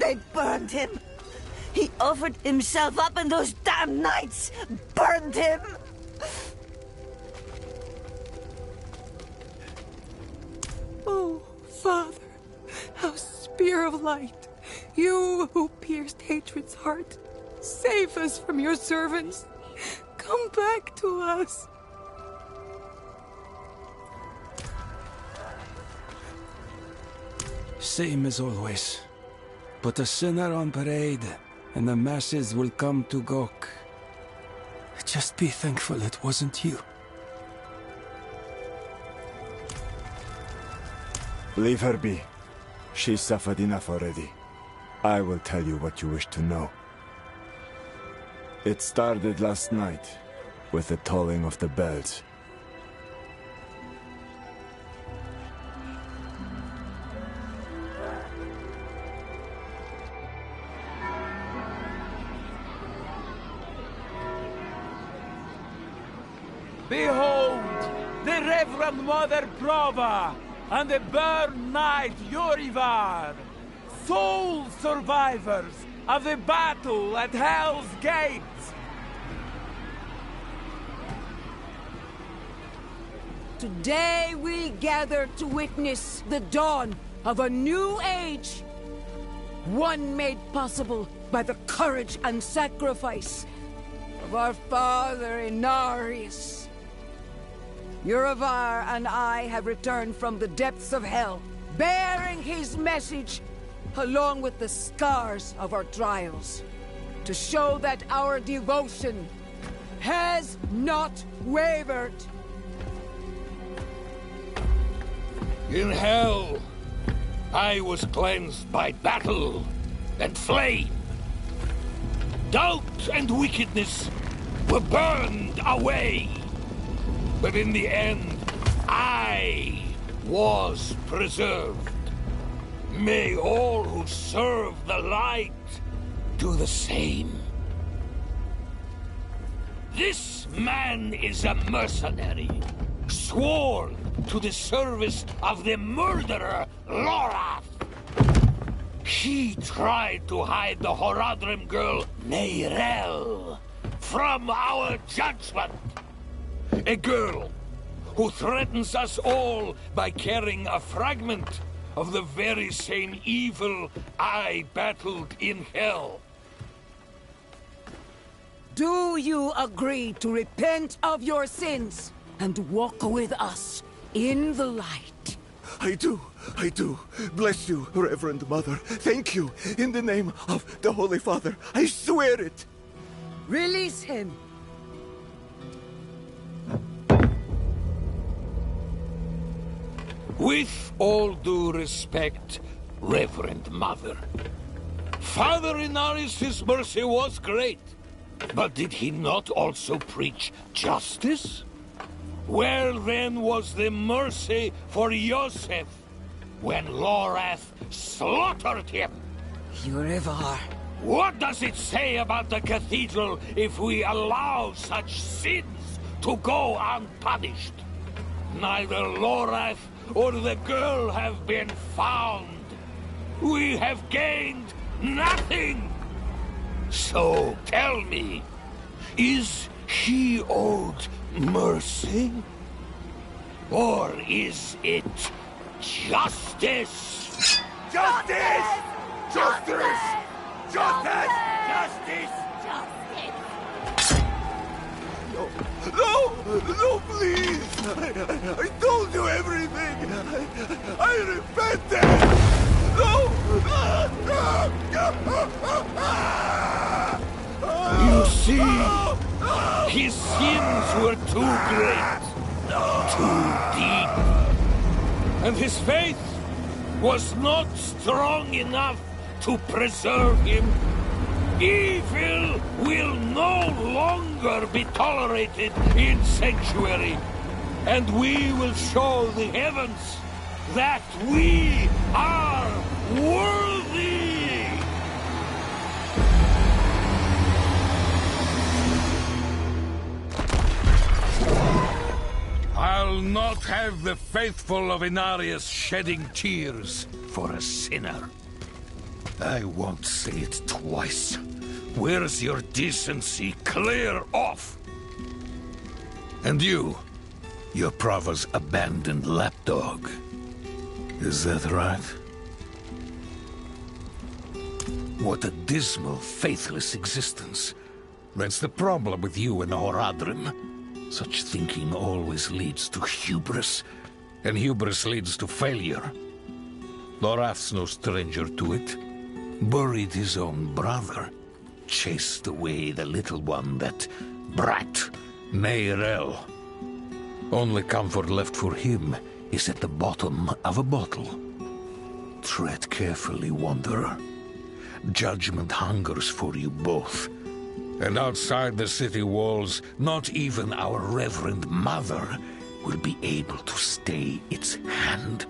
They burned him. He offered himself up and those damn knights burned him. Oh, Father, our spear of light, you who pierced hatred's heart, save us from your servants. Come back to us. Same as always. Put a sinner on parade, and the masses will come to gawk. Just be thankful it wasn't you. Leave her be. She suffered enough already. I will tell you what you wish to know. It started last night, with the tolling of the bells. Behold, the Reverend Mother Prova and the Burn Knight Yorivar, sole survivors of the battle at Hell's Gates. Today we gather to witness the dawn of a new age. One made possible by the courage and sacrifice of our father Inarius. Yorivar and I have returned from the depths of hell, bearing his message along with the scars of our trials, to show that our devotion has not wavered. In hell, I was cleansed by battle and flame. Doubt and wickedness were burned away. But in the end, I was preserved. May all who serve the light do the same. This man is a mercenary, sworn to the service of the murderer, Lorath. He tried to hide the Horadrim girl, Neyrel, from our judgment. A girl who threatens us all by carrying a fragment of the very same evil I battled in hell. Do you agree to repent of your sins and walk with us in the light? I do. Bless you, Reverend Mother. Thank you. In the name of the Holy Father, I swear it. Release him. With all due respect, Reverend Mother, Father Inarius' mercy was great, but did he not also preach justice? Where then was the mercy for Yosef when Lorath slaughtered him? Yorivar. What does it say about the cathedral if we allow such sins to go unpunished? Neither Lorath or the girl have been found. We have gained nothing. So tell me, is he owed mercy? Or is it justice? Justice! Justice! Justice! Justice! No, please! I told you everything! I repented! You see, his sins were too great, too deep, and his faith was not strong enough to preserve him. Evil will no longer be tolerated in Sanctuary, and we will show the heavens that we are worthy! I'll not have the faithful of Inarius shedding tears for a sinner. I won't say it twice. Where's your decency? Clear off! And you, you're Prava's abandoned lapdog. Is that right? What a dismal, faithless existence. That's the problem with you and Horadrim. Such thinking always leads to hubris, and hubris leads to failure. Lorath's no stranger to it. Buried his own brother. Chased away the little one, that brat, Neyrel. Only comfort left for him is at the bottom of a bottle. Tread carefully, Wanderer. Judgment hungers for you both. And outside the city walls, not even our Reverend Mother will be able to stay its hand.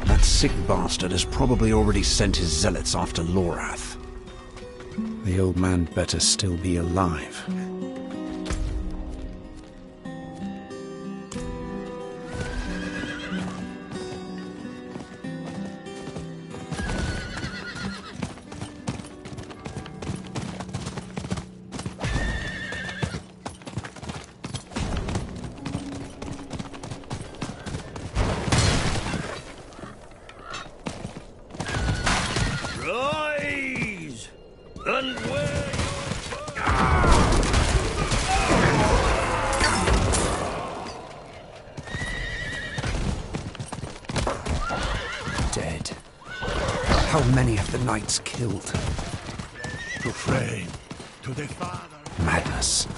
That sick bastard has probably already sent his zealots after Lorath. The old man better still be alive. Rise! And where Dead. How many have the knights killed? To Frey, to the father. Madness.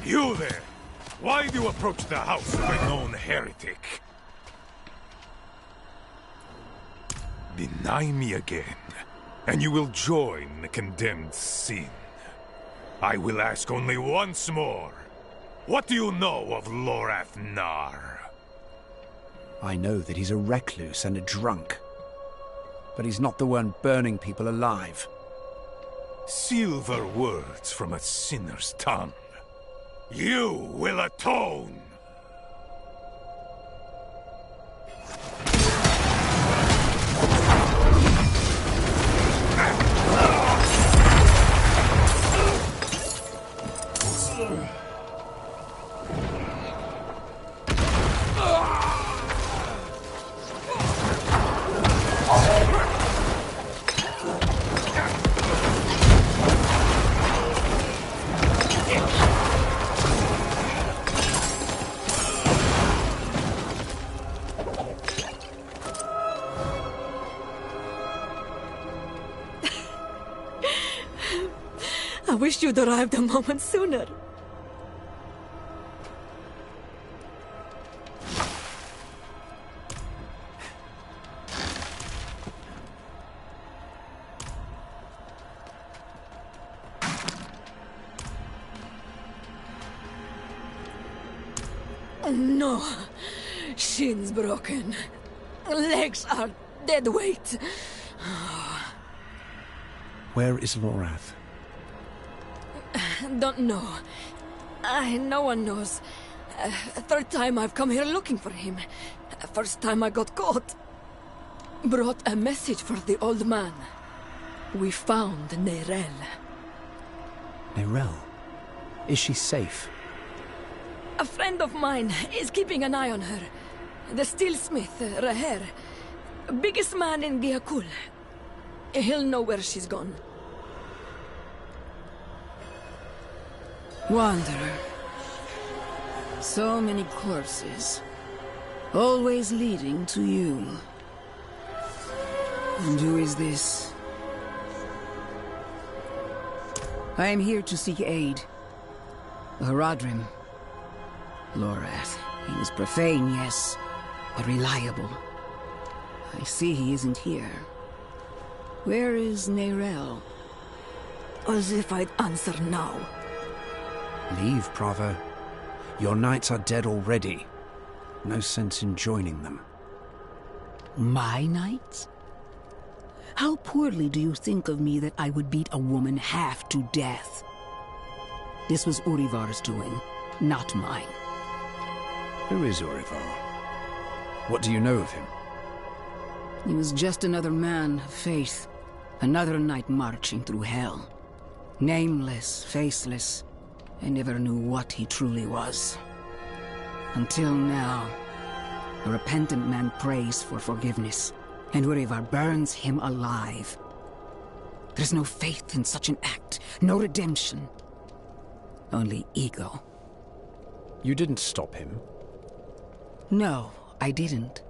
You there! Why do you approach the house of a known heretic? Deny me again, and you will join the condemned sin. I will ask only once more. What do you know of Lorath Nar? I know that he's a recluse and a drunk. But he's not the one burning people alive. Silver words from a sinner's tongue. You will atone! I wish you'd arrived a moment sooner. No. Shins broken. Legs are dead weight. Where is Lorath? Don't know. No one knows. Third time I've come here looking for him. First time I got caught. Brought a message for the old man. We found Neyrel. Neyrel? Is she safe? A friend of mine is keeping an eye on her. The steelsmith, Raher. Biggest man in Giakul. He'll know where she's gone. Wanderer. So many courses. Always leading to you. And who is this? I am here to seek aid. Horadrim. Lorath. He was profane, yes, but reliable. I see he isn't here. Where is Neyrel? As if I'd answer now. Leave, Prava. Your knights are dead already. No sense in joining them. My knights? How poorly do you think of me that I would beat a woman half to death? This was Urivar's doing, not mine. Who is Urivar? What do you know of him? He was just another man of faith. Another knight marching through hell. Nameless, faceless. I never knew what he truly was. Until now. A repentant man prays for forgiveness, and Urivar burns him alive. There's no faith in such an act, no redemption. Only ego. You didn't stop him? No, I didn't.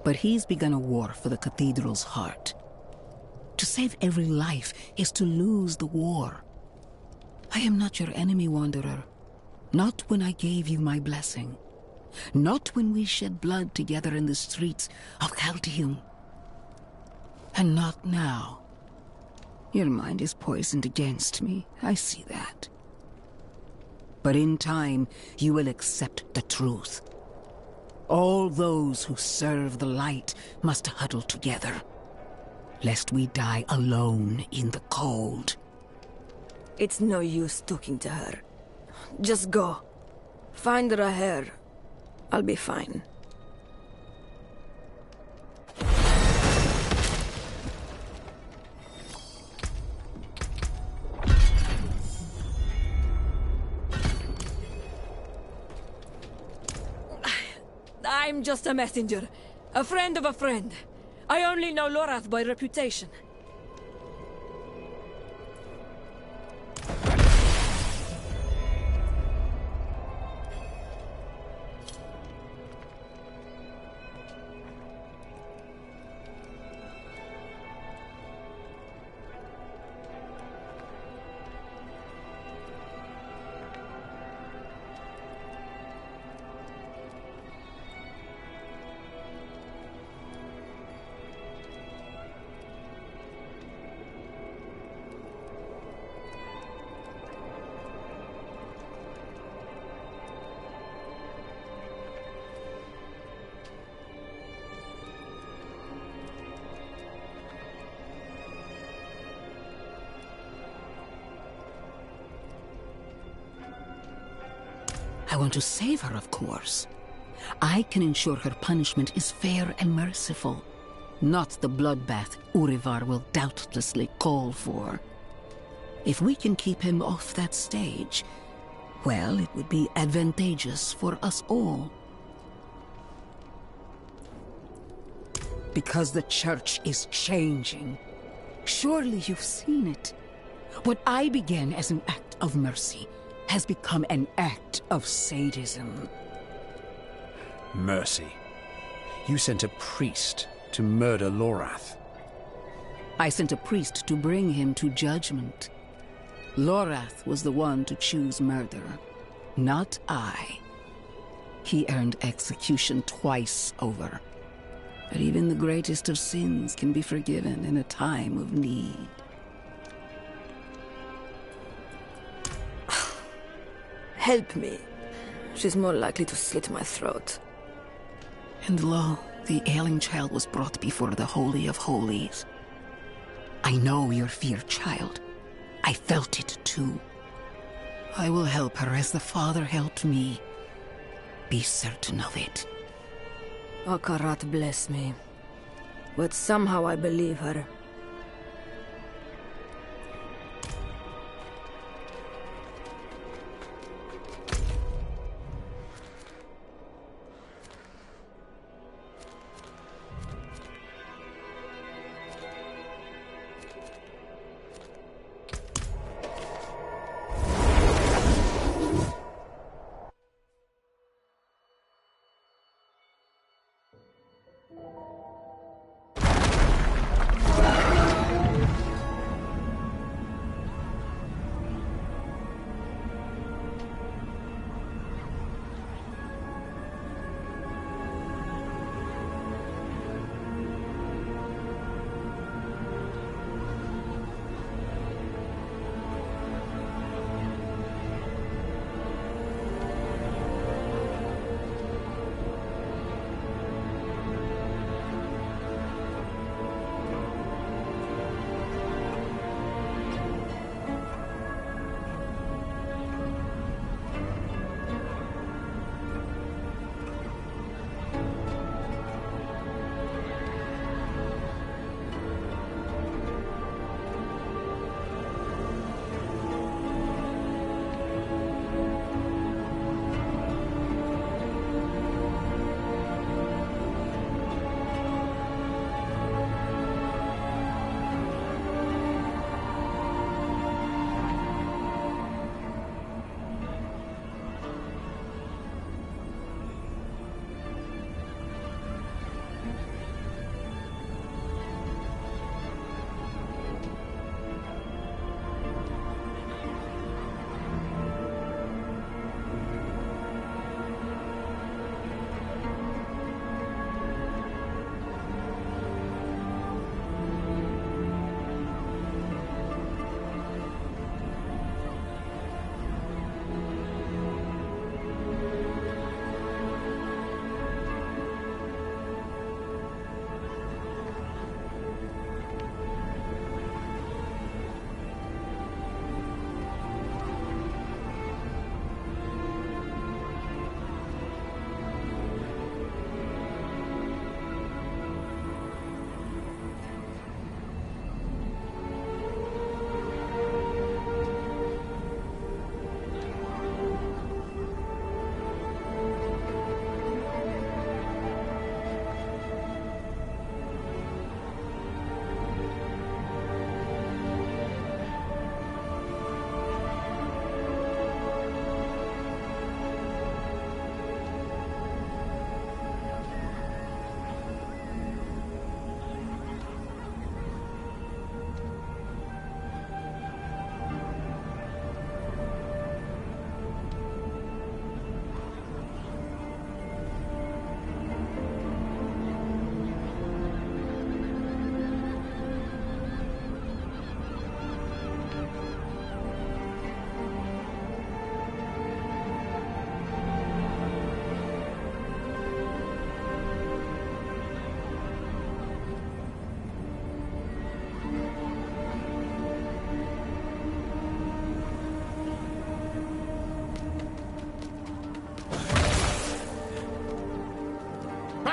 But he's begun a war for the cathedral's heart. To save every life is to lose the war. I am not your enemy, Wanderer. Not when I gave you my blessing. Not when we shed blood together in the streets of Chaldeum. And not now. Your mind is poisoned against me, I see that. But in time, you will accept the truth. All those who serve the light must huddle together, lest we die alone in the cold. It's no use talking to her. Just go. Find Raher. I'll be fine. I'm just a messenger. A friend of a friend. I only know Lorath by reputation. I want to save her, of course. I can ensure her punishment is fair and merciful. Not the bloodbath Urivar will doubtlessly call for. If we can keep him off that stage, well, it would be advantageous for us all. Because the Church is changing. Surely you've seen it. What I began as an act of mercy has become an act of sadism. Mercy. You sent a priest to murder Lorath. I sent a priest to bring him to judgment. Lorath was the one to choose murder, not I. He earned execution twice over. But even the greatest of sins can be forgiven in a time of need. Help me. She's more likely to slit my throat. And lo, the ailing child was brought before the Holy of Holies. I know your fear, child. I felt it too. I will help her as the Father helped me. Be certain of it. Akarat bless me. But somehow I believe her.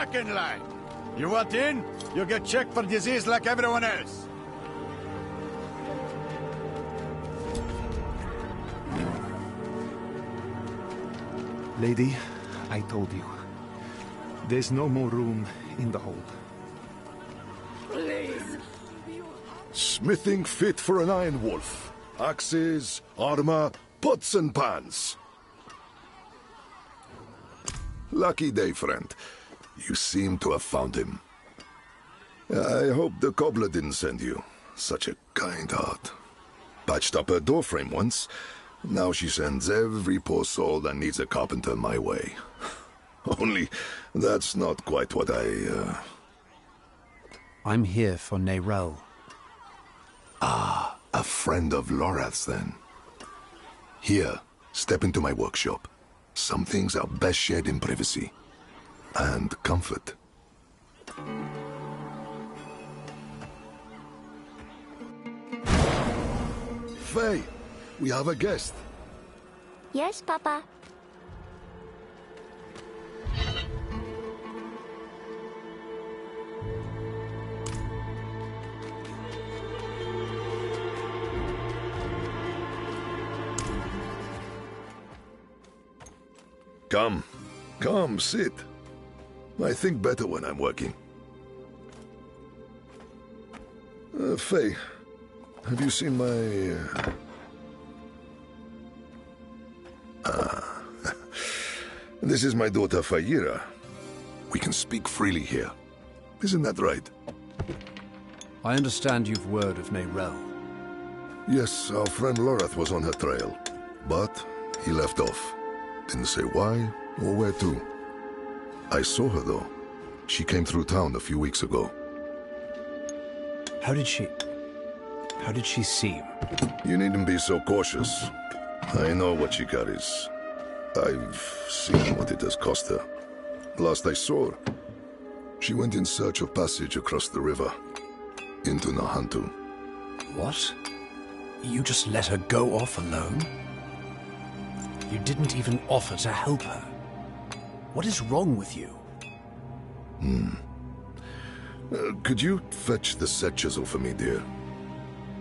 back in line. You want in? You get checked for disease like everyone else. Lady, I told you. There's no more room in the hold. Please. Smithing fit for an Iron Wolf. Axes, armor, pots and pans. Lucky day, friend. You seem to have found him. I hope the cobbler didn't send you. Such a kind heart. Patched up her doorframe once. Now she sends every poor soul that needs a carpenter my way. Only, that's not quite what I'm here for Neyrelle. Ah, a friend of Lorath's then. Here, step into my workshop. Some things are best shared in privacy. And comfort. Faye, we have a guest. Yes, Papa. Come, sit. I think better when I'm working. Faye, have you seen my... This is my daughter, Fayira. We can speak freely here. Isn't that right? I understand you've word of Neyrelle. Yes, our friend Lorath was on her trail. But he left off. Didn't say why or where to. I saw her, though. She came through town a few weeks ago. How did she seem? You needn't be so cautious. I know what she carries. I've seen what it has cost her. Last I saw her, she went in search of passage across the river, into Nahantu. What? You just let her go off alone? You didn't even offer to help her. What is wrong with you? Could you fetch the set chisel for me, dear?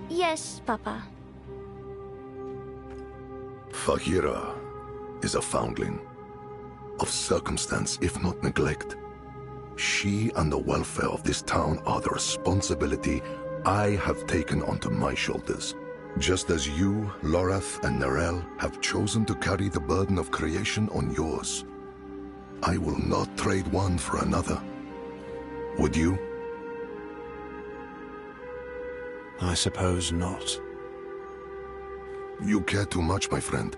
Yes, Papa. Fahira is a foundling. Of circumstance, if not neglect. She and the welfare of this town are the responsibility I have taken onto my shoulders. Just as you, Lorath, and Neyrelle have chosen to carry the burden of creation on yours. I will not trade one for another. Would you? I suppose not. You care too much, my friend.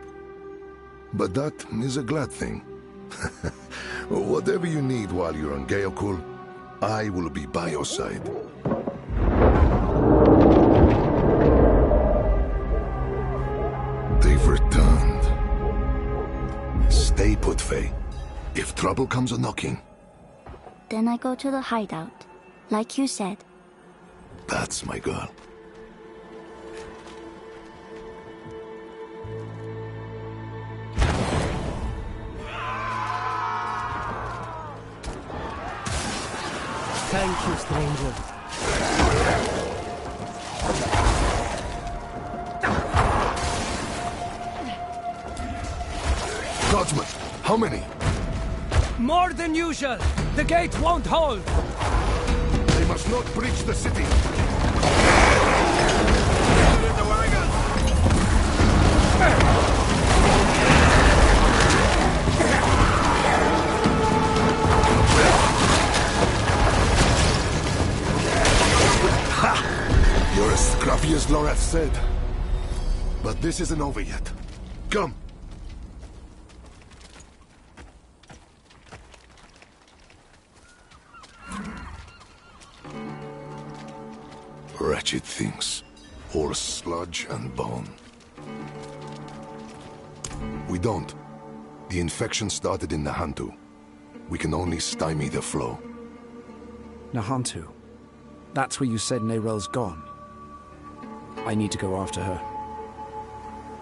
But that is a glad thing. Whatever you need while you're on Geokul, I will be by your side. They've returned. Stay put, Faye. If trouble comes a-knocking... Then I go to the hideout, like you said. That's my girl. Thank you, stranger. Guardsmen, how many? More than usual. The gate won't hold. They must not breach the city. You're as scruffy as Lorath said. But this isn't over yet. Come. Wretched things. All sludge and bone. We don't. The infection started in Nahantu. We can only stymie the flow. Nahantu. That's where you said Neyrelle's gone. I need to go after her.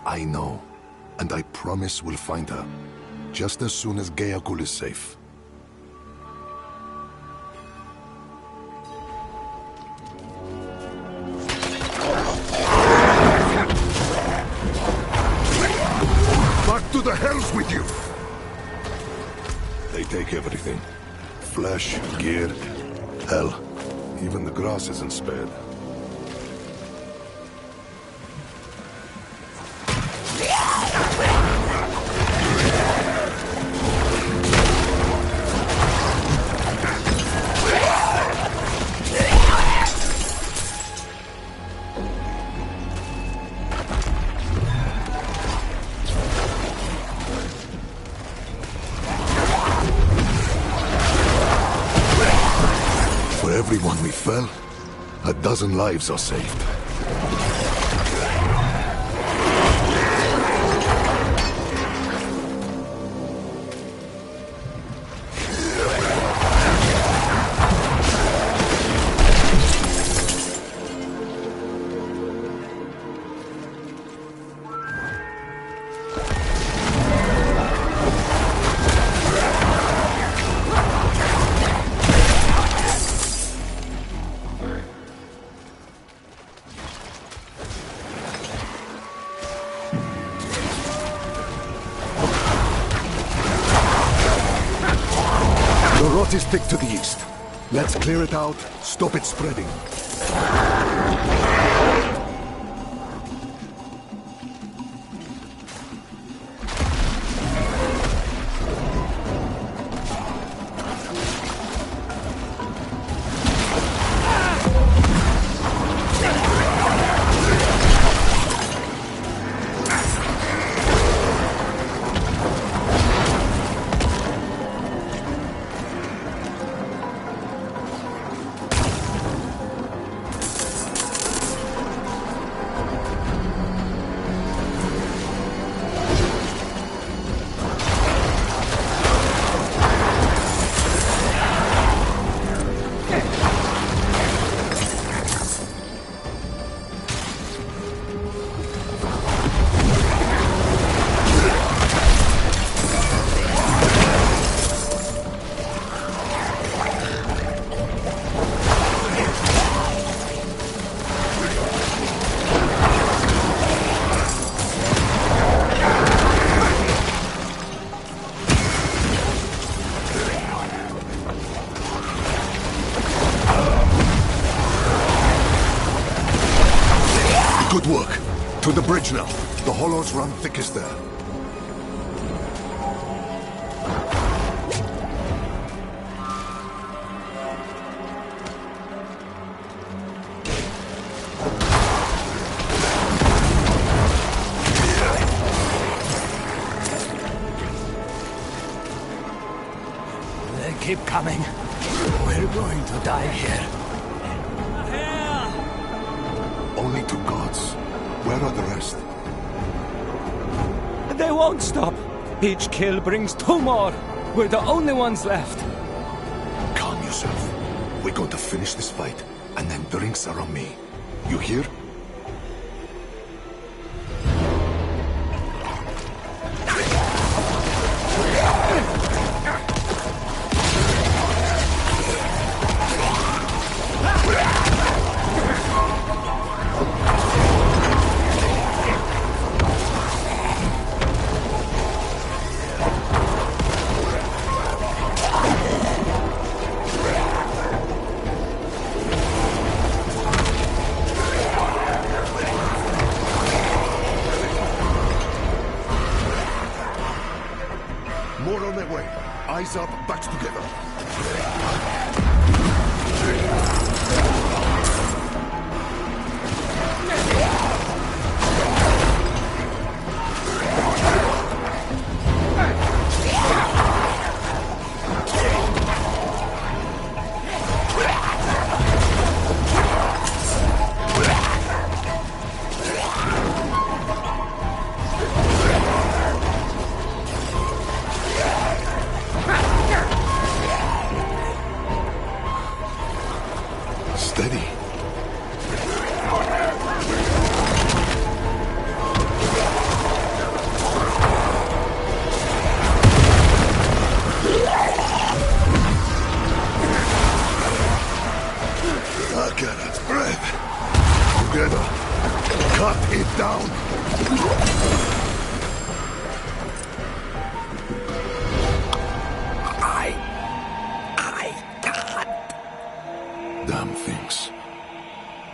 I know. And I promise we'll find her. Just as soon as Geokul is safe. They take everything. Flesh, gear, hell. Even the grass isn't spared. For everyone we fell, a dozen lives are saved. The rot is thick to the east. Let's clear it out, stop it spreading. Good work. To the bridge now. The hollows run thickest there. They keep coming. We're going to die here. Only two gods. Where are the rest? They won't stop. Each kill brings two more. We're the only ones left. Calm yourself. We're going to finish this fight, and then drinks are on me. You hear? More on their way. Eyes up, backs together.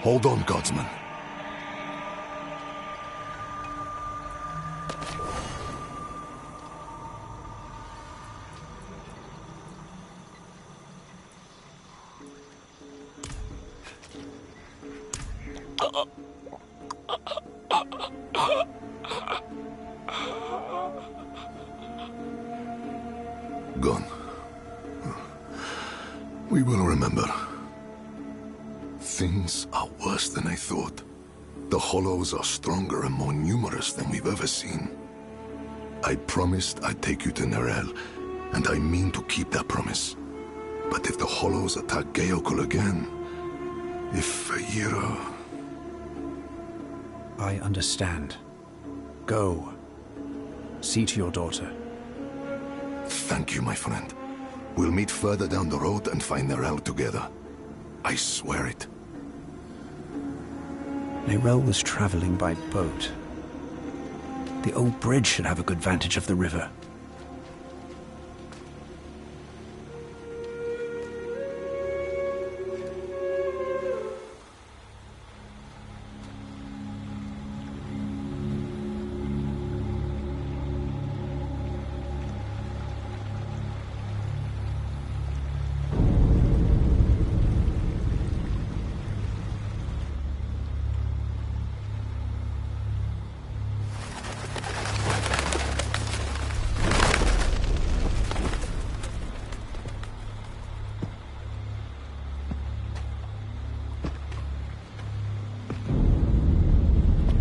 Hold on, Guardsman. Gone. We will remember. Things are worse than I thought. The Hollows are stronger and more numerous than we've ever seen. I promised I'd take you to Nerel, and I mean to keep that promise. But if the Hollows attack Geokul again, if Feyira... I understand. Go. See to your daughter. Thank you, my friend. We'll meet further down the road and find Nerel together. I swear it. Nerel was traveling by boat. The old bridge should have a good vantage of the river.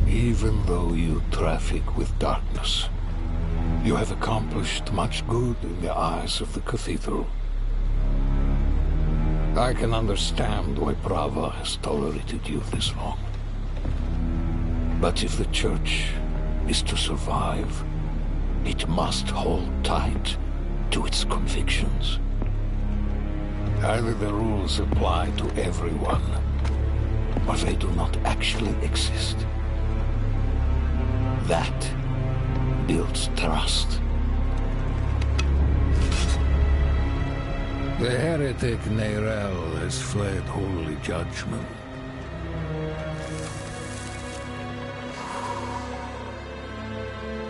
Even though you traffic with darkness, you have accomplished much good in the eyes of the cathedral. I can understand why Prava has tolerated you this long. But if the Church is to survive, it must hold tight to its convictions. Either the rules apply to everyone, or they do not actually exist. That builds trust. The heretic Nerel has fled holy judgment.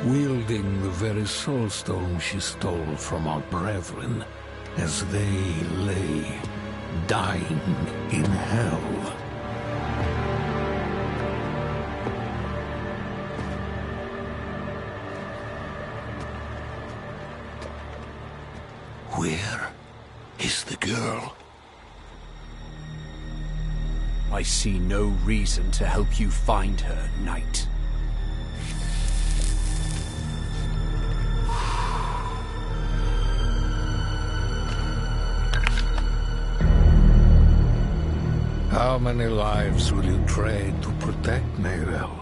Wielding the very soulstone she stole from our brethren as they lay dying in hell. Where is the girl? I see no reason to help you find her, Knight. How many lives will you trade to protect Nerel?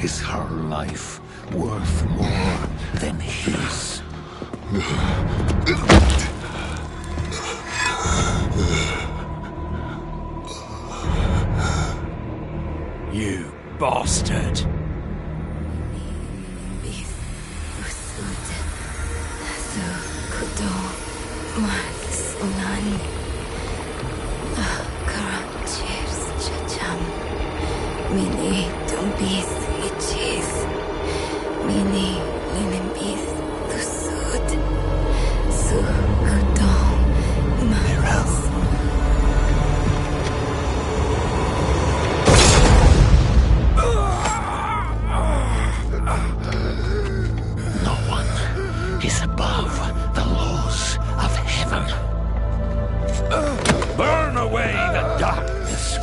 Is her life worth more than his? You bastard! Burn away the darkness!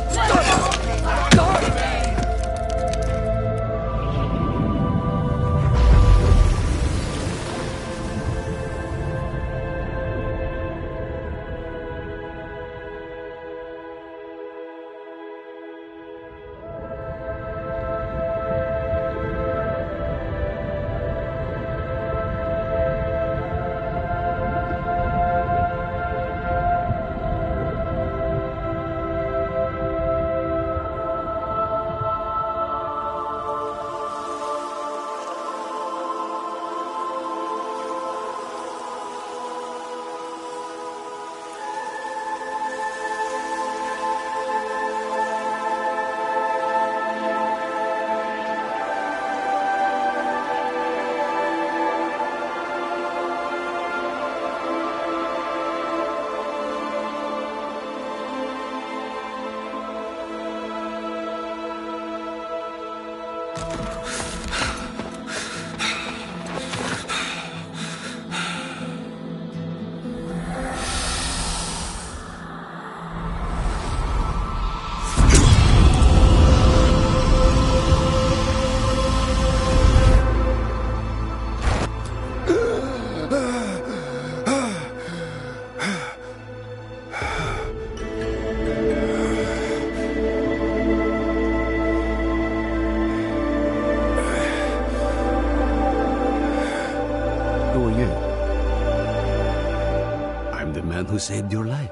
who saved your life.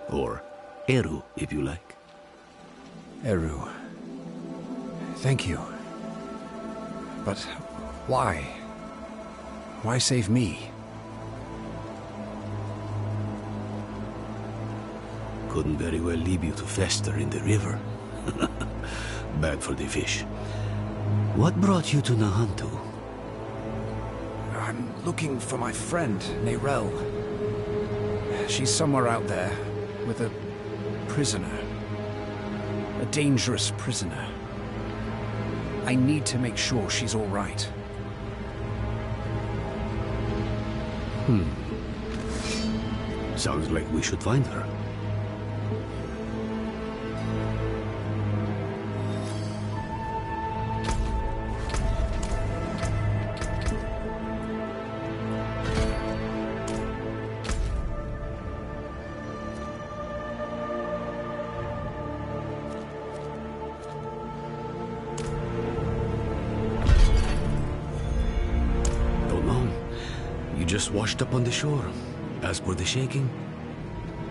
Or Eru, if you like. Eru. Thank you. But why? Why save me? Couldn't very well leave you to fester in the river. Bad for the fish. What brought you to Nahantu? I'm looking for my friend, Nerel. She's somewhere out there, with a prisoner. A dangerous prisoner. I need to make sure she's all right. Sounds like we should find her. Just washed up on the shore. As for the shaking,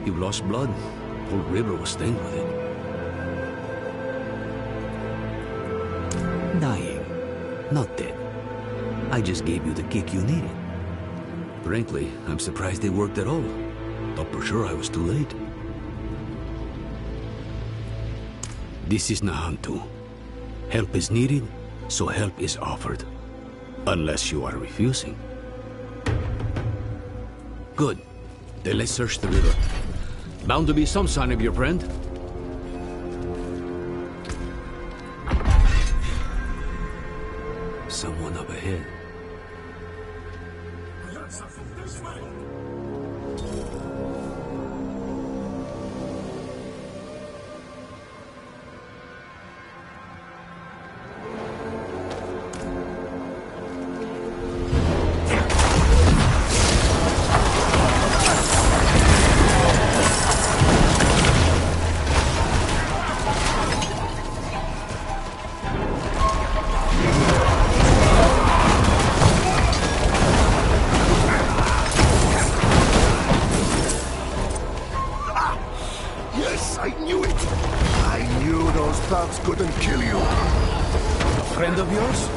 you lost blood. Whole river was stained with it. Dying, not dead. I just gave you the kick you needed. Frankly, I'm surprised they worked at all. Thought for sure I was too late. This is Nahantu. Help is needed, so help is offered. Unless you are refusing. Good. Then let's search the river. Bound to be some sign of your friend. Someone up ahead. We got something this way. Couldn't kill you. A friend of yours?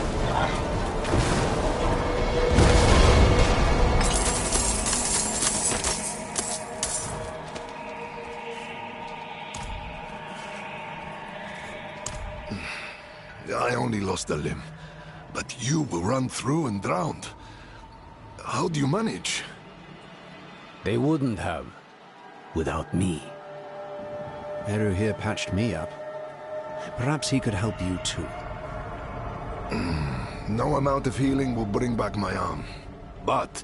I only lost a limb, but you were run through and drowned. How do you manage? They wouldn't have, without me. Eru here patched me up. Perhaps he could help you too. No amount of healing will bring back my arm. But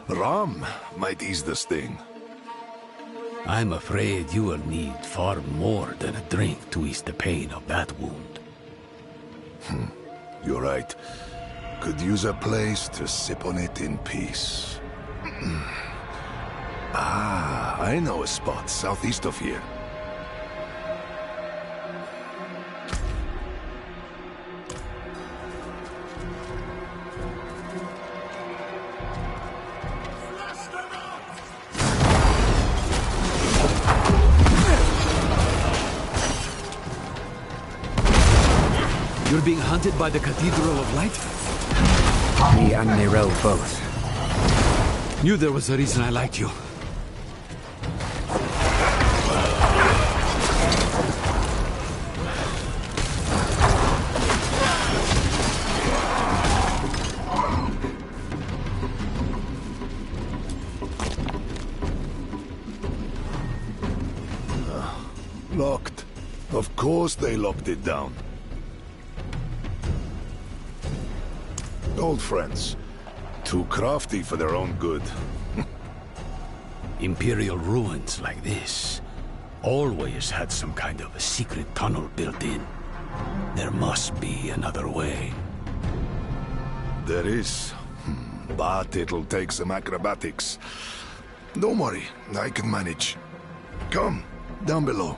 Ram might ease the sting. I'm afraid you will need far more than a drink to ease the pain of that wound. You're right. Could use a place to sip on it in peace. I know a spot southeast of here. You're being hunted by the Cathedral of Light? Me and Nerel both. Knew there was a reason I liked you. Locked. Of course they locked it down. Old friends. Too crafty for their own good. Imperial ruins like this always had some kind of a secret tunnel built in. There must be another way. There is. But it'll take some acrobatics. Don't worry, I can manage. Come, down below.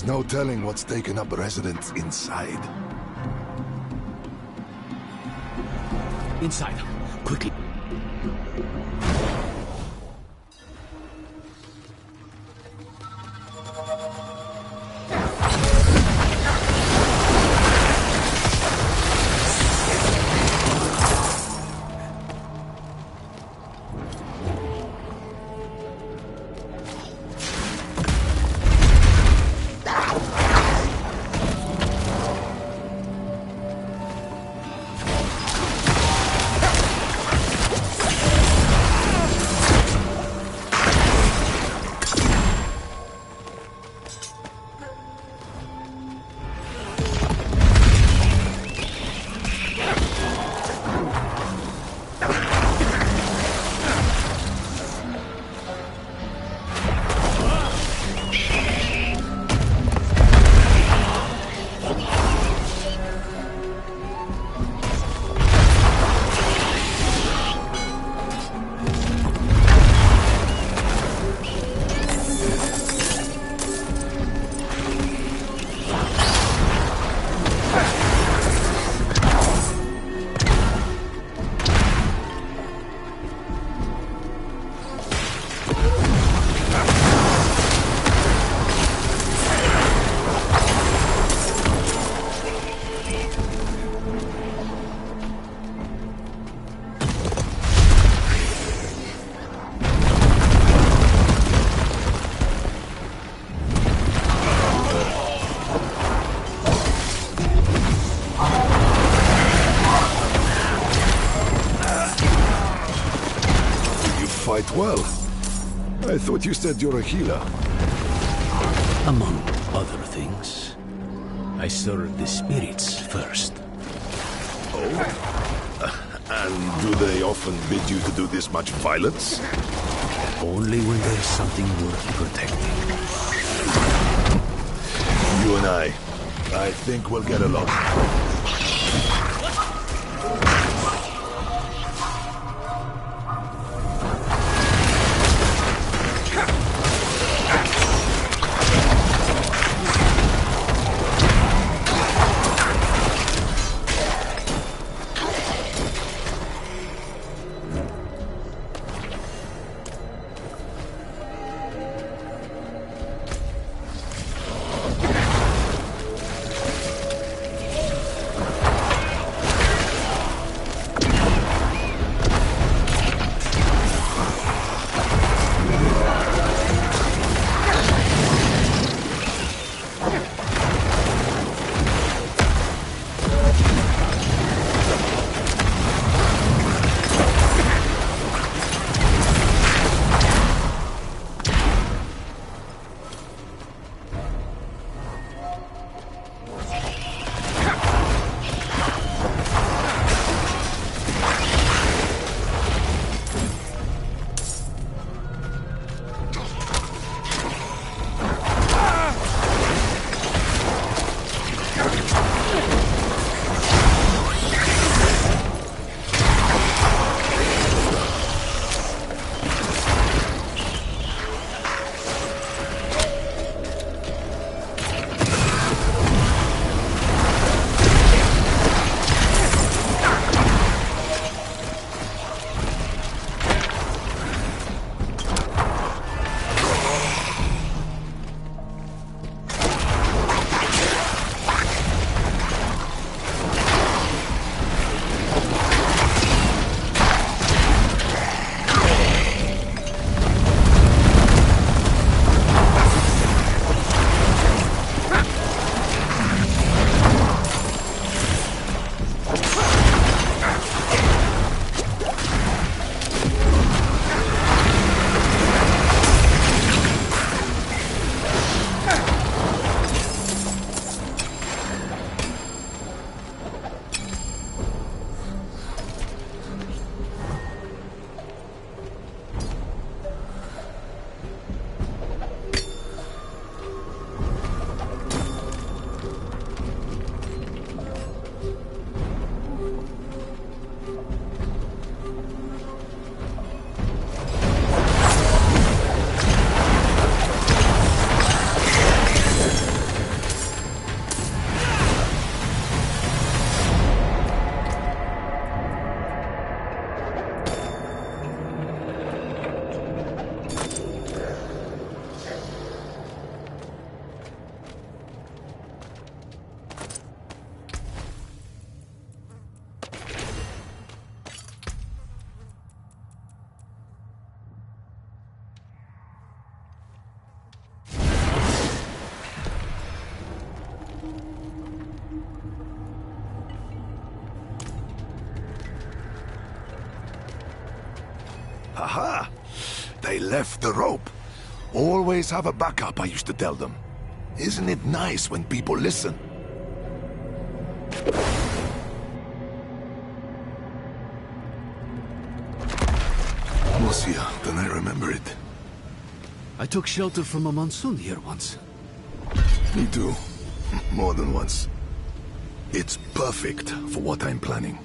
no telling what's taken up residence inside. Inside. Quickly. Fight well. I thought you said you're a healer. Among other things, I serve the spirits first. Oh? And do they often bid you to do this much violence? Only when there's something worth protecting. You and I think we'll get along. They left the rope. Always have a backup, I used to tell them. Isn't it nice when people listen? Lucia, then I remember it. I took shelter from a monsoon here once. Me too. More than once. It's perfect for what I'm planning.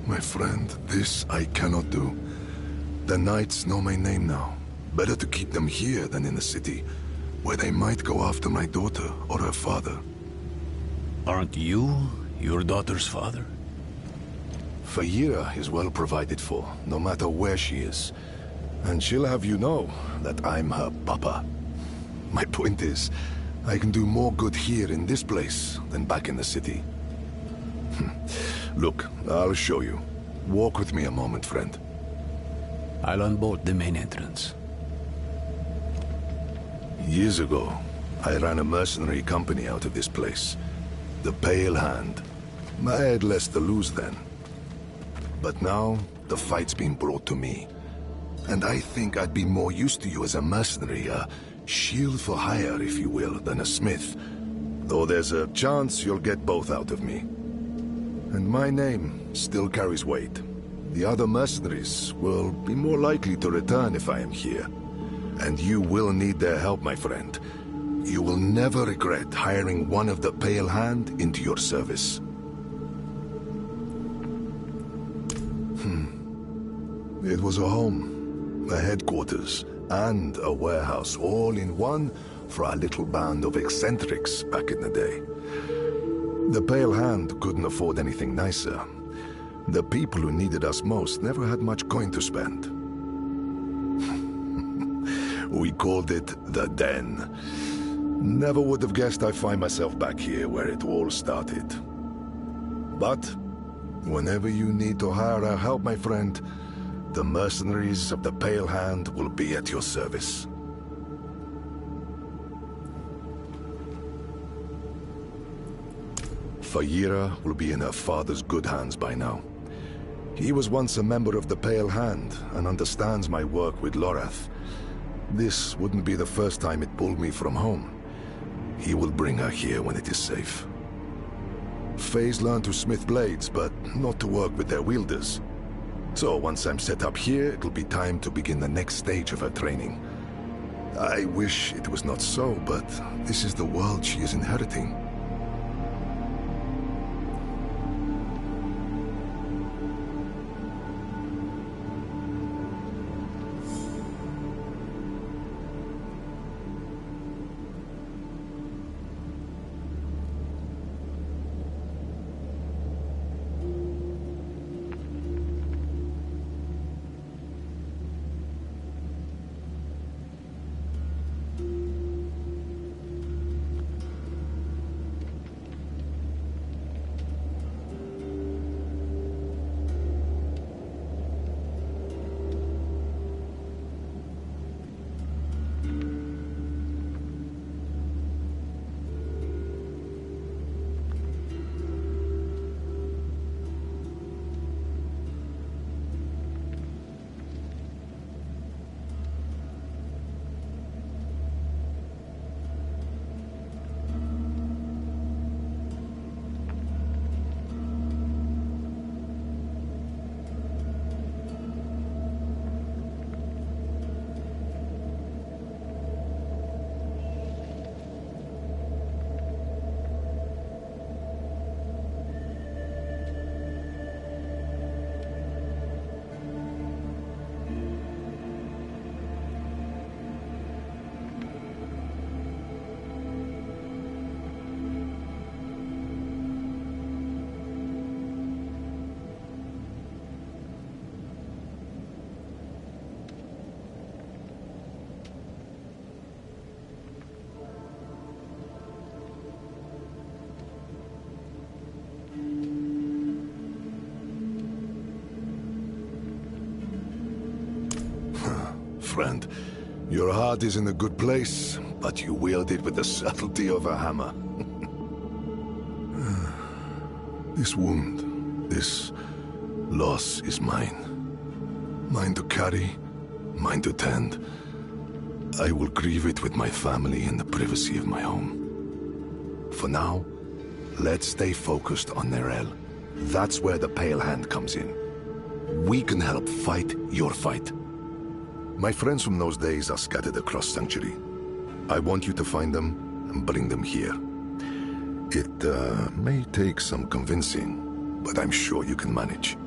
My friend, this I cannot do. The knights know my name now. Better to keep them here than in the city, where they might go after my daughter or her father. Aren't you your daughter's father? Fayira is well provided for, no matter where she is. And she'll have you know that I'm her papa. My point is, I can do more good here in this place than back in the city. Look, I'll show you. Walk with me a moment, friend. I'll unbolt the main entrance. Years ago, I ran a mercenary company out of this place. The Pale Hand. I had less to lose then. But now, the fight's been brought to me. And I think I'd be more used to you as a mercenary, a shield for hire, if you will, than a smith. Though there's a chance you'll get both out of me. And my name still carries weight. The other mercenaries will be more likely to return if I am here. And you will need their help, my friend. You will never regret hiring one of the Pale Hand into your service. It was a home, a headquarters, and a warehouse, all in one for our little band of eccentrics back in the day. The Pale Hand couldn't afford anything nicer. The people who needed us most never had much coin to spend. We called it the Den. Never would have guessed I'd find myself back here where it all started. But whenever you need to hire our help, my friend, the mercenaries of the Pale Hand will be at your service. Fayira will be in her father's good hands by now. He was once a member of the Pale Hand and understands my work with Lorath. This wouldn't be the first time it pulled me from home. He will bring her here when it is safe. Faye's learned to smith blades, but not to work with their wielders. So once I'm set up here, it'll be time to begin the next stage of her training. I wish it was not so, but this is the world she is inheriting. friend. Your heart is in a good place, but you wield it with the subtlety of a hammer. This wound, this loss is mine. Mine to carry, mine to tend. I will grieve it with my family in the privacy of my home. For now, let's stay focused on Nerel. That's where the Pale Hand comes in. We can help fight your fight. My friends from those days are scattered across Sanctuary. I want you to find them and bring them here. It may take some convincing, but I'm sure you can manage.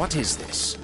What is this?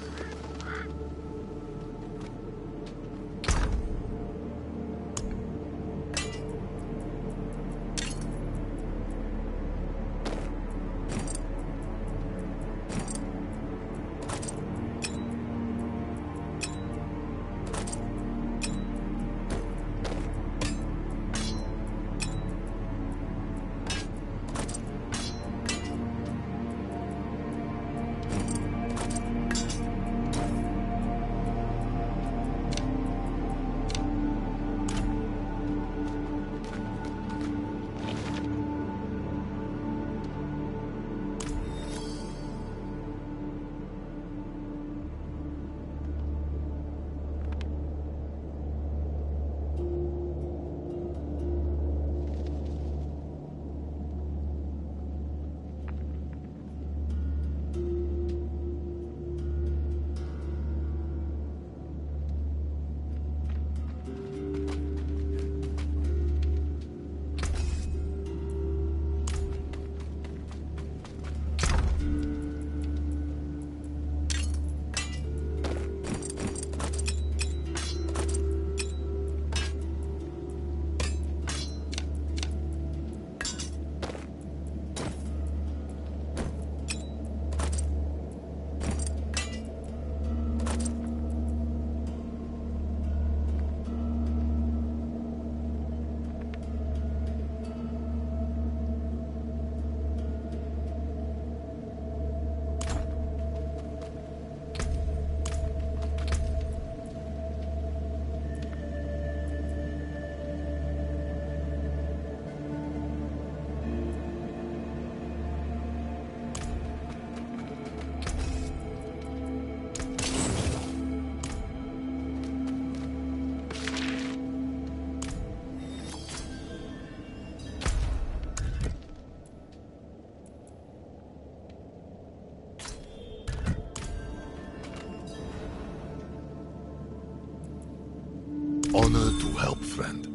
Honor to help, friend.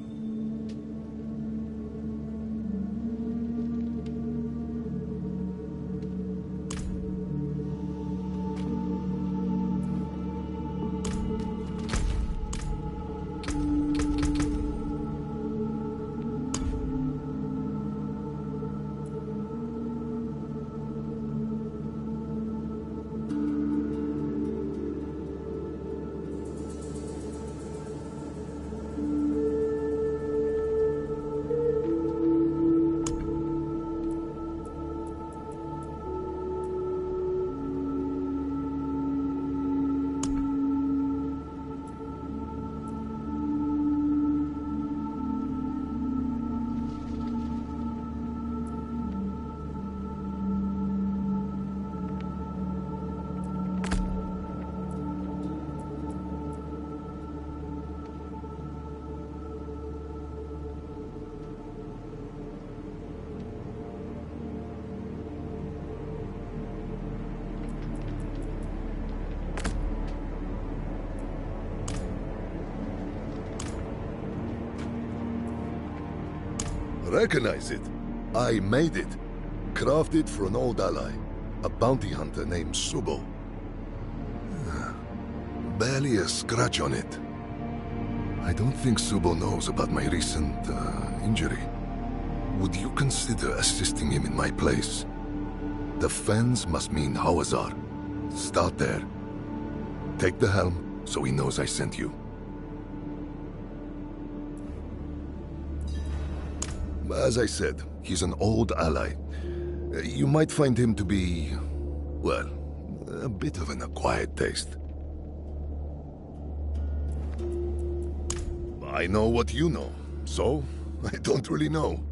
Recognize it. I made it. Crafted for an old ally. A bounty hunter named Subo. Barely a scratch on it. I don't think Subo knows about my recent, injury. Would you consider assisting him in my place? The fens must mean Hawazar. Start there. Take the helm, so he knows I sent you. As I said, he's an old ally. You might find him to be, well, a bit of an acquired taste. I know what you know, so I don't really know.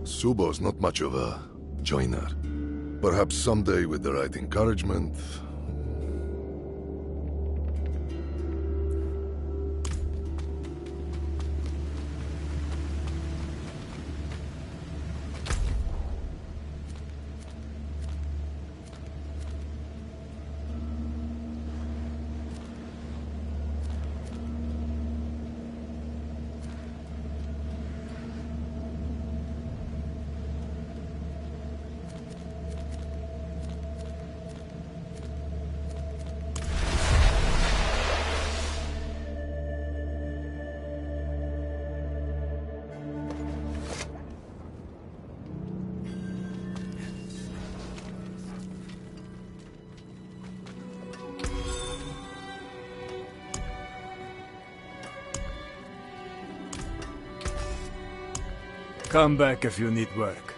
Subo's not much of a joiner. Perhaps someday with the right encouragement. Come back if you need work.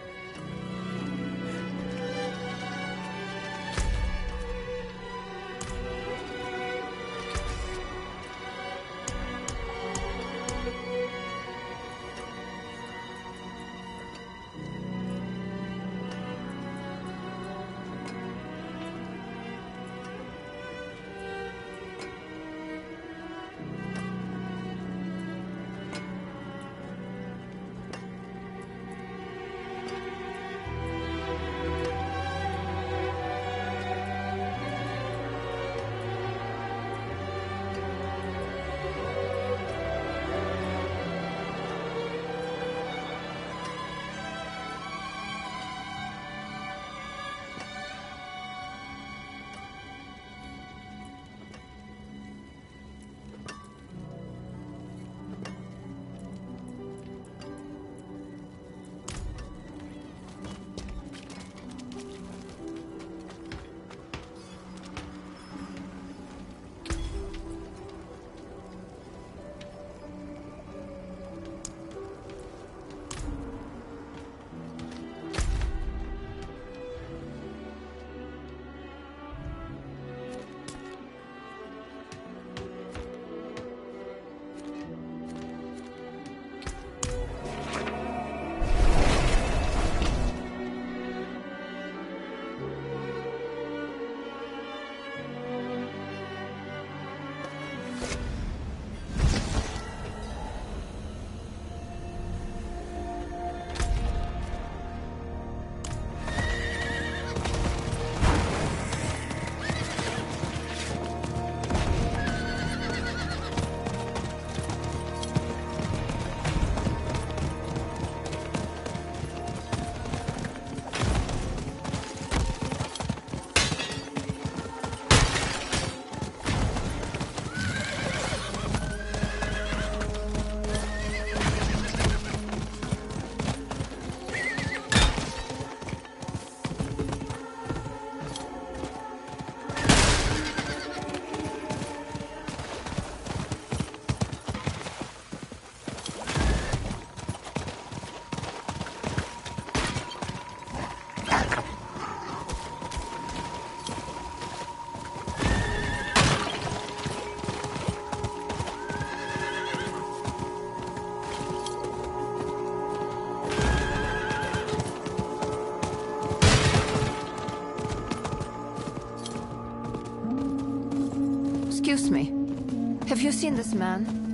Excuse me. Have you seen this man?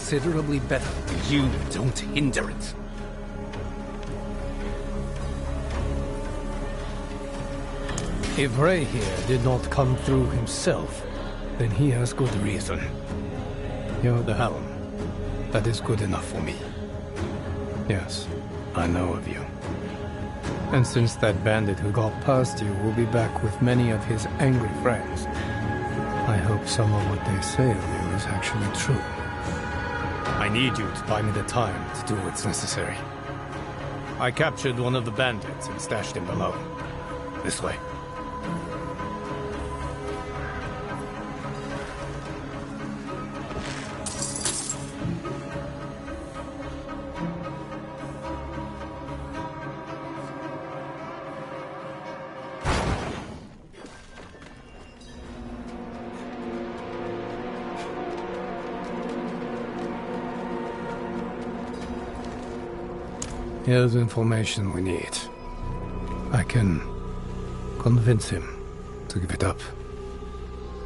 Considerably better. You don't hinder it. If Ray here did not come through himself, then he has good reason. You're the helm. That is good enough for me. Yes, I know of you. And since that bandit who got past you will be back with many of his angry friends, I hope some of what they say of you is actually true. I need you to buy me the time to do what's necessary. I captured one of the bandits and stashed him below. This way. Here's information we need. I can convince him to give it up.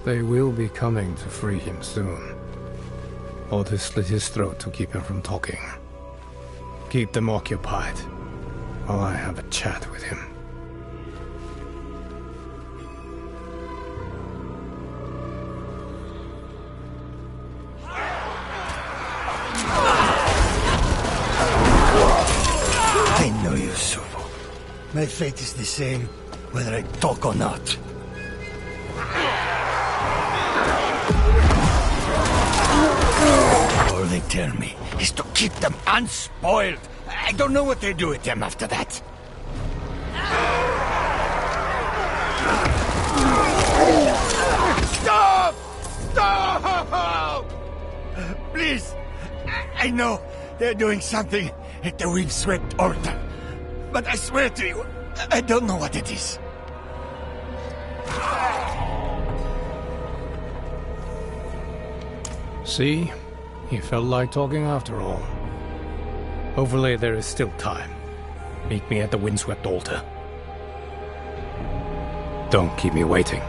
They will be coming to free him soon. Or to slit his throat to keep him from talking. Keep them occupied while I have a chat with him. I know you, Suvo. My fate is the same, whether I talk or not. All they tell me is to keep them unspoiled. I don't know what they do with them after that. Stop! Stop! Please! I know they're doing something at the windswept altar. But I swear to you, I don't know what it is. See? He felt like talking after all. Hopefully there is still time. Meet me at the windswept altar. Don't keep me waiting.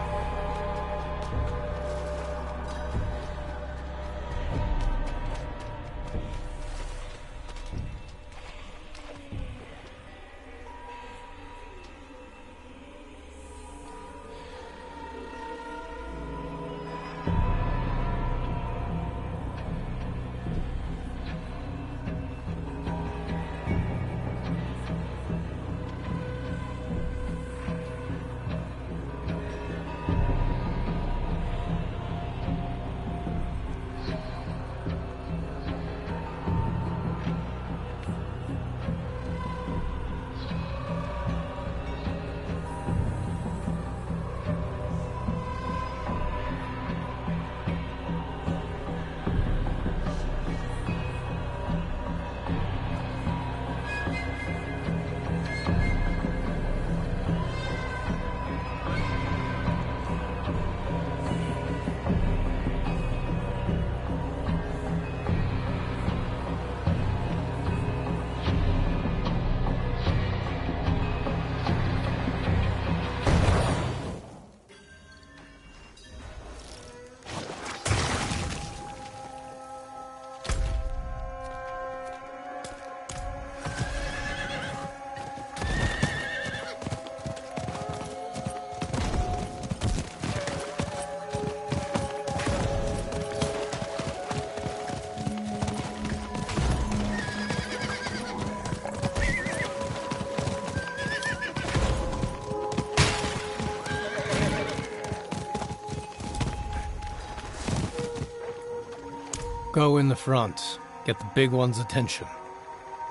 Go in the front. Get the big one's attention.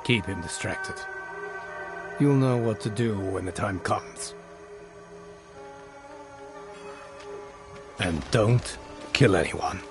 Keep him distracted. You'll know what to do when the time comes. And don't kill anyone.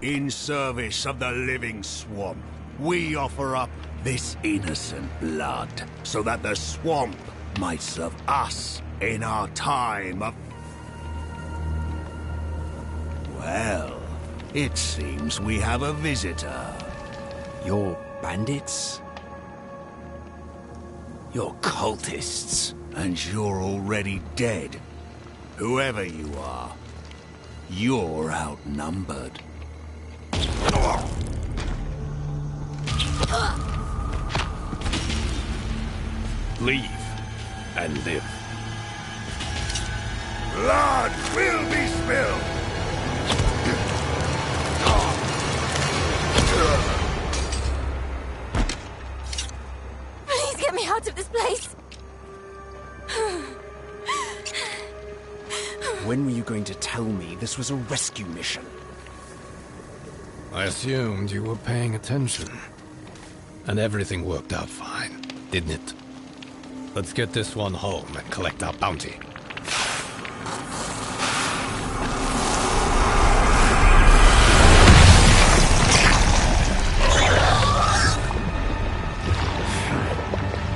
In service of the living swamp, we offer up this innocent blood so that the swamp might serve us in our time of... Well, it seems we have a visitor. You're bandits? You're cultists. And you're already dead. Whoever you are, you're outnumbered. Leave and live. Blood will be spilled! Please get me out of this place! When were you going to tell me this was a rescue mission? I assumed you were paying attention. And everything worked out fine, didn't it? Let's get this one home and collect our bounty.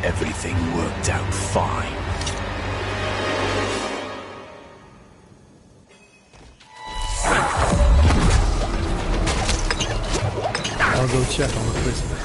Everything worked out fine. I'll go check on the prisoner.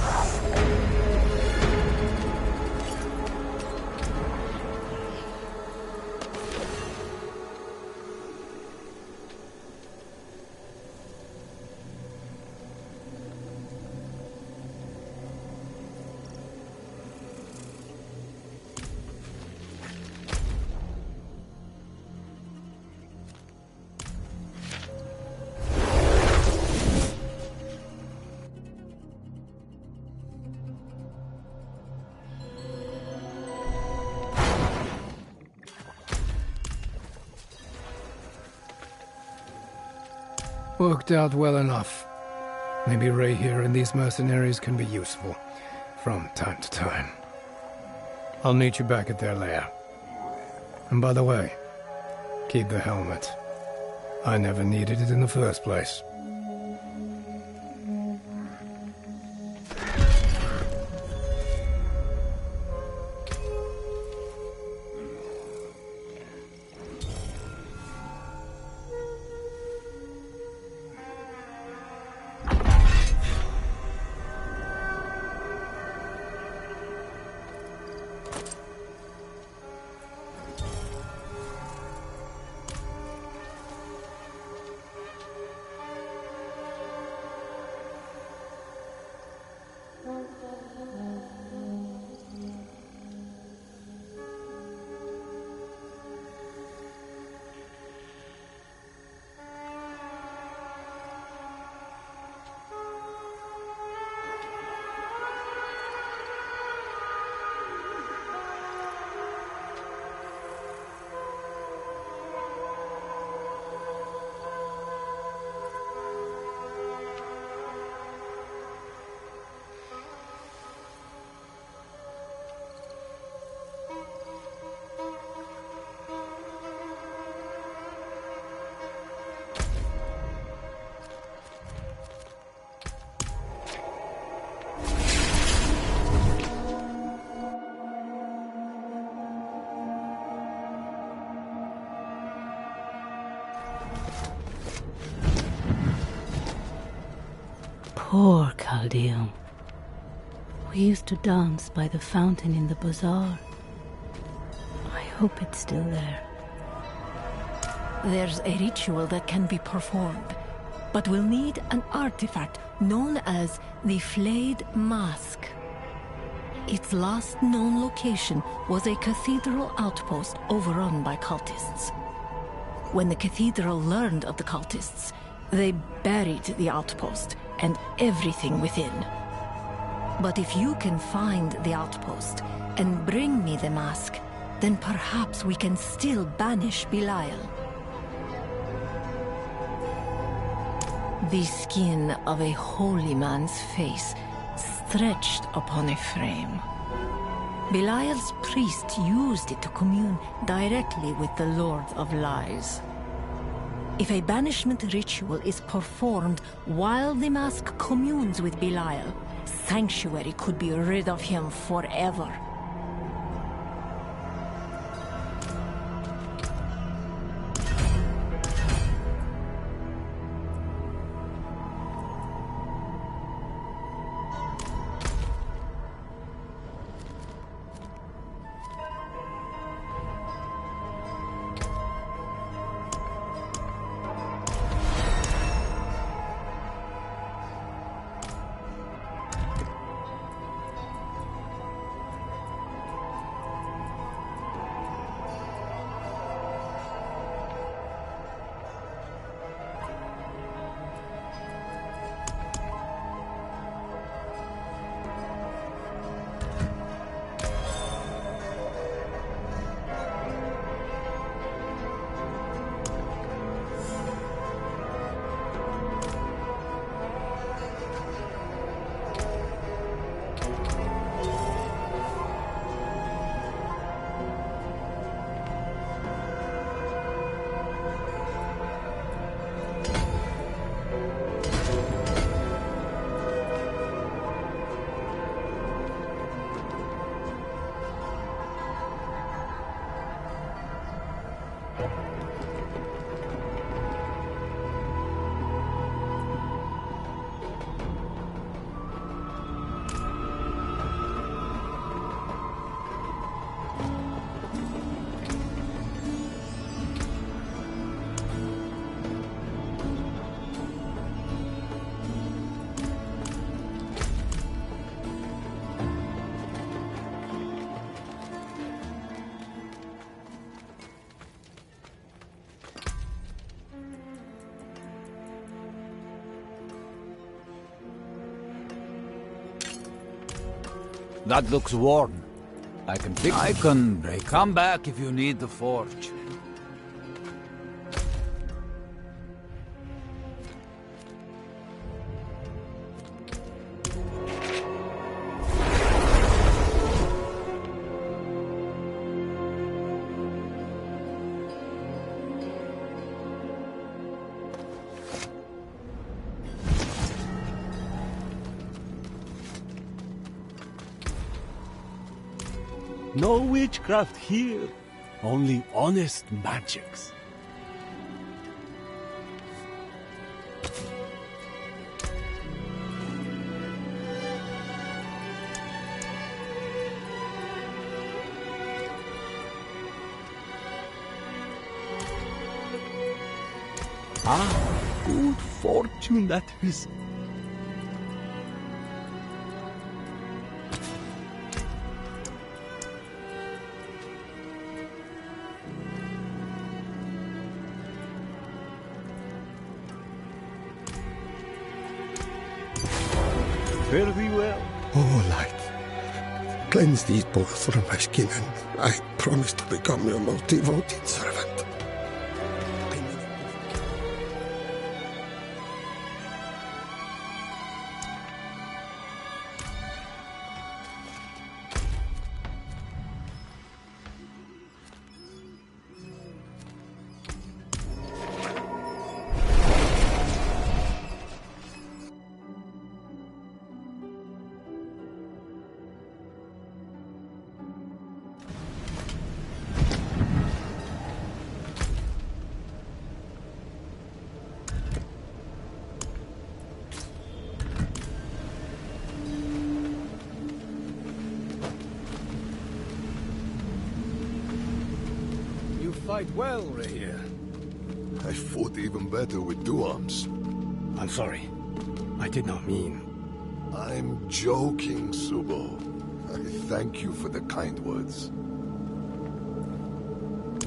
Worked out well enough. Maybe Ray here and these mercenaries can be useful from time to time. I'll meet you back at their lair. And by the way, keep the helmet. I never needed it in the first place. Poor Chaldeum. We used to dance by the fountain in the bazaar. I hope it's still there. There's a ritual that can be performed, but we'll need an artifact known as the Flayed Mask. Its last known location was a cathedral outpost overrun by cultists. When the cathedral learned of the cultists, they buried the outpost and everything within. But if you can find the outpost and bring me the mask, then perhaps we can still banish Belial. The skin of a holy man's face stretched upon a frame. Belial's priest used it to commune directly with the Lord of Lies. If a banishment ritual is performed while the mask communes with Belial, Sanctuary could be rid of him forever. That looks worn. I can fix it. I can break it. Come back if you need the forge. No witchcraft here, only honest magics. Ah, good fortune that is. Fare thee well. Oh, light, cleanse these boils from my skin, and I promise to become your most devoted servant. fight well, Rahir. I fought even better with two arms. I'm sorry. I did not mean... I'm joking, Subo. I thank you for the kind words.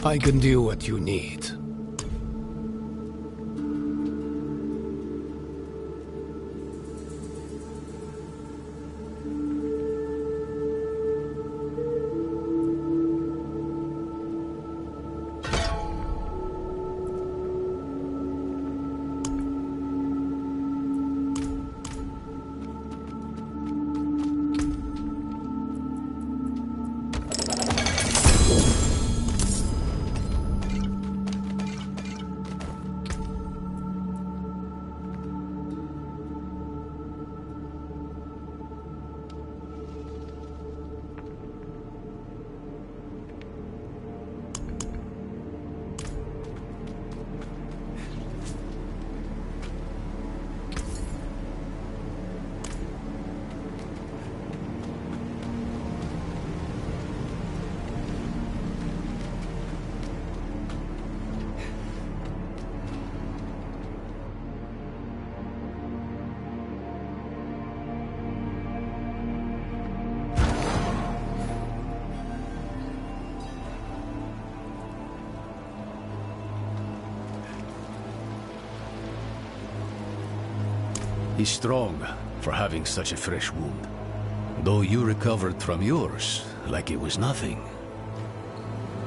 I can do what you need. He's strong for having such a fresh wound. Though you recovered from yours like it was nothing.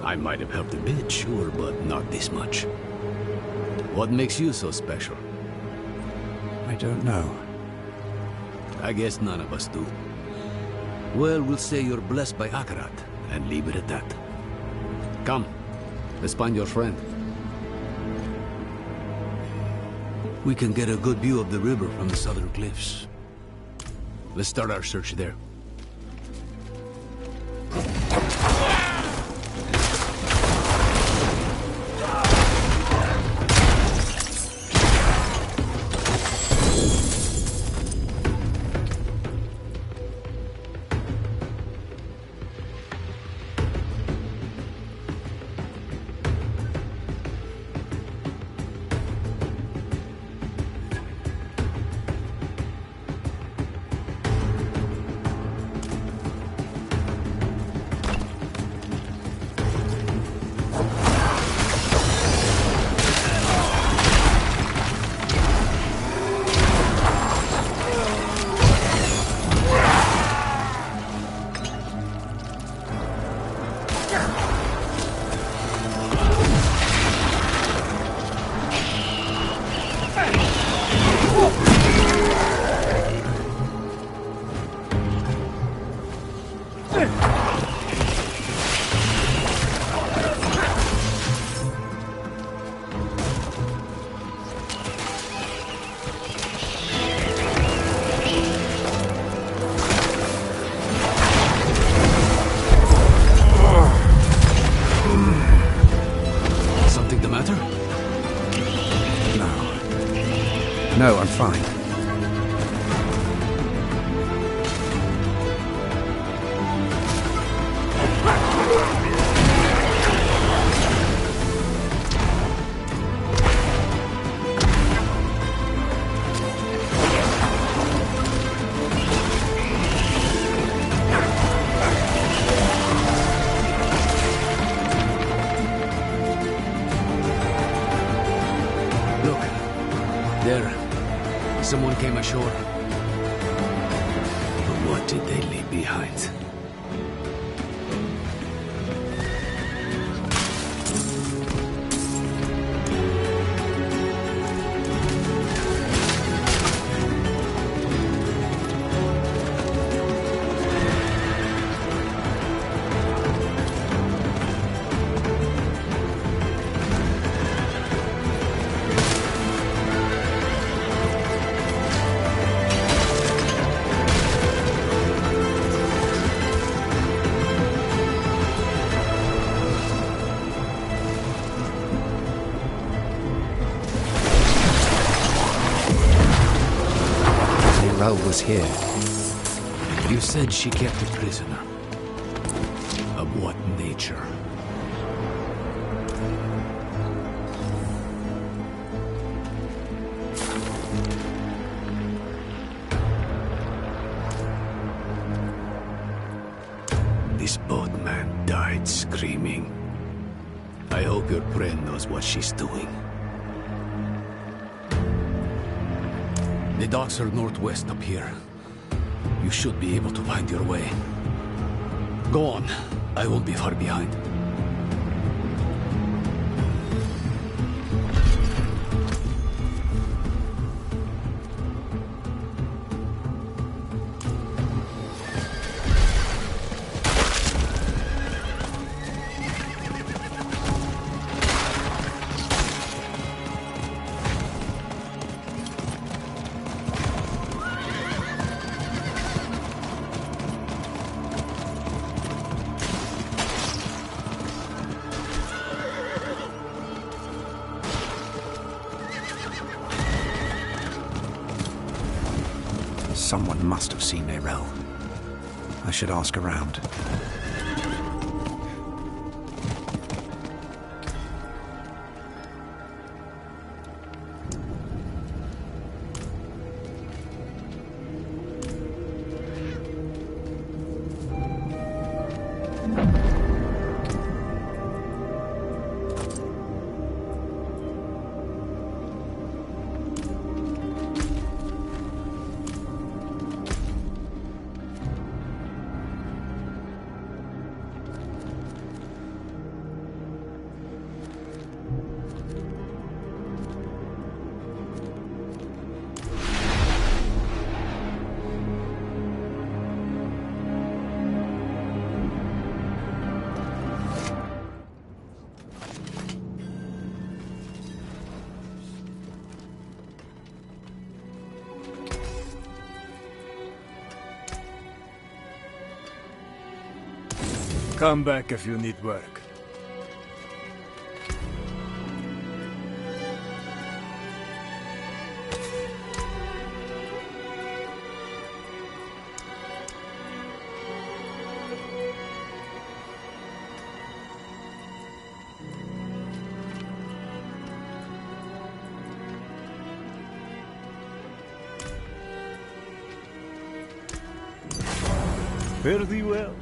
I might have helped a bit, sure, but not this much. What makes you so special? I don't know. I guess none of us do. Well, we'll say you're blessed by Akarat, and leave it at that. Come, let's find your friend. We can get a good view of the river from the southern cliffs. Let's start our search there. No, I'm fine. Someone came ashore. But what did they leave behind? Was here. You said she kept a prisoner. Of what nature? Bren knows what she's doing. The docks are northwest up here. You should be able to find your way. Go on. I won't be far behind. Someone must have seen Nerel. I should ask around. Come back if you need work. Fare thee well.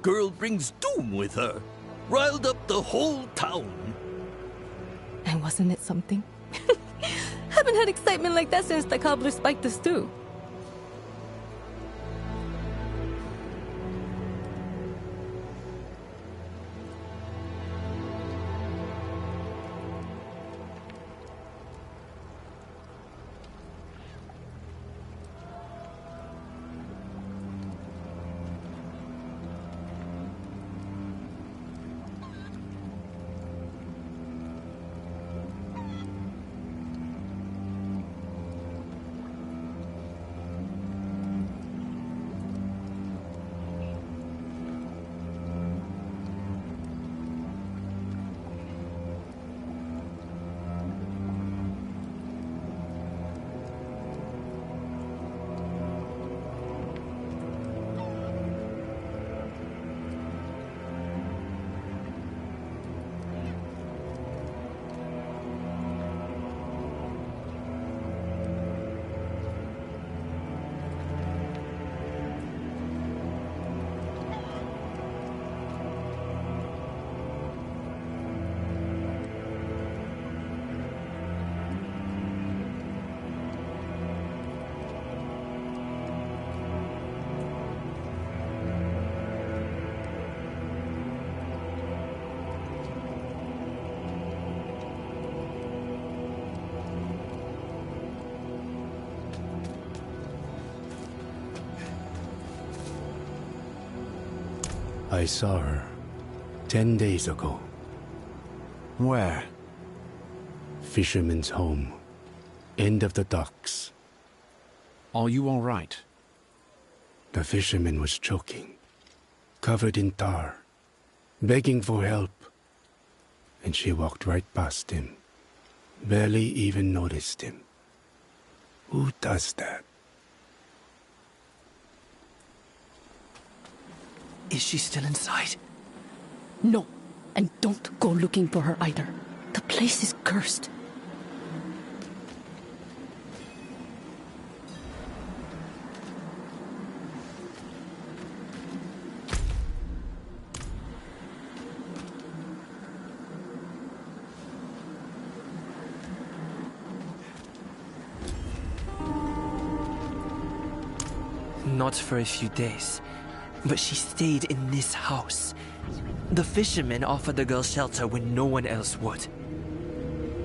girl brings doom with her. Riled up the whole town. And wasn't it something? Haven't had excitement like that since the cobbler spiked the stew. I saw her 10 days ago. Where? Fisherman's home. End of the docks. Are you all right? The fisherman was choking, covered in tar, begging for help. And she walked right past him, barely even noticed him. Who does that? Is she still inside? No, and don't go looking for her either. The place is cursed. Not for a few days, but she stayed in this house. The fisherman offered the girl shelter when no one else would.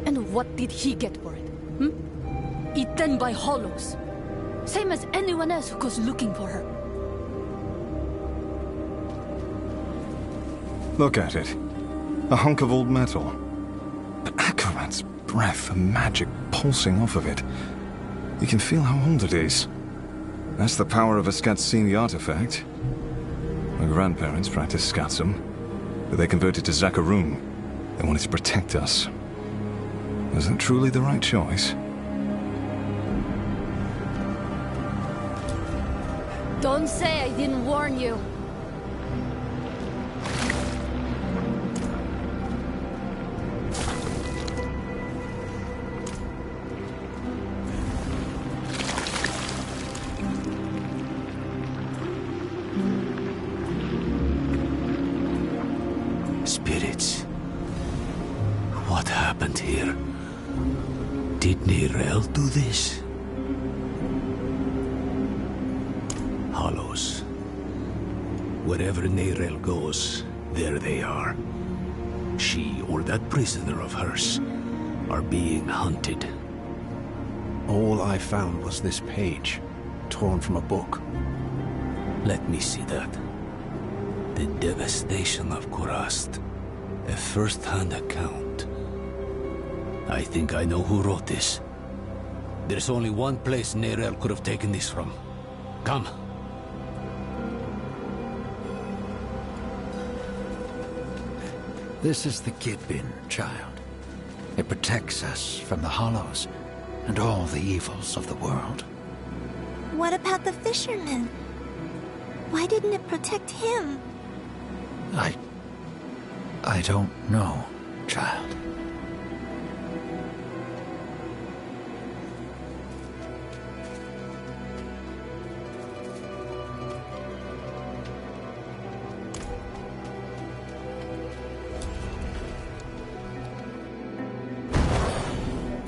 And what did he get for it? Eaten by hollows. Same as anyone else who goes looking for her. Look at it. A hunk of old metal. But Akarat's breath and magic pulsing off of it. You can feel how old it is. That's the power of a Skatsini artifact. My grandparents practiced Skatsum, but they converted to Zakarum. They wanted to protect us. Was that truly the right choice? Don't say I didn't warn you. Spirits. What happened here? Did Nirel do this? Hollows. Wherever Nirel goes, there they are. She or that prisoner of hers are being hunted. All I found was this page, torn from a book. Let me see that. The devastation of Kurast. A first-hand account. I think I know who wrote this. There's only one place Nerel could have taken this from. Come. This is the Kidbin, child. It protects us from the Hollows and all the evils of the world. What about the fisherman? Why didn't it protect him? I don't know, child.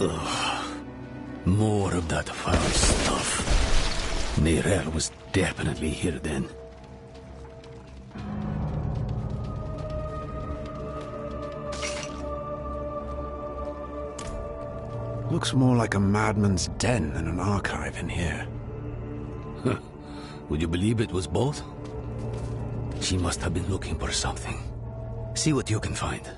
Ugh. More of that foul stuff. Neyrelle was definitely here then. Looks more like a madman's den than an archive in here. Huh. Would you believe it was both? She must have been looking for something. See what you can find.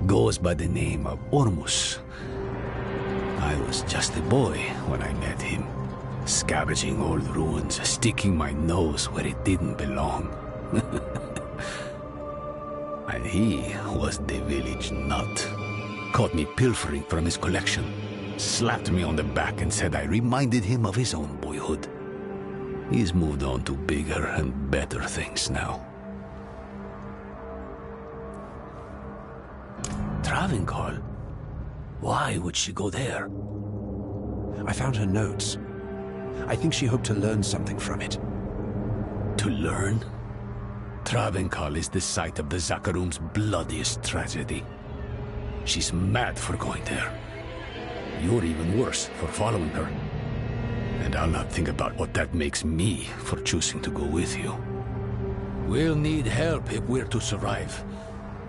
Goes by the name of Ormus. I was just a boy when I met him, scavenging old ruins, sticking my nose where it didn't belong. And he was the village nut. Caught me pilfering from his collection, slapped me on the back and said I reminded him of his own boyhood. He's moved on to bigger and better things now. Travincoll? Why would she go there? I found her notes. I think she hoped to learn something from it. To learn? Travincoll is the site of the Zakarum's bloodiest tragedy. She's mad for going there. You're even worse for following her. And I'll not think about what that makes me for choosing to go with you. We'll need help if we're to survive.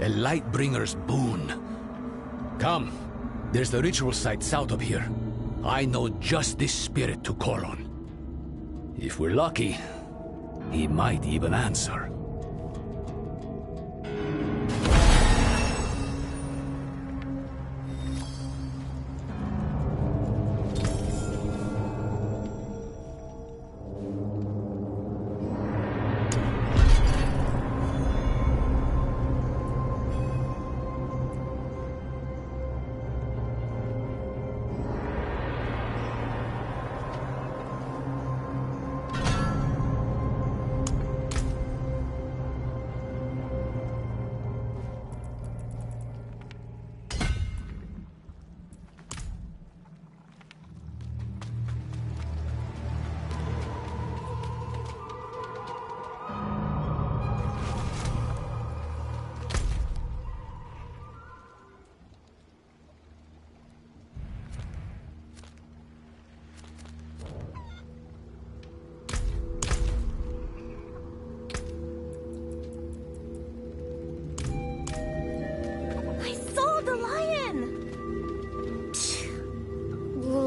A Lightbringer's boon. Come, there's the ritual site south of here. I know just this spirit to call on. If we're lucky, he might even answer.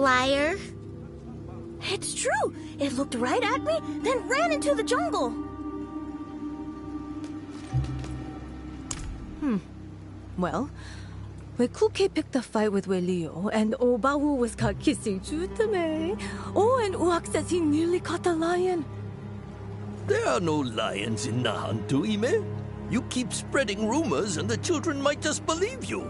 Liar. It's true. It looked right at me, then ran into the jungle. Well, Wekuke picked a fight with Welio, and Obawu was caught kissing Jutame. Oh, and Uak says he nearly caught the lion. There are no lions in Nahantu, Ime. You keep spreading rumors and the children might just believe you.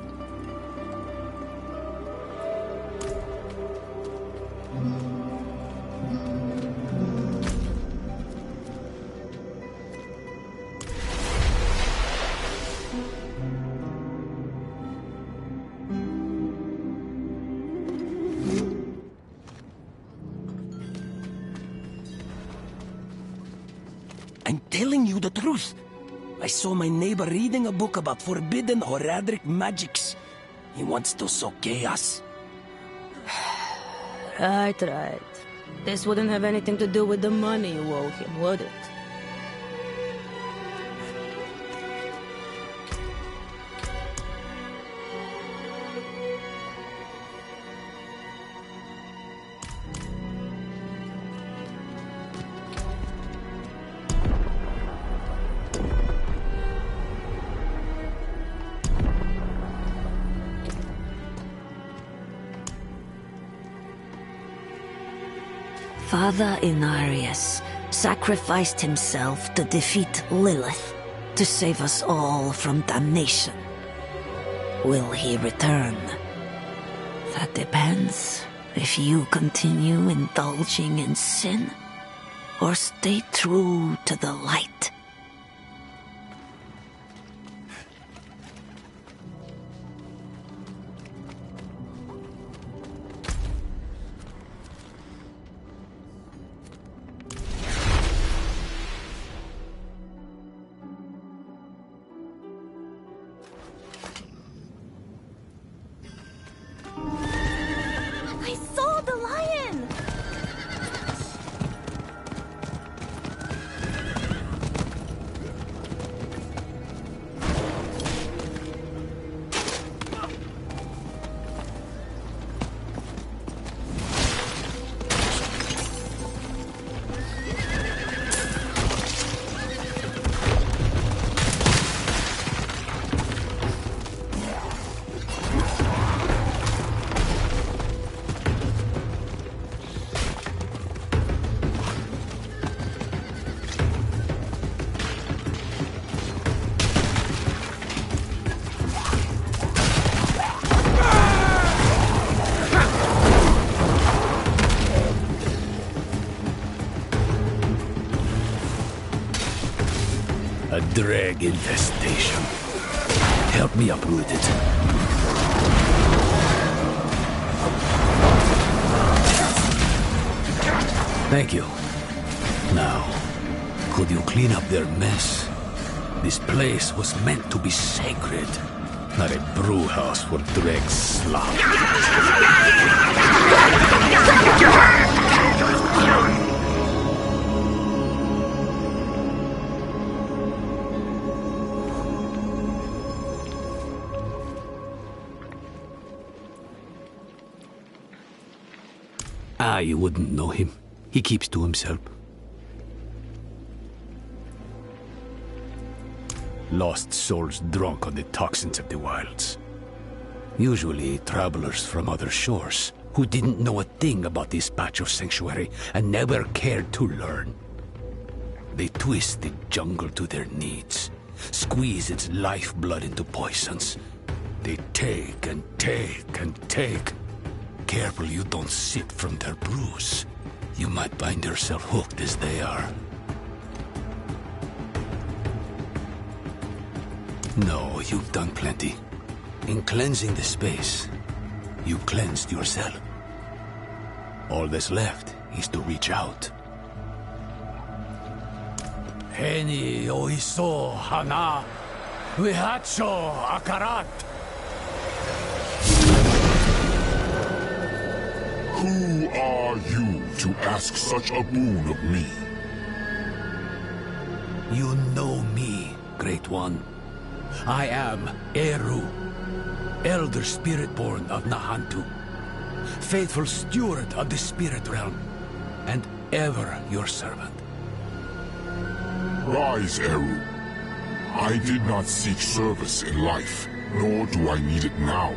I'm telling you the truth. I saw my neighbor reading a book about forbidden Horadric magics. He wants to sow chaos. Right. This wouldn't have anything to do with the money you owe him, would it? Father Inarius sacrificed himself to defeat Lilith, to save us all from damnation. Will he return? That depends if you continue indulging in sin, or stay true to the light. I saw the lion! A drag infestation. Help me uproot it. Thank you. Now, could you clean up their mess? This place was meant to be sacred, not a brew house for drag slop. You wouldn't know him. He keeps to himself. Lost souls drunk on the toxins of the wilds. Usually travelers from other shores who didn't know a thing about this patch of sanctuary and never cared to learn. They twist the jungle to their needs, squeeze its lifeblood into poisons. They take and take and take. Careful you don't sip from their brews. You might find yourself hooked as they are. No, you've done plenty. In cleansing the space, you cleansed yourself. All that's left is to reach out. Heni oiso hana, vihacho akarat. Who are you to ask such a boon of me? You know me, Great One. I am Eru, Elder Spirit-born of Nahantu, faithful steward of the Spirit Realm, and ever your servant. Rise, Eru. I did not seek service in life, nor do I need it now.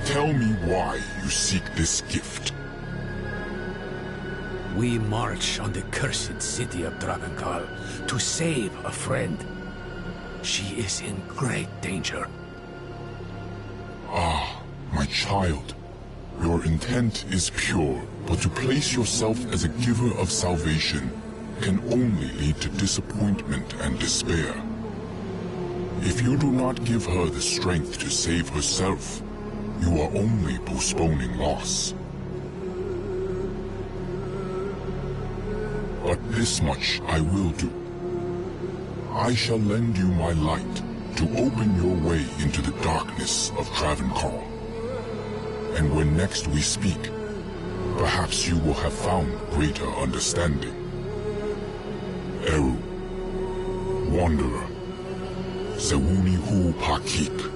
Tell me why you seek this gift. We march on the cursed city of Dravenkal to save a friend. She is in great danger. Ah, my child. Your intent is pure, but to place yourself as a giver of salvation can only lead to disappointment and despair. If you do not give her the strength to save herself, you are only postponing loss. But this much I will do. I shall lend you my light to open your way into the darkness of Travenkal. And when next we speak, perhaps you will have found greater understanding. Eru, Wanderer, Sewuni Hu Pakik.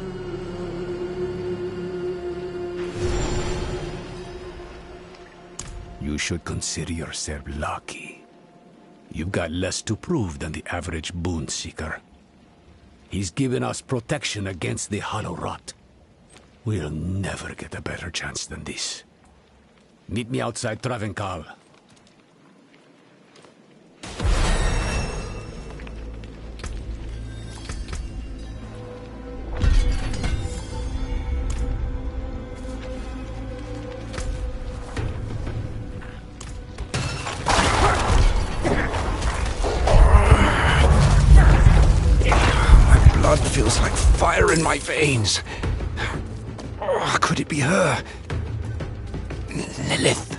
You should consider yourself lucky. You've got less to prove than the average boon seeker. He's given us protection against the hollow rot. We'll never get a better chance than this. Meet me outside Travenkal. in my veins. Oh, could it be her? Lilith.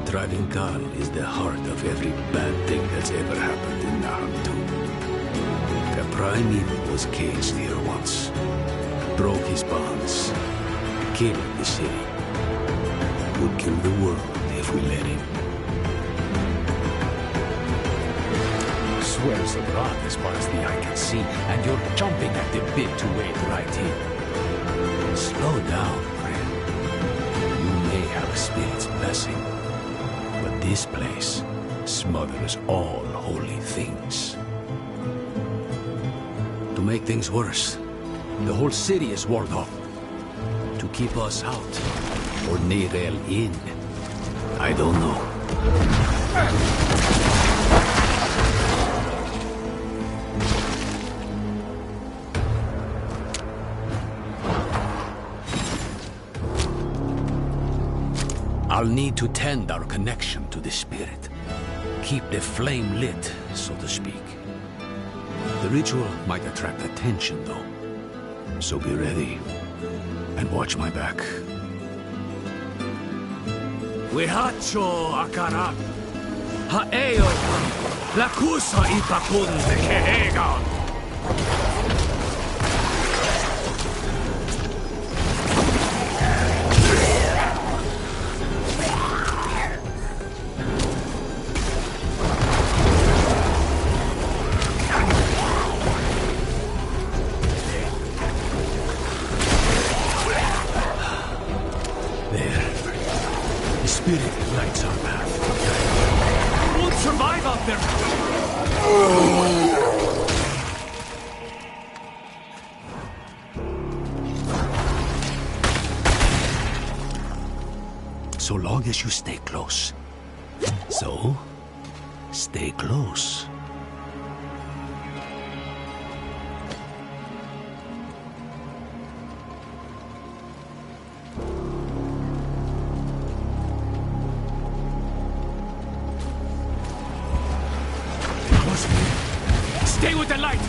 Travincal is the heart of every bad thing that's ever happened in Naruto. The primeval was caged here once, broke his bonds, killed the city. Would kill the world if we let him. Swells abroad as far as the eye can see, and you're jumping at the bit to wade right in. Slow down, friend. You may have a spirit's blessing, but this place smothers all holy things. To make things worse, the whole city is walled off. To keep us out, or Nerel in, I don't know. I'll need to tend our connection to the spirit. Keep the flame lit, so to speak. The ritual might attract attention, though. So be ready, and watch my back. Wihacho akarat, haeo, lakusa ipakun kehegan. So long as you stay close. So, stay close. Stay with the light!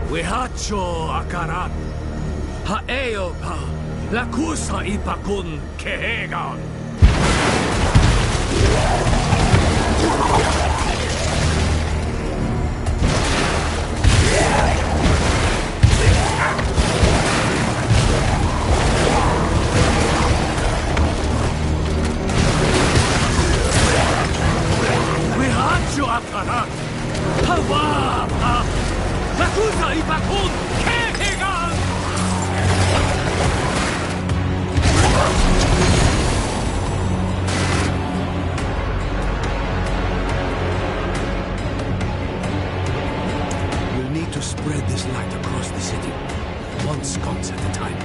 Wihacho akarat, haeo pa, lakusa ipakun kehegan. 「We'll need to spread this light across the city, one sconce at a time.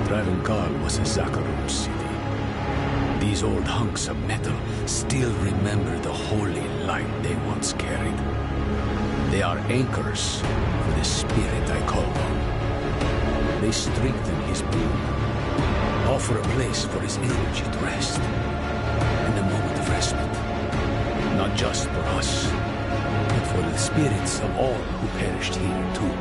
Travancore was a Zakharum city. These old hunks of metal still remember the holy light they once carried. They are anchors for the spirit I call on. They strengthen his being, offer a place for his energy to rest, and a moment of respite. Not just for us, but for the spirits of all who perished here too.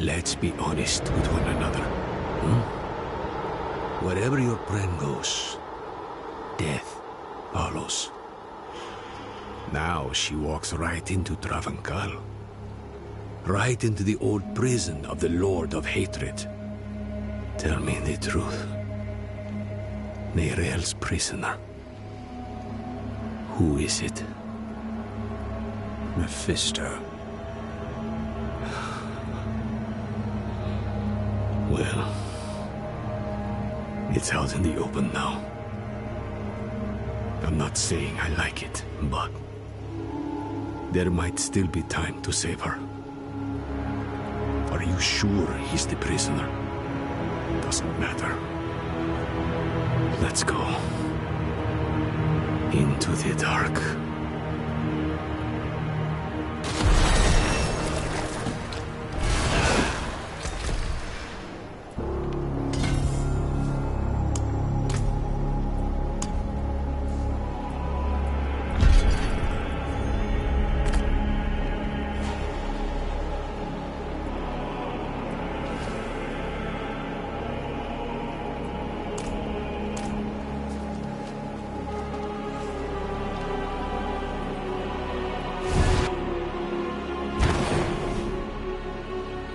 Let's be honest with one another. Wherever your friend goes, death follows. Now she walks right into Travancore. Right into the old prison of the Lord of Hatred. Tell me the truth. Neyrel's prisoner. Who is it? Mephisto. Well, it's out in the open now. I'm not saying I like it, but there might still be time to save her. Are you sure he's the prisoner? Doesn't matter. Let's go. Into the dark.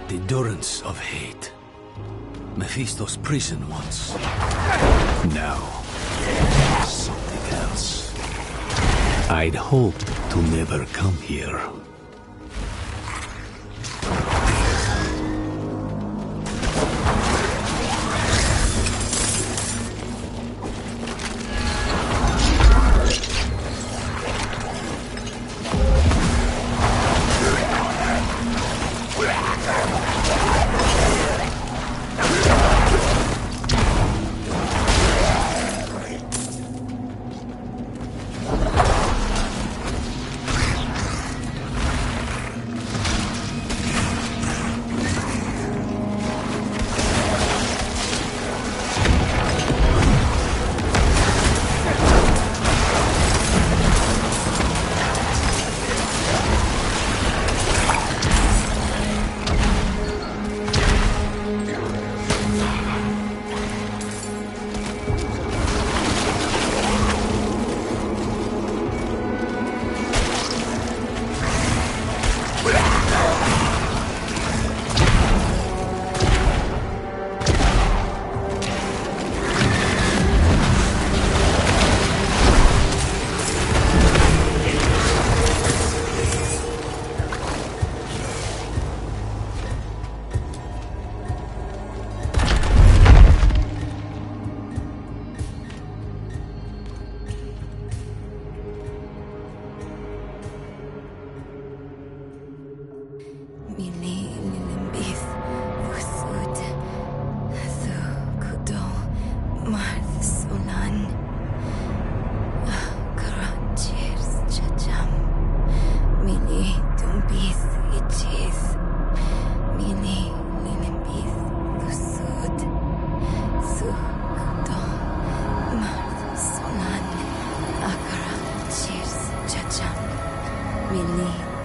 The durance of hate. Mephisto's prison once. Now, something else. I'd hoped to never come here.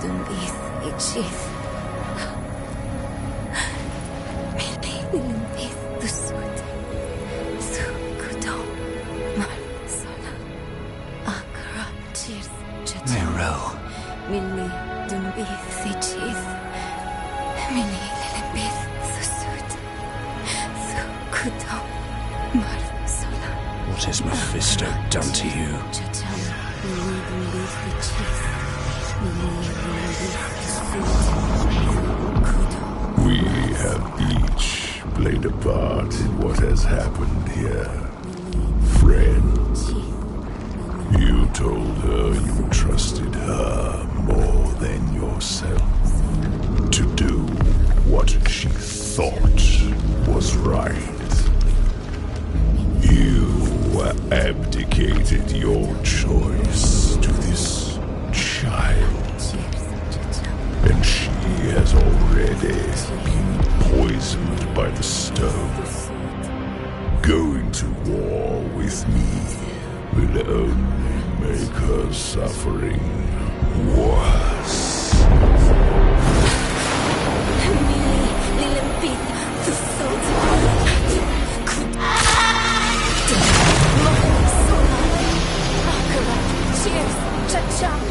Dunbith, Ichith. Mili, Nilunbith, Dusut. Sukudo, Mar, Sola. Akara, Cheers, Chacham. Nero. Mili, Dunbith, Ichith. Mili, Nilunbith, Dusut. Sukudo, Mar, Sola. What has Mephisto done to you? Chacham, Mili, Dunbith, Ichith. We have each played a part in what has happened here. Friend, you told her you trusted her more than yourself to do what she thought was right. You abdicated your choice to this child. And she has already been poisoned by the stone. Going to war with me will only make her suffering worse. Cheers, Chacham.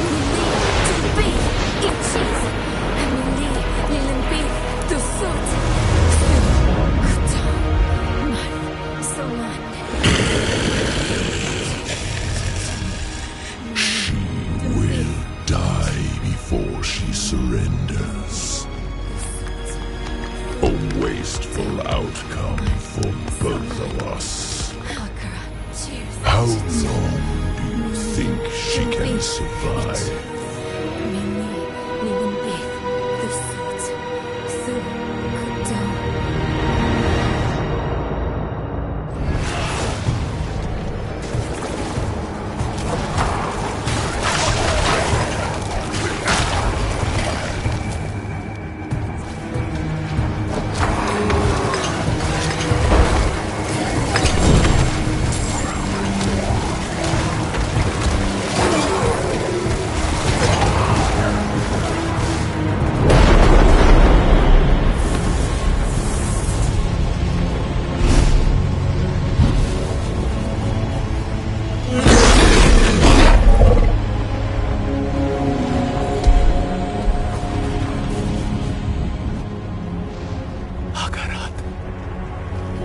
Mili, Dunbith, Ichith. Mili, Nilunbith, Dusut. Kudo, Mar, Sola. She will die before she surrenders. A wasteful outcome for both of us. How long do you think she can survive?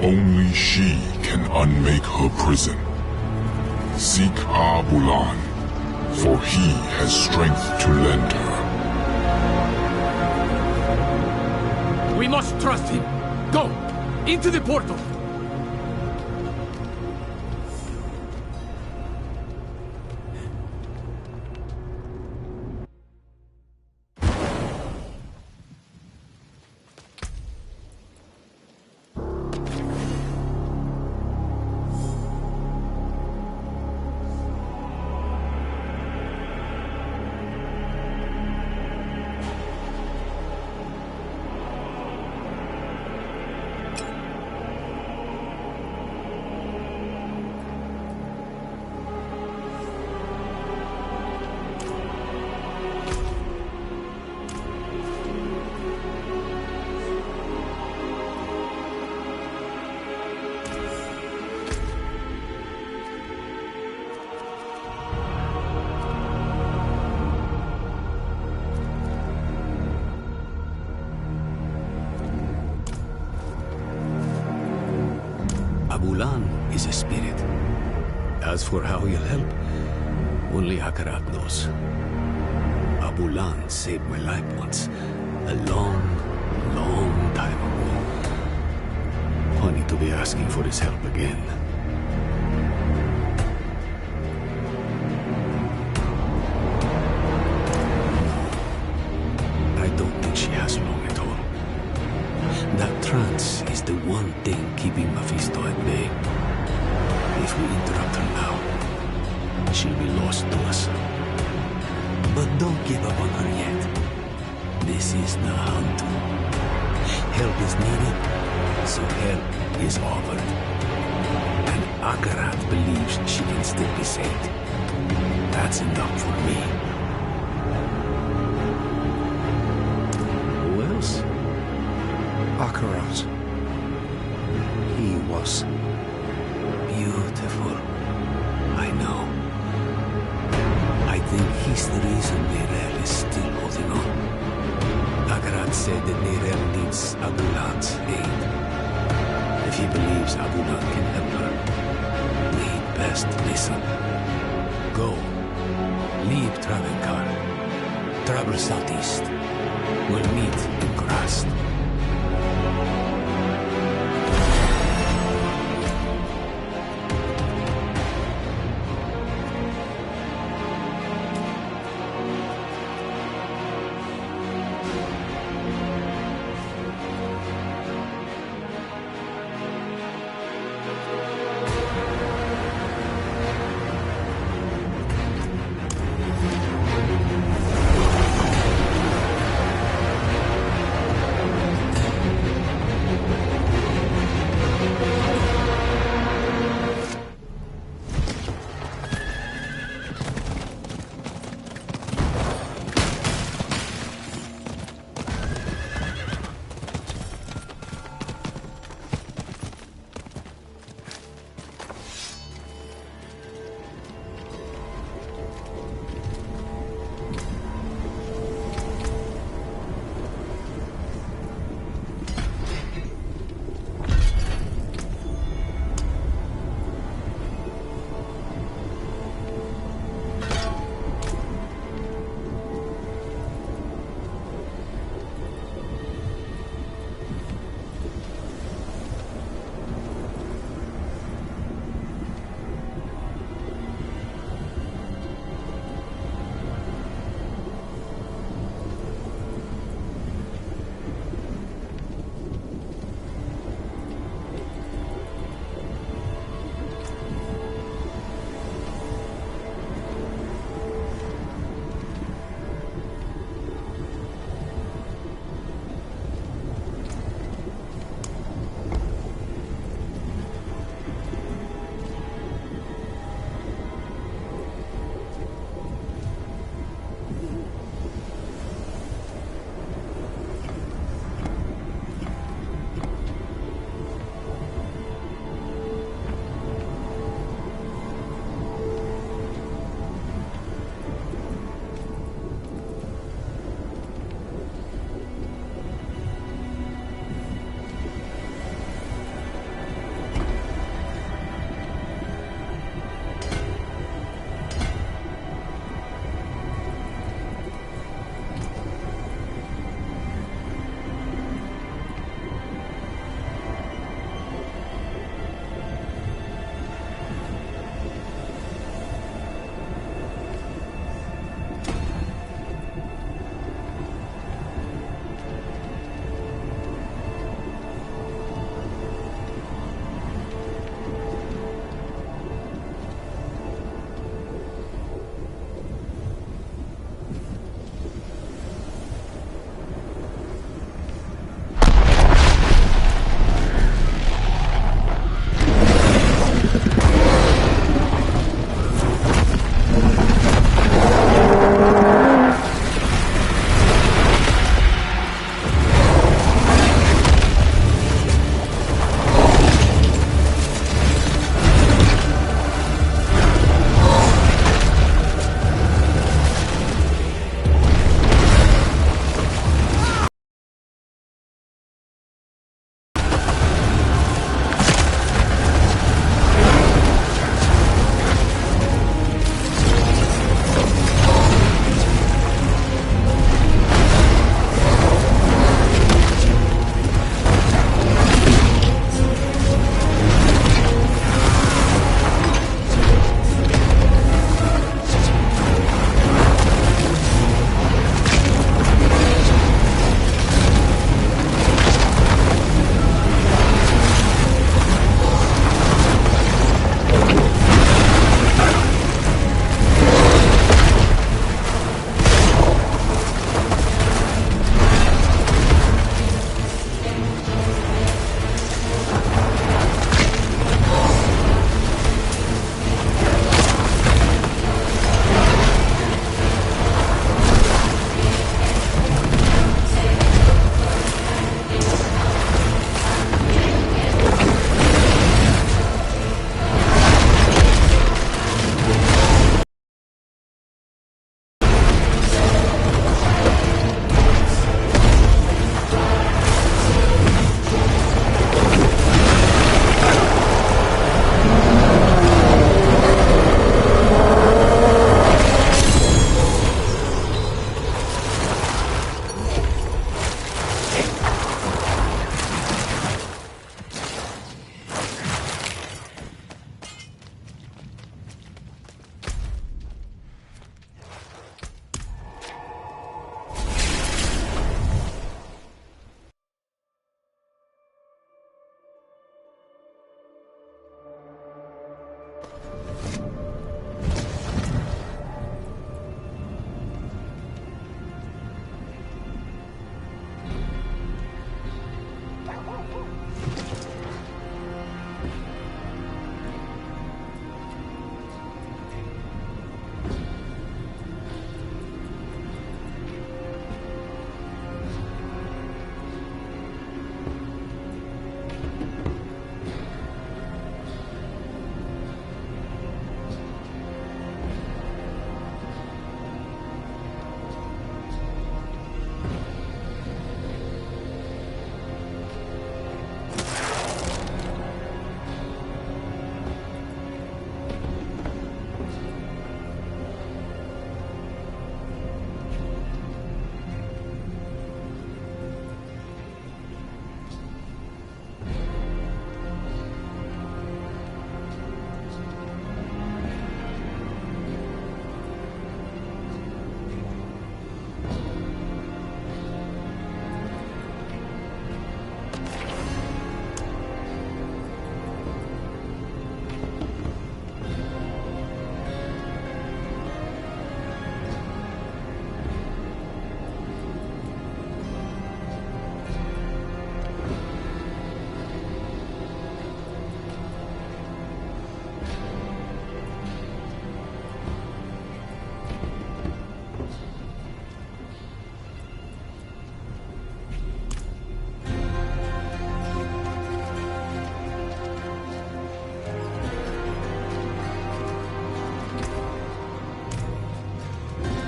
Only she can unmake her prison. Seek Abulan, for he has strength to lend her. We must trust him. Go! Into the portal! Abulan is a spirit. As for how he'll help, only Akarat knows. Abulan saved my life once, a long, long time ago. Funny to be asking for his help again. I don't think she has long at all. That trance is the one thing keeping Mephisto at bay. If we interrupt her now, she'll be lost to us. But don't give up on her yet. This is the hunt. Help is needed, so help is offered. And Akarat believes she can still be saved. That's enough for me. Kurast. He was beautiful. I know. I think he's the reason Neyrelle is still holding on. Agarat said that Neyrelle needs Abulad's aid. If he believes Abulad can help her, we'd best listen. Go. Leave Travenkar. Travel southeast. We'll meet in Kurast.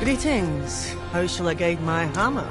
Greetings. How shall I guide my hammer?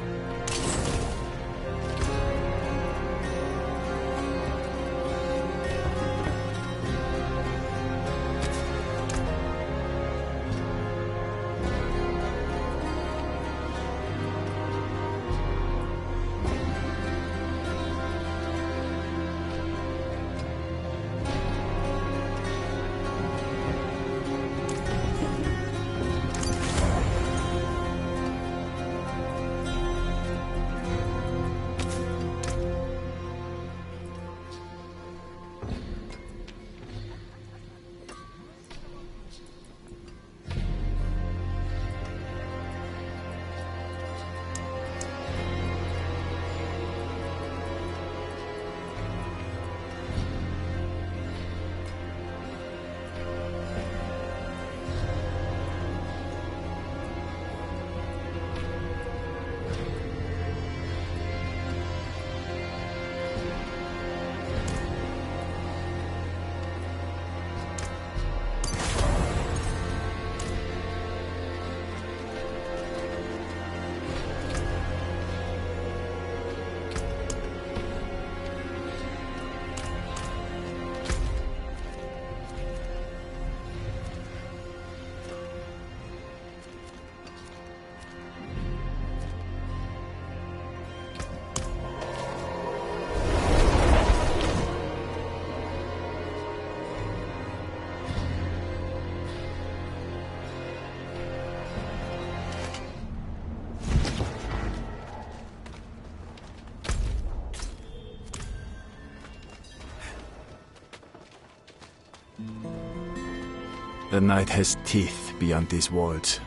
The night has teeth beyond these walls.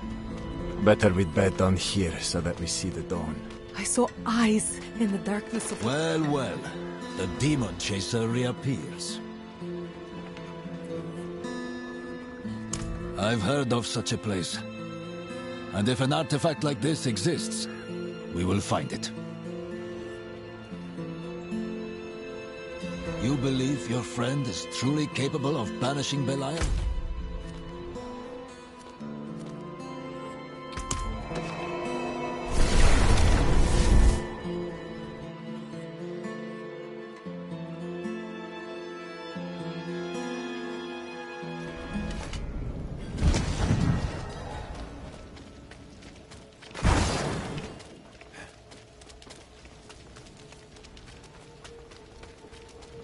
Better we'd bed down here so that we see the dawn. I saw eyes in the darkness of... Well, well. The demon chaser reappears. I've heard of such a place. And if an artifact like this exists, we will find it. You believe your friend is truly capable of banishing Belial?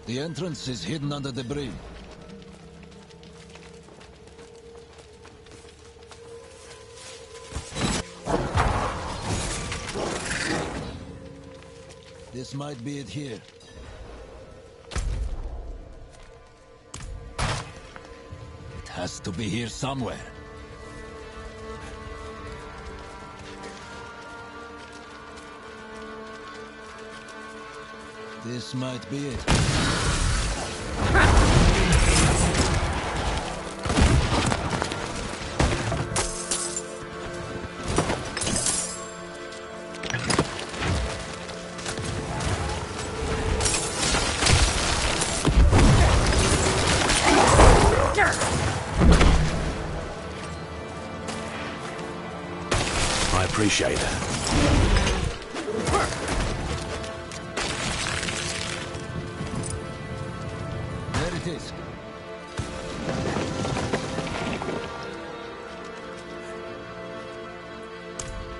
The entrance is hidden under debris. This might be it here. It has to be here somewhere. This might be it. I appreciate it.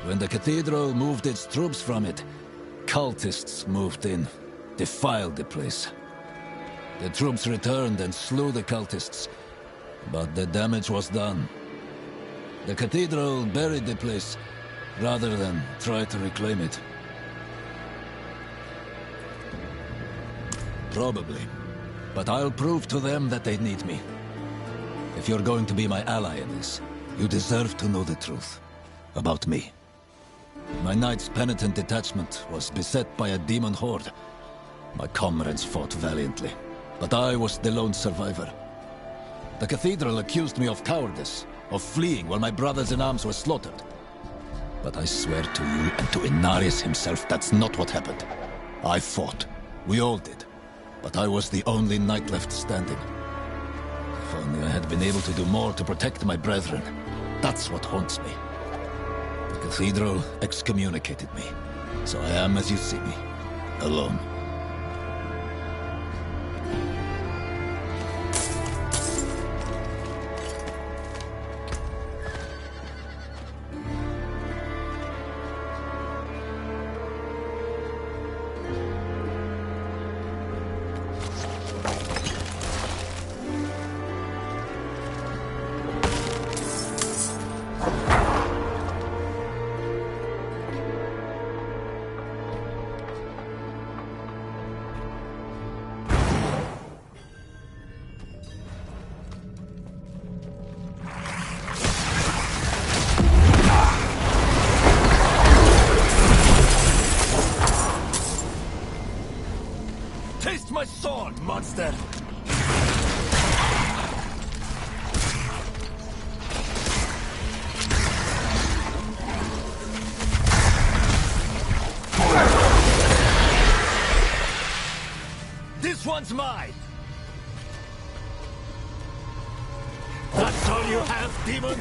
When the cathedral moved its troops from it, cultists moved in, defiled the place. The troops returned and slew the cultists, but the damage was done. The cathedral buried the place, rather than try to reclaim it. Probably. But I'll prove to them that they need me. If you're going to be my ally in this, you deserve to know the truth. About me. My knight's penitent detachment was beset by a demon horde. My comrades fought valiantly, but I was the lone survivor. The cathedral accused me of cowardice, of fleeing while my brothers-in-arms were slaughtered. But I swear to you and to Inarius himself, that's not what happened. I fought. We all did. But I was the only knight left standing. If only I had been able to do more to protect my brethren. That's what haunts me. cathedral excommunicated me, so I am as you see me, alone. Taste my sword, monster! This one's mine! That's all you have, demon?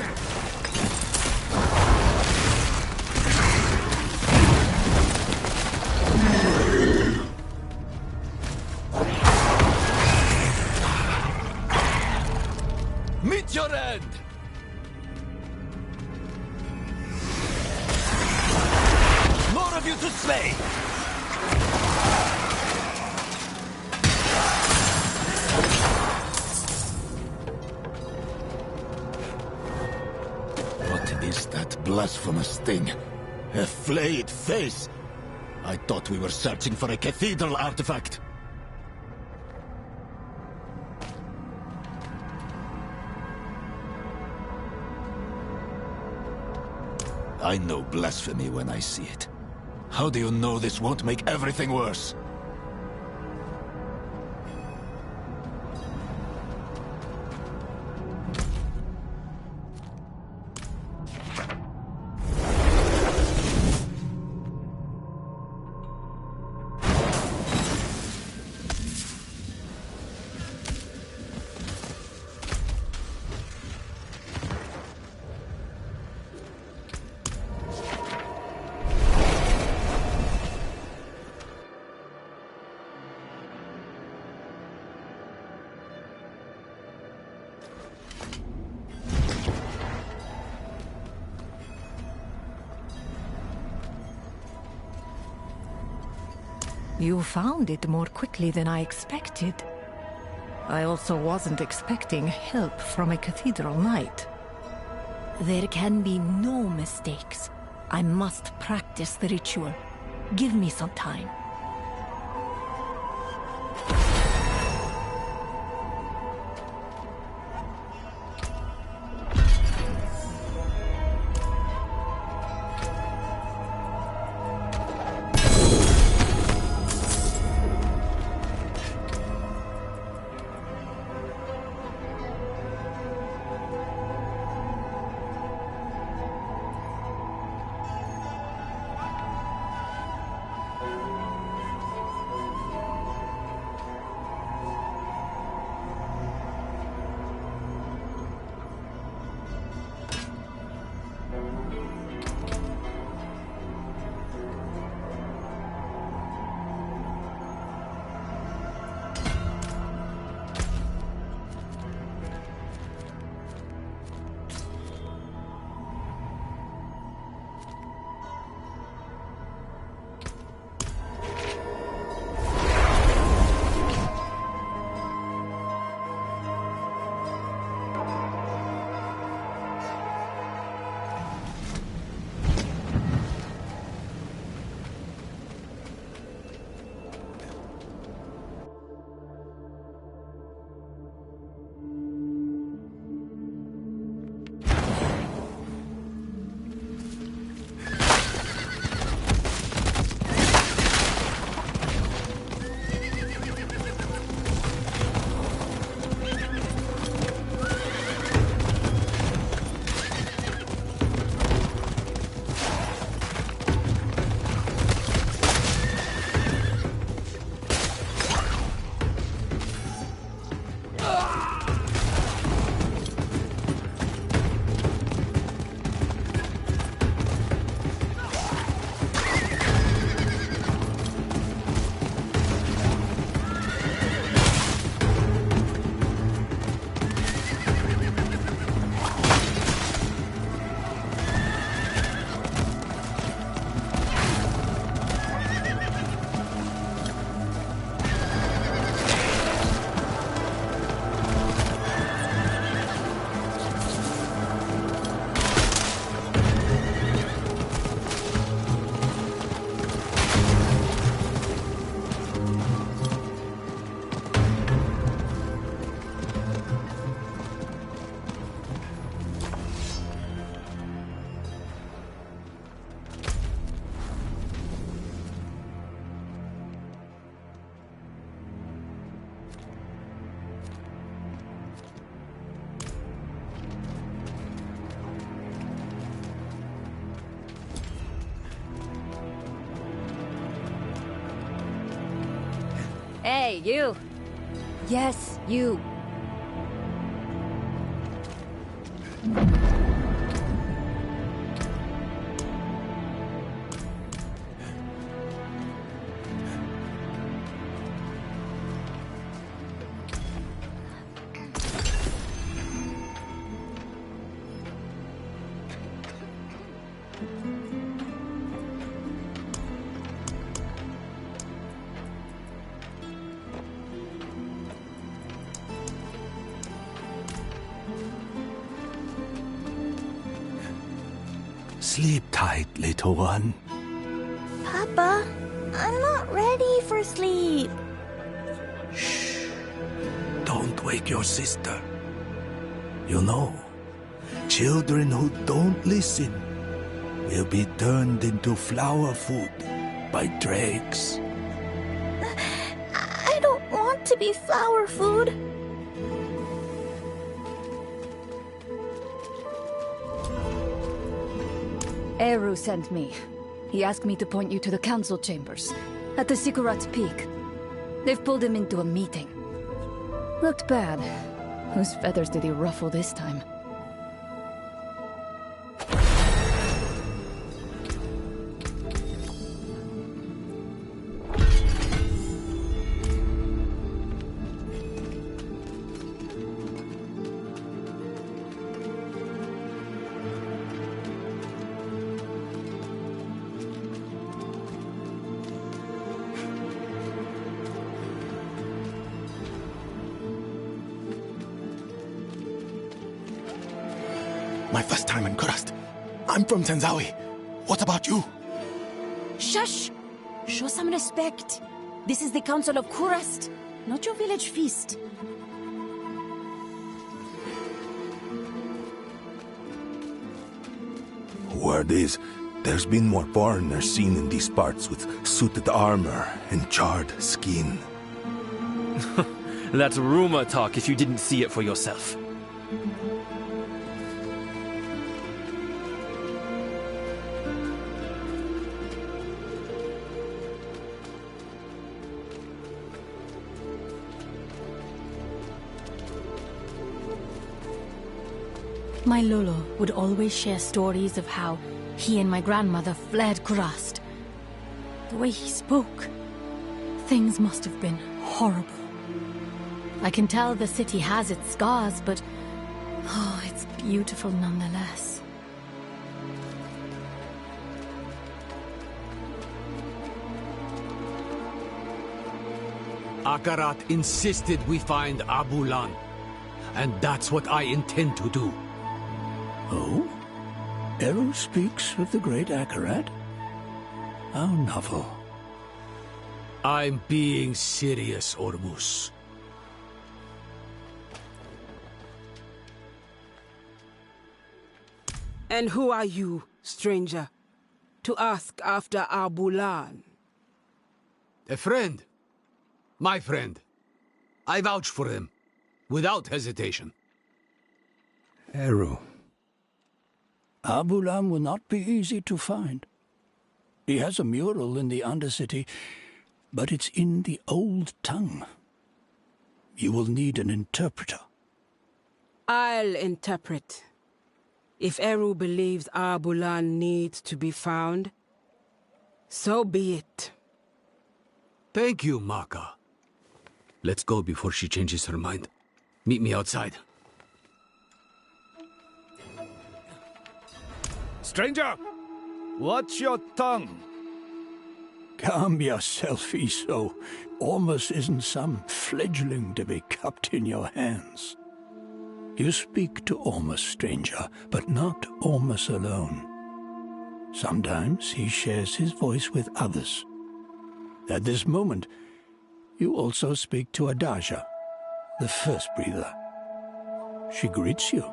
Meet your end! More of you to slay! What is that blasphemous thing? A flayed face? I thought we were searching for a cathedral artifact. I know blasphemy when I see it. How do you know this won't make everything worse? You found it more quickly than I expected. I also wasn't expecting help from a cathedral knight. There can be no mistakes. I must practice the ritual. Give me some time. Hey, you. Yes, you. Sleep tight, little one. Papa, I'm not ready for sleep. Don't wake your sister. You know, children who don't listen will be turned into flower food by drakes. I don't want to be flower food. Eru sent me. He asked me to point you to the council chambers at the Kurast Peak. They've pulled him into a meeting. Looked bad. Whose feathers did he ruffle this time? My first time in Kurast. I'm from Tanzawi. What about you? Shush! Show some respect. This is the Council of Kurast, not your village feast. Word is, there's been more foreigners seen in these parts with suited armor and charred skin. That's rumor talk if you didn't see it for yourself. My Lolo would always share stories of how he and my grandmother fled Kurast. The way he spoke, things must have been horrible. I can tell the city has its scars, but oh, it's beautiful nonetheless. Akarat insisted we find Abulan, and that's what I intend to do. Oh? Eru speaks of the great Akarat? How novel. I'm being serious, Ormus. And who are you, stranger, to ask after Abulan? A friend. My friend. I vouch for him, without hesitation. Eru. Abulan will not be easy to find. He has a mural in the Undercity, but it's in the old tongue. You will need an interpreter. I'll interpret. If Eru believes Abulan needs to be found, so be it. Thank you, Maka. Let's go before she changes her mind. Meet me outside. Stranger! Watch your tongue! Calm yourself, Iso. Ormus isn't some fledgling to be cupped in your hands. You speak to Ormus, stranger, but not Ormus alone. Sometimes he shares his voice with others. At this moment, you also speak to Adaja, the first breather. She greets you.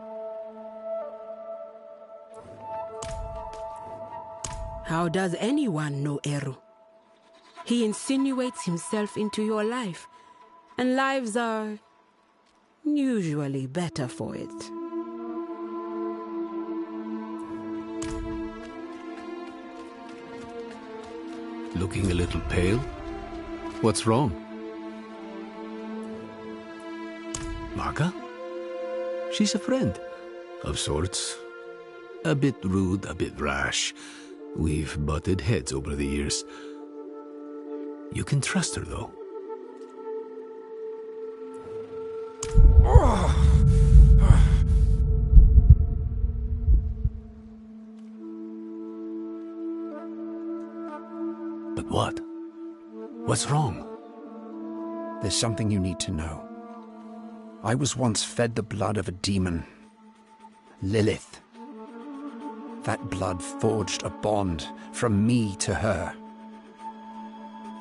How does anyone know Eru? He insinuates himself into your life, and lives are usually better for it. Looking a little pale? What's wrong? Maka? She's a friend, of sorts. A bit rude, a bit rash. We've butted heads over the years. You can trust her, though. But what? What's wrong? There's something you need to know. I was once fed the blood of a demon. Lilith. That blood forged a bond from me to her.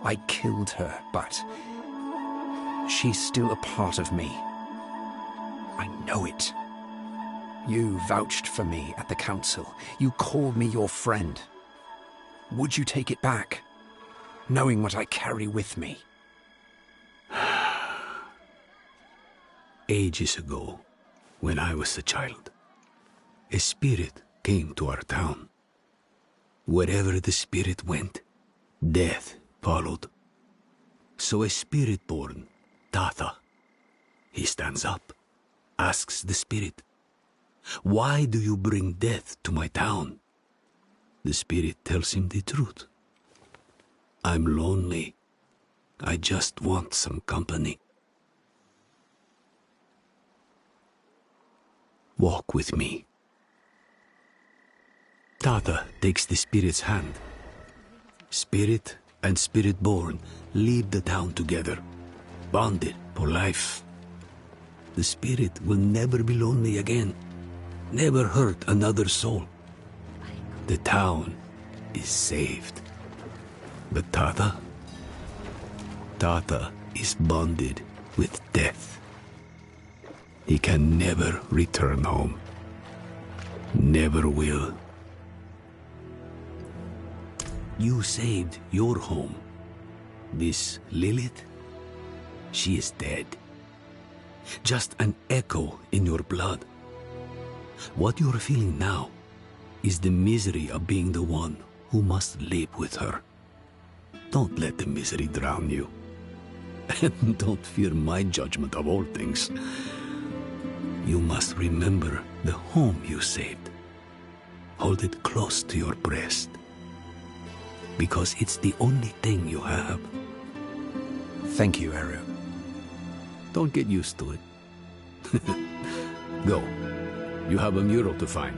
I killed her, but she's still a part of me. I know it. You vouched for me at the council. You called me your friend. Would you take it back, knowing what I carry with me? Ages ago, when I was a child, a spirit came to our town. Wherever the spirit went, death followed. So a spirit born, Tatha, he stands up, asks the spirit, "Why do you bring death to my town?" The spirit tells him the truth. "I'm lonely. I just want some company." Walk with me. Tatha takes the spirit's hand. Spirit and spirit-born leave the town together, bonded for life. The spirit will never be lonely again, never hurt another soul. The town is saved. But Tatha is bonded with death. He can never return home. Never will. You saved your home. This Lilith, she is dead. Just an echo in your blood. What you're feeling now is the misery of being the one who must live with her. Don't let the misery drown you. And don't fear my judgment of all things. You must remember the home you saved. Hold it close to your breast. Because it's the only thing you have. Thank you, Eru. Don't get used to it. Go. You have a mural to find.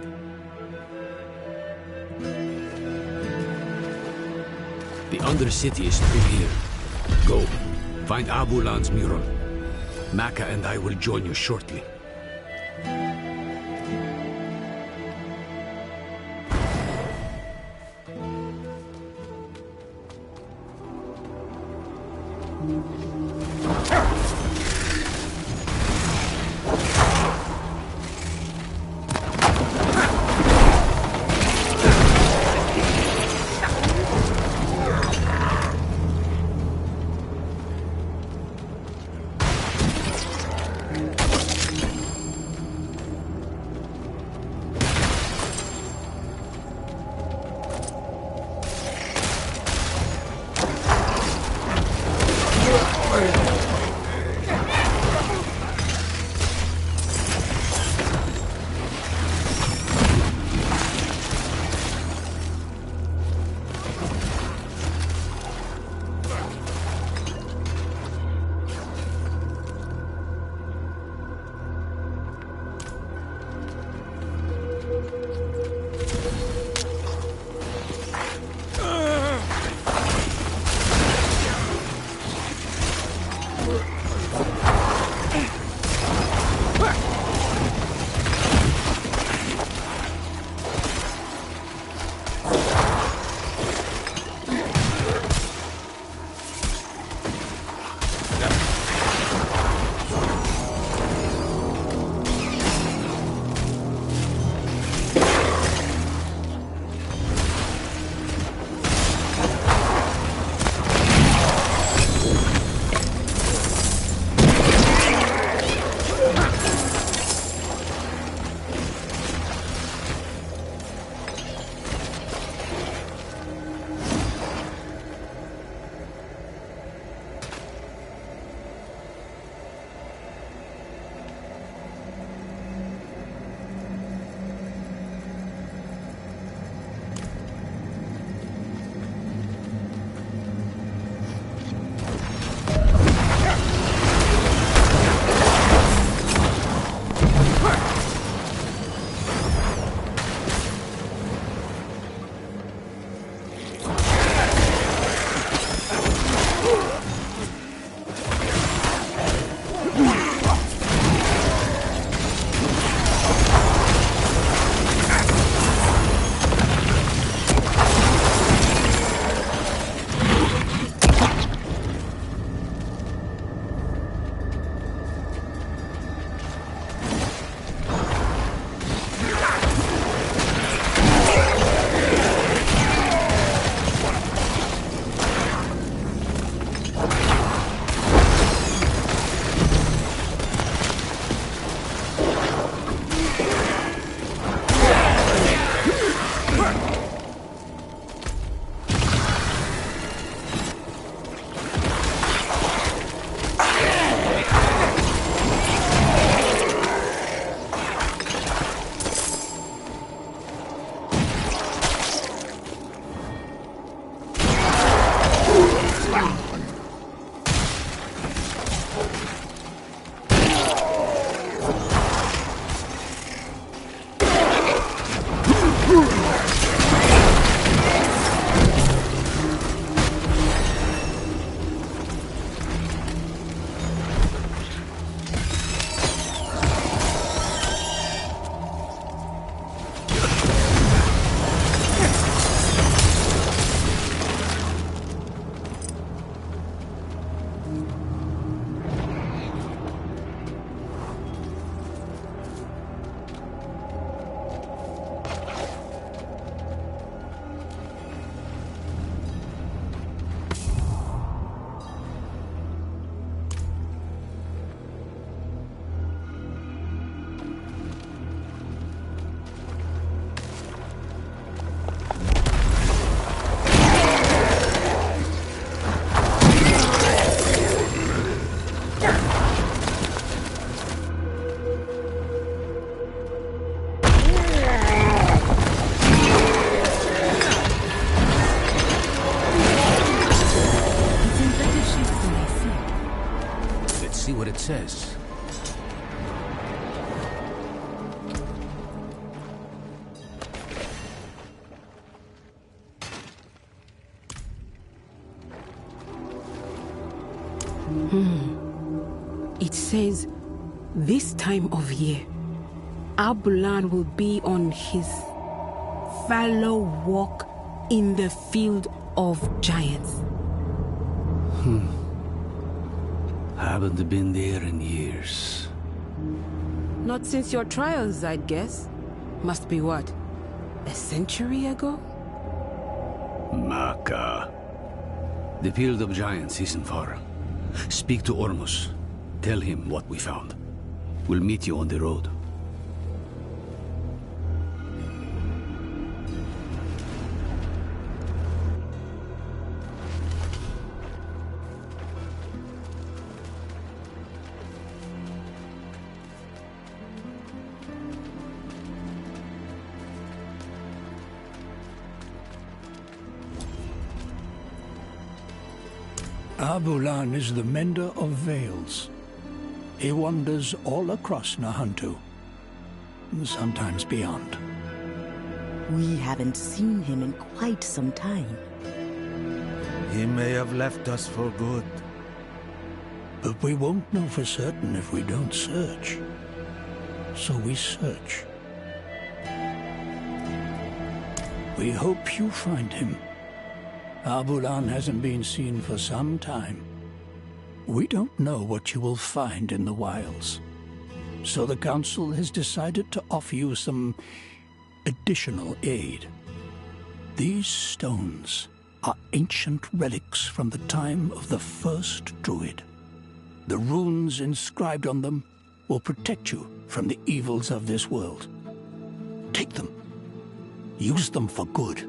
The Undercity is through here. Go. Find Abulan's mural. Maka and I will join you shortly. says. It says, this time of year, Abulan will be on his fallow walk in the field of giants. Haven't been there in years. Not since your trials, I'd guess. Must be what? A century ago? Maka. The field of giants isn't far. Speak to Ormus. Tell him what we found. We'll meet you on the road. Abulan is the mender of veils. He wanders all across Nahantu, sometimes beyond. We haven't seen him in quite some time. He may have left us for good. But we won't know for certain if we don't search. So we search. We hope you find him. Abulan hasn't been seen for some time. We don't know what you will find in the wilds. So the Council has decided to offer you some additional aid. These stones are ancient relics from the time of the first Druid. The runes inscribed on them will protect you from the evils of this world. Take them. Use them for good.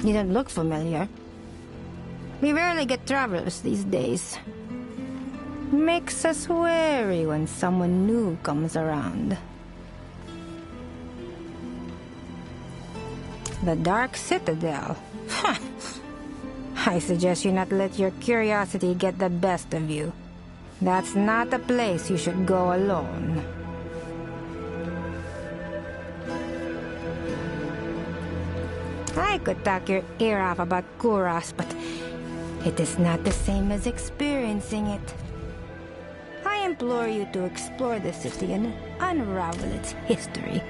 You don't look familiar. We rarely get travelers these days. Makes us wary when someone new comes around. The Dark Citadel. I suggest you not let your curiosity get the best of you. That's not a place you should go alone. I could talk your ear off about Kurast, but it is not the same as experiencing it. I implore you to explore the city and unravel its history.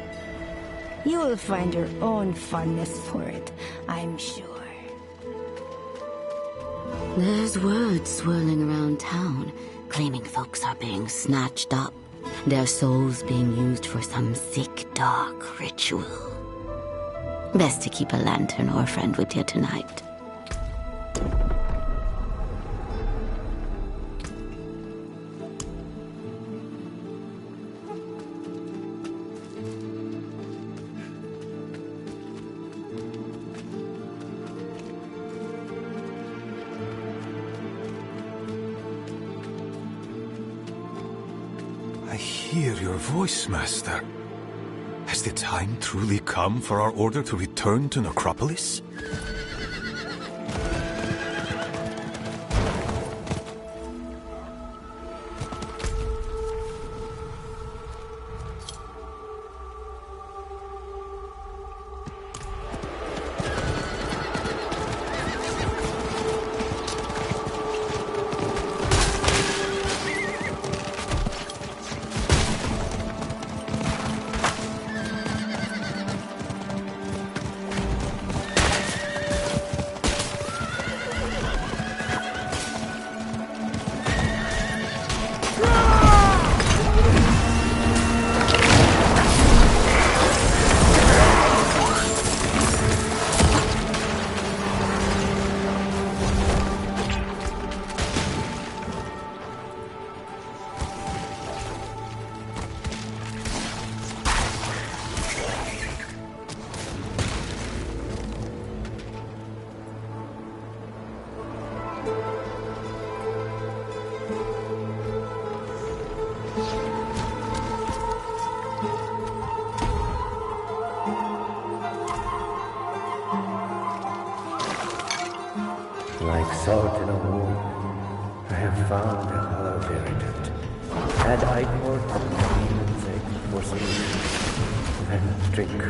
You will find your own fondness for it, I'm sure. There's word swirling around town, claiming folks are being snatched up, their souls being used for some sick, dark ritual. Best to keep a lantern or a friend with you tonight. I hear your voice, Master. Has the time truly come for our order to return to Necropolis? Like salt in a wound, I have found a hollow irritant. Add ichor to the demon's egg for solution, then drink.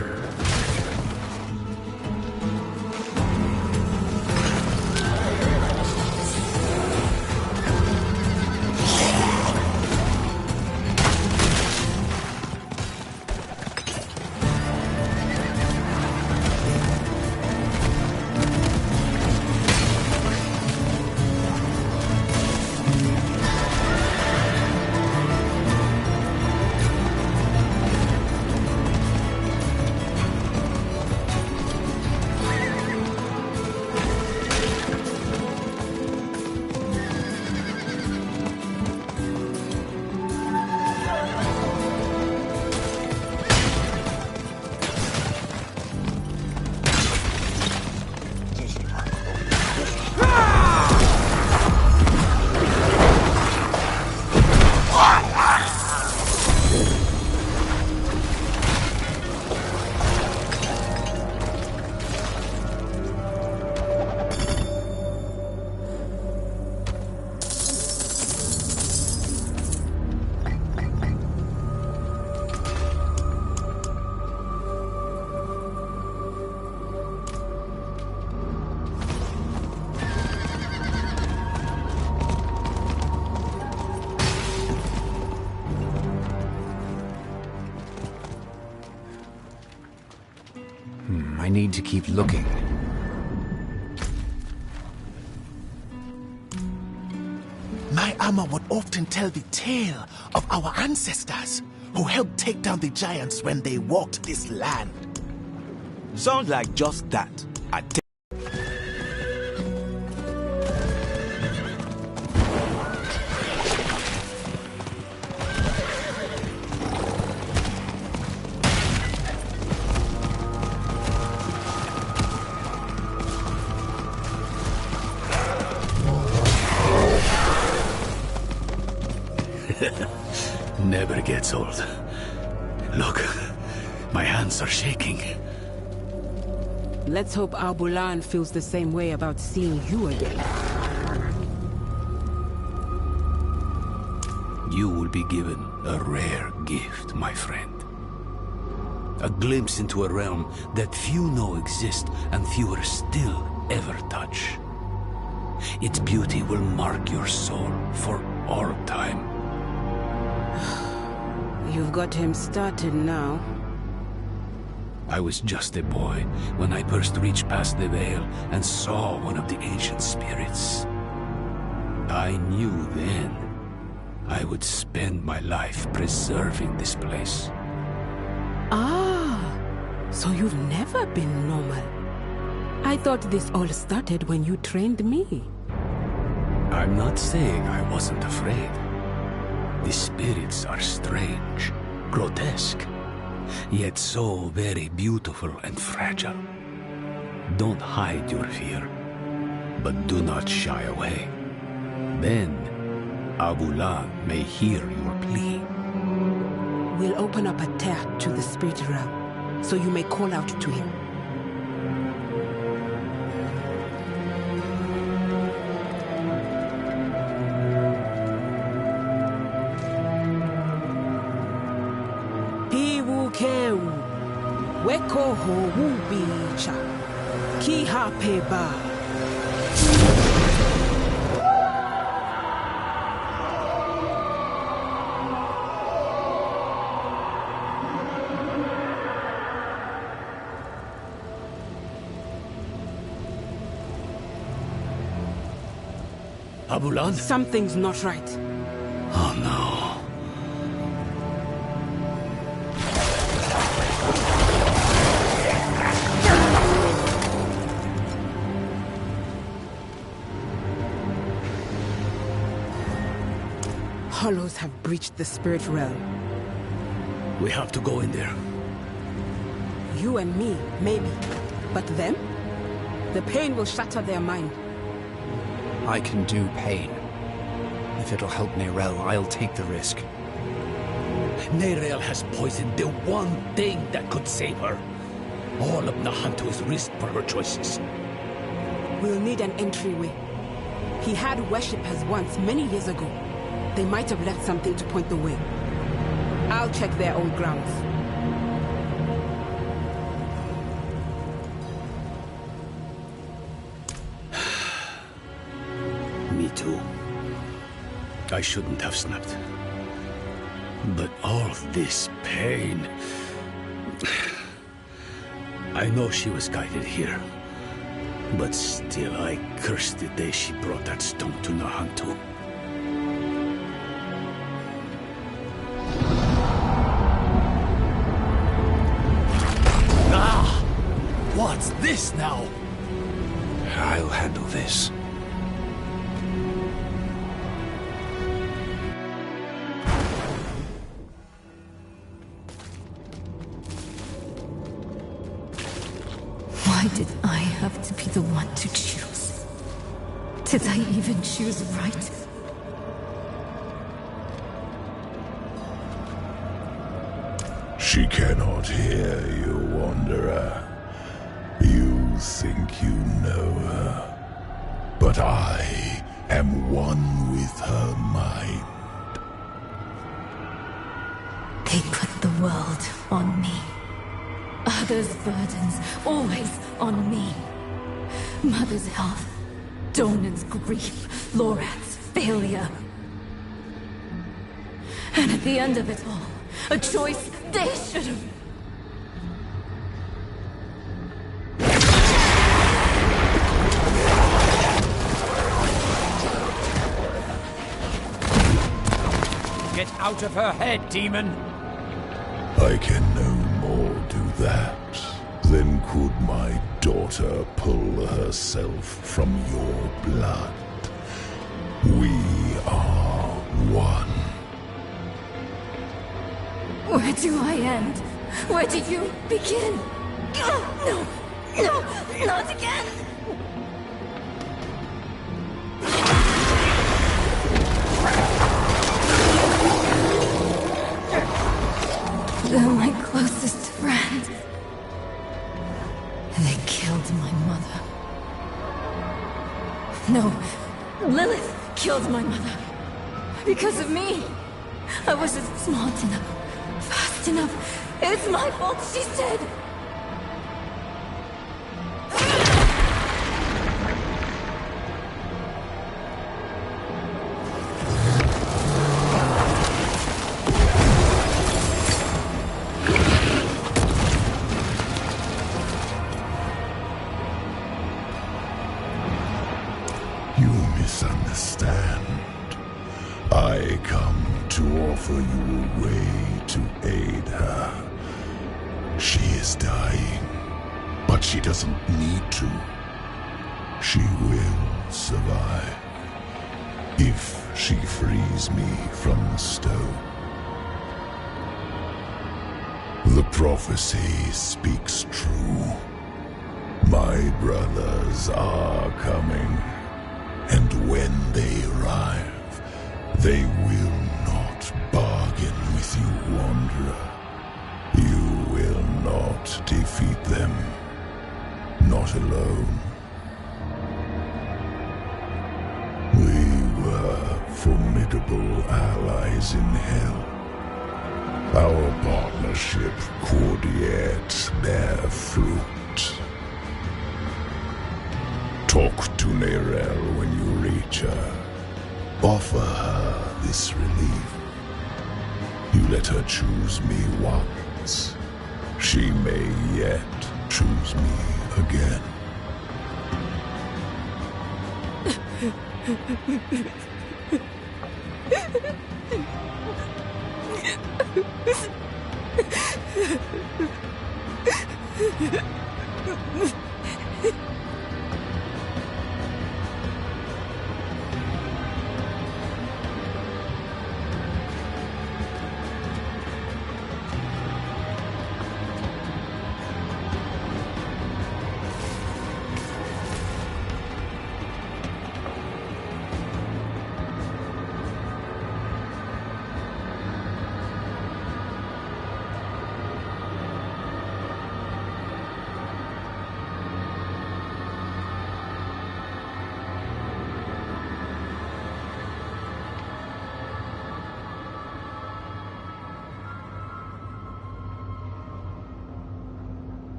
I need to keep looking. My Amma would often tell the tale of our ancestors who helped take down the giants when they walked this land. Sounds like just that. Never gets old. Look, my hands are shaking. Let's hope Al-Bulan feels the same way about seeing you again. You will be given a rare gift, my friend. A glimpse into a realm that few know exists and fewer still ever touch. Its beauty will mark your soul for all time. You've got him started now. I was just a boy when I first reached past the veil and saw one of the ancient spirits. I knew then I would spend my life preserving this place. Ah, so you've never been normal. I thought this all started when you trained me. I'm not saying I wasn't afraid. The spirits are strange, grotesque, yet so very beautiful and fragile. Don't hide your fear, but do not shy away. Then, Al-Bulan may hear your plea. We'll open up a tear to the spirit realm, so you may call out to him. Piwukeu, weko ho wubicha, kiha peba. Al-Bulan? Something's not right. Oh no. Hollows have breached the spirit realm. We have to go in there. You and me, maybe. But them? The pain will shatter their mind. I can do pain. If it'll help Neyrelle, I'll take the risk. Neyrelle has poisoned the one thing that could save her. All of Nahantu's risk for her choices. We'll need an entryway. He had worshippers once, many years ago. They might have left something to point the way. I'll check their old grounds. Me too. I shouldn't have snapped. But all this pain... I know she was guided here. But still, I curse the day she brought that stone to Nahantu. Ah! What's this now? I'll handle this. Why did I have to be the one to choose? Did I even choose right? She cannot hear you, Wanderer. You think you know her, but I am one with her mind. They put the world on me. Others' burdens, always on me. Mother's health, Donan's grief, Lorath's failure. And at the end of it all, a choice they should have... Get out of her head, demon! I can no more do that than could my daughter pull herself from your blood. We are one. Where do I end? Where do you begin? No! No! Not again! They're my closest friends. And they killed my mother. No, Lilith killed my mother. Because of me. I wasn't smart enough, fast enough. It's my fault, she said. You misunderstand. I come to offer you a way to aid her. She is dying, but she doesn't need to. She will survive if she frees me from the stone. The prophecy speaks true. My brothers are coming, and when they arrive, they will not bargain with you, Wanderer. You will not defeat them. Not alone. We were formidable allies in hell. Our partnership could yet bear fruit. Talk to Neyrelle when you reach her. Offer her this relief. You let her choose me once. She may yet choose me again.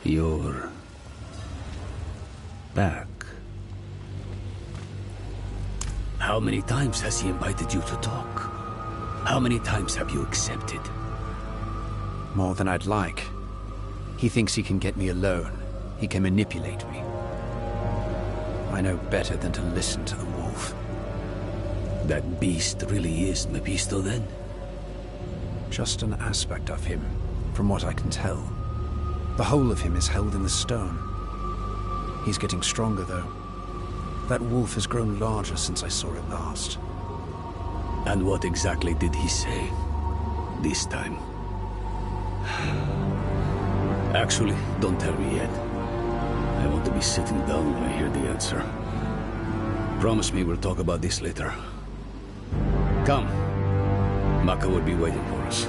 You're back. How many times has he invited you to talk? How many times have you accepted? More than I'd like. He thinks he can get me alone. He can manipulate me. I know better than to listen to the wolf. That beast really is Mephisto, then? Just an aspect of him, from what I can tell. The whole of him is held in the stone. He's getting stronger, though. That wolf has grown larger since I saw it last. And what exactly did he say this time? Actually, don't tell me yet. I want to be sitting down when I hear the answer. Promise me we'll talk about this later. Come. Maka will be waiting for us.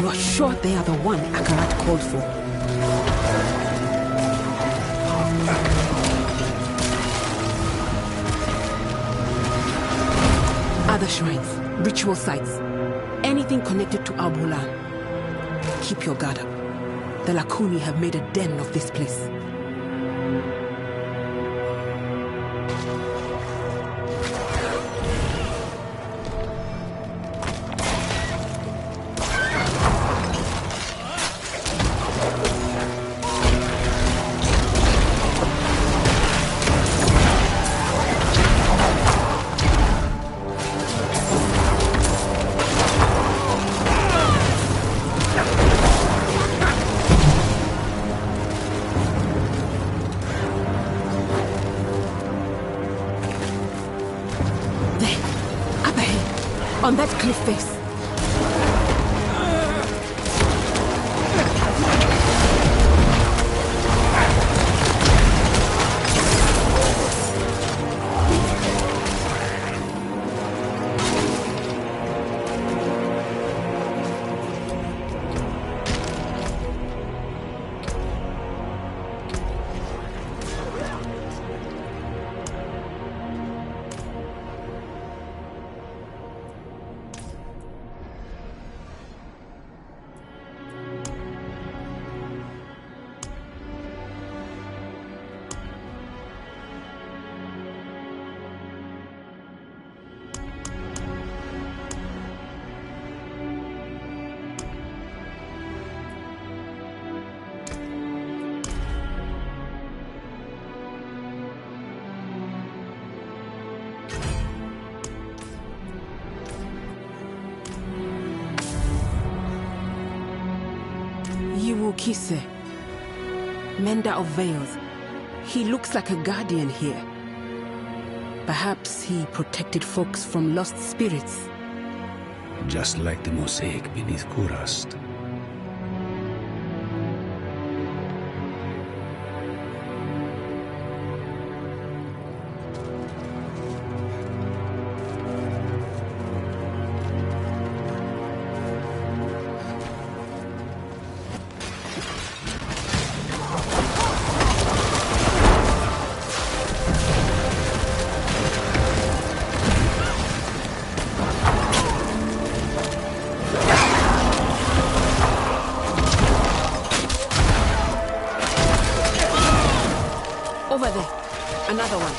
You're sure they are the one Akarat called for? Other shrines, ritual sites, anything connected to Al-Bulan. Keep your guard up. The Lakuni have made a den of this place. On that cliff face. Kise, Mender of Veils. He looks like a guardian here. Perhaps he protected folks from lost spirits. Just like the mosaic beneath Kurast. Over there. Another one.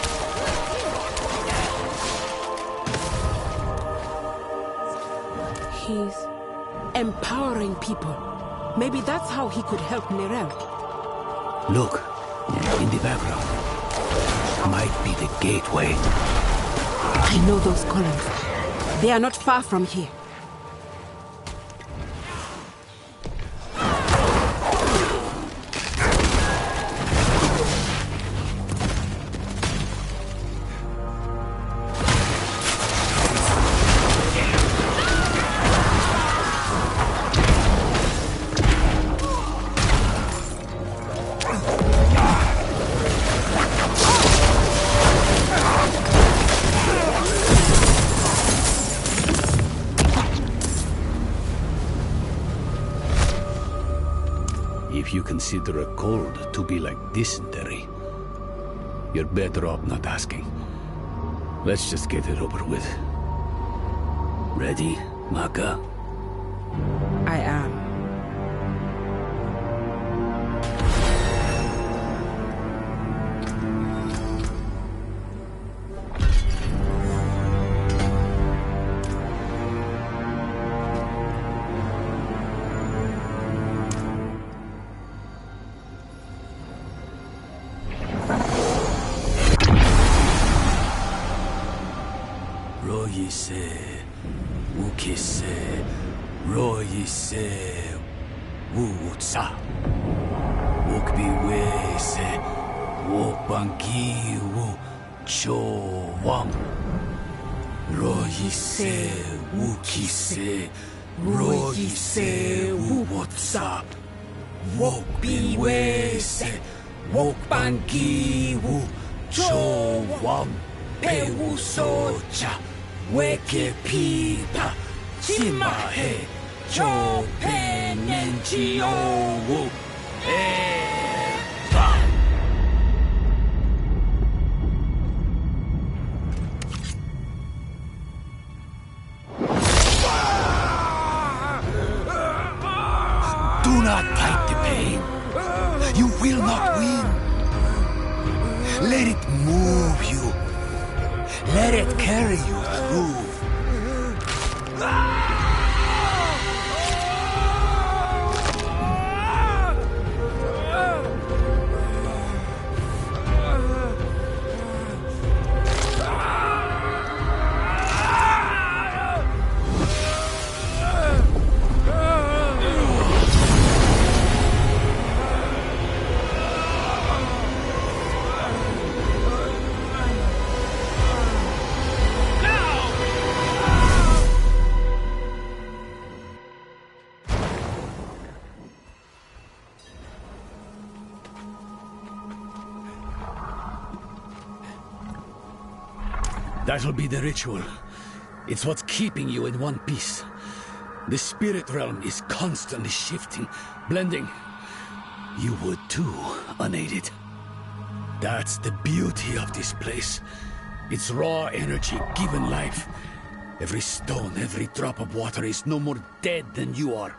He's empowering people. Maybe that's how he could help Nerel. Look, in the background. Might be the gateway. I know those columns. They are not far from here. consider a cold to be like dysentery. You're better off not asking. Let's just get it over with. Ready, Maka? I am. Royise, Ukise, Royise, Wutsa, Wukbiwese, Wokbangi, Wu Chowam, Royise, Wukise, Royise, Wutsa, Wokbiwese, Wokbangi, Wu Chowam, Pewusocha. Weke pipa, chimahe, chope nenchiowu, eba. Do not fight the pain. You will not win. Let it move you. Let it carry you through. That'll be the ritual. It's what's keeping you in one piece. The spirit realm is constantly shifting, blending. You would too, unaided. That's the beauty of this place. Its raw energy given life. Every stone, every drop of water is no more dead than you are.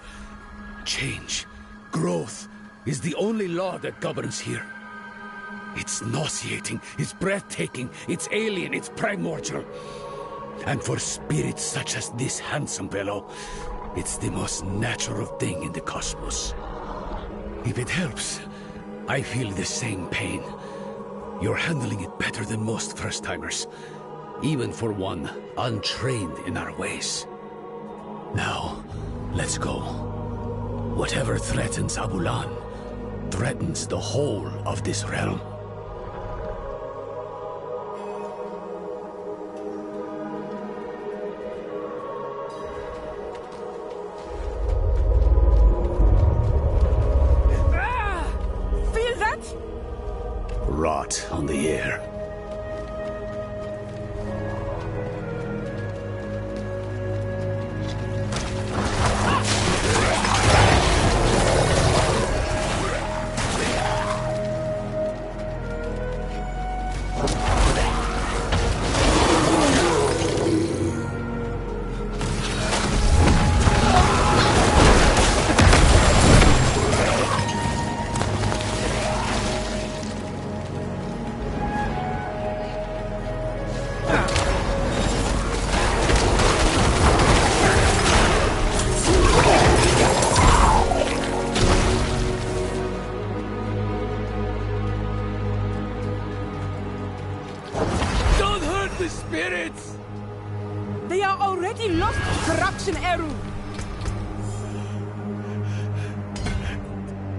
Change, growth, is the only law that governs here. It's nauseating, it's breathtaking, it's alien, it's primordial. And for spirits such as this handsome fellow, it's the most natural thing in the cosmos. If it helps, I feel the same pain. You're handling it better than most first-timers, even for one untrained in our ways. Now, let's go. Whatever threatens Abulan, threatens the whole of this realm. Rot on the air.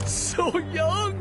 So young!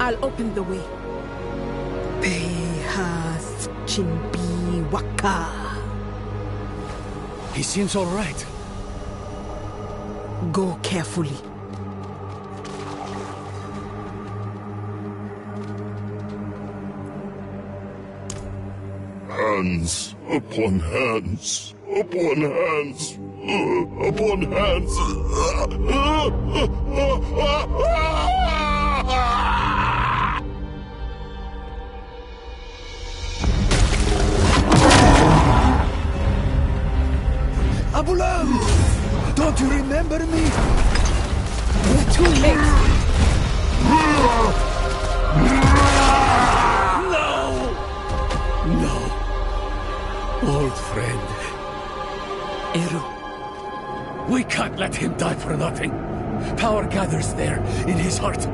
I'll open the way. Behas Chimbi Waka. He seems all right. Go carefully. Hands upon hands, upon hands, upon hands. Abulan! Don't you remember me? We're too late. No, old friend. Eru. We can't let him die for nothing. Power gathers there, in his heart.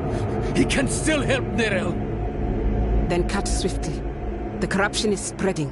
He can still help Nerel. Then cut swiftly. The corruption is spreading.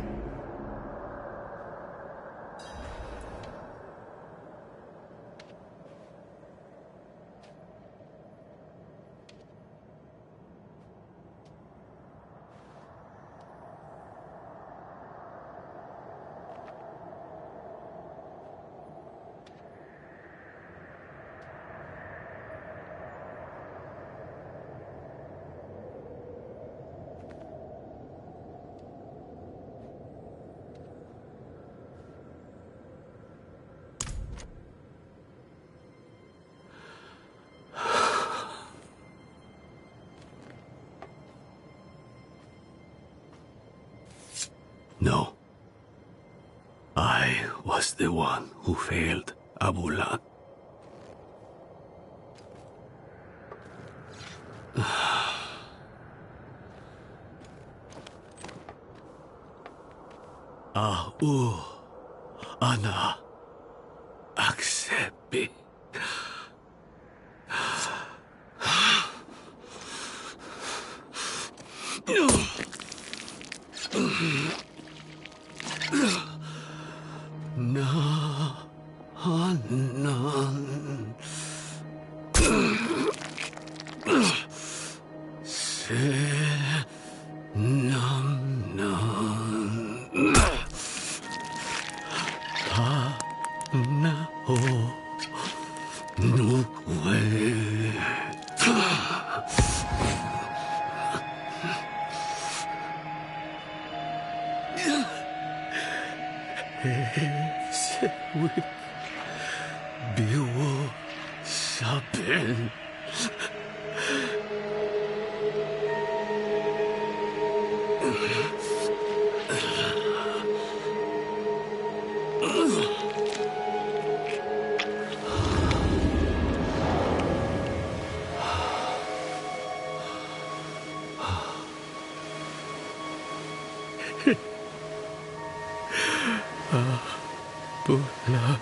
No. I was the one who failed Abulan. Ana accept. Abula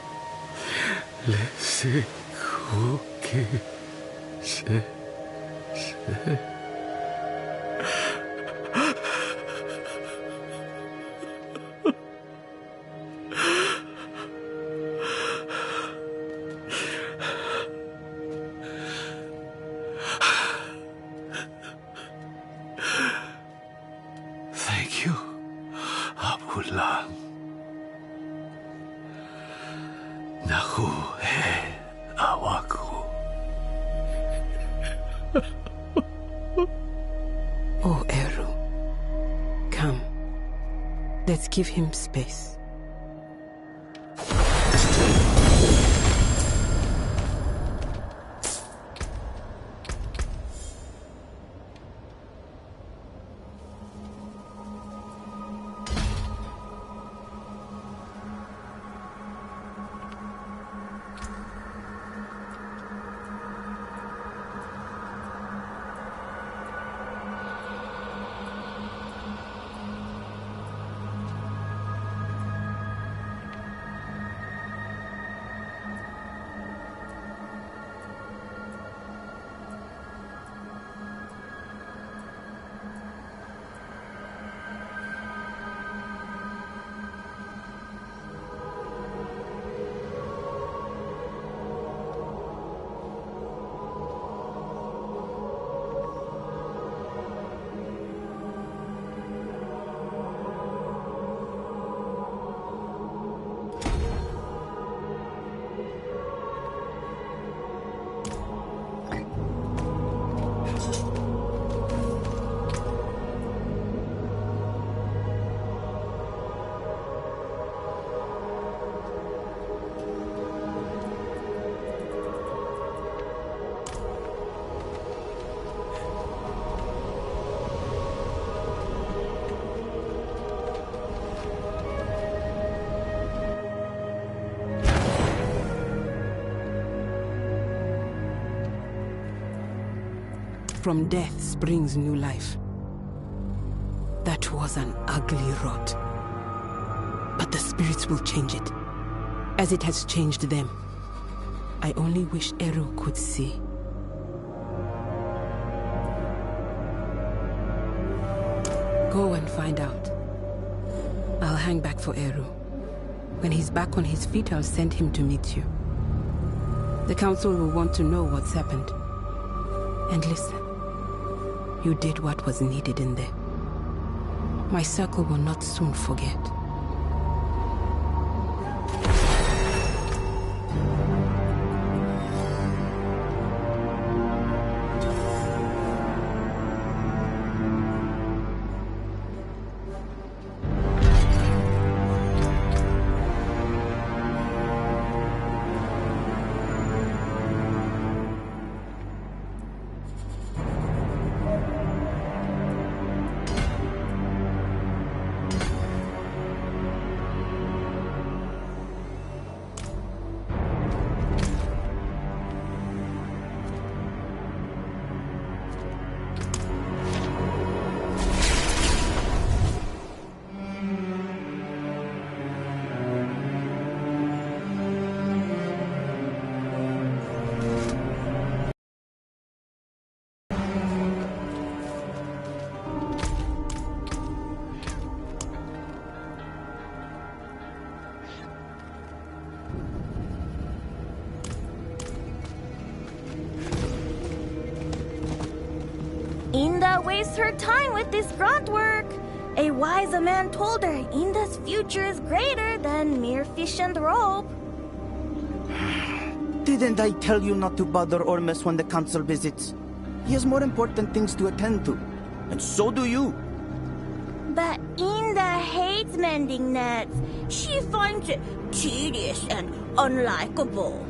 lesi kuki se. Thank you, Abula. Nahu he awaku. Oh, Eru. Come. Let's give him space. from death springs new life. That was an ugly rot. But the spirits will change it, as it has changed them. I only wish Eru could see. Go and find out. I'll hang back for Eru. When he's back on his feet, I'll send him to meet you. The council will want to know what's happened. And listen, you did what was needed in there. My circle will not soon forget. Inda wastes her time with this grunt work. A wiser man told her Inda's future is greater than mere fish and rope. Didn't I tell you not to bother Ormus when the council visits? He has more important things to attend to. And so do you. But Inda hates mending nets. She finds it tedious and unlikable.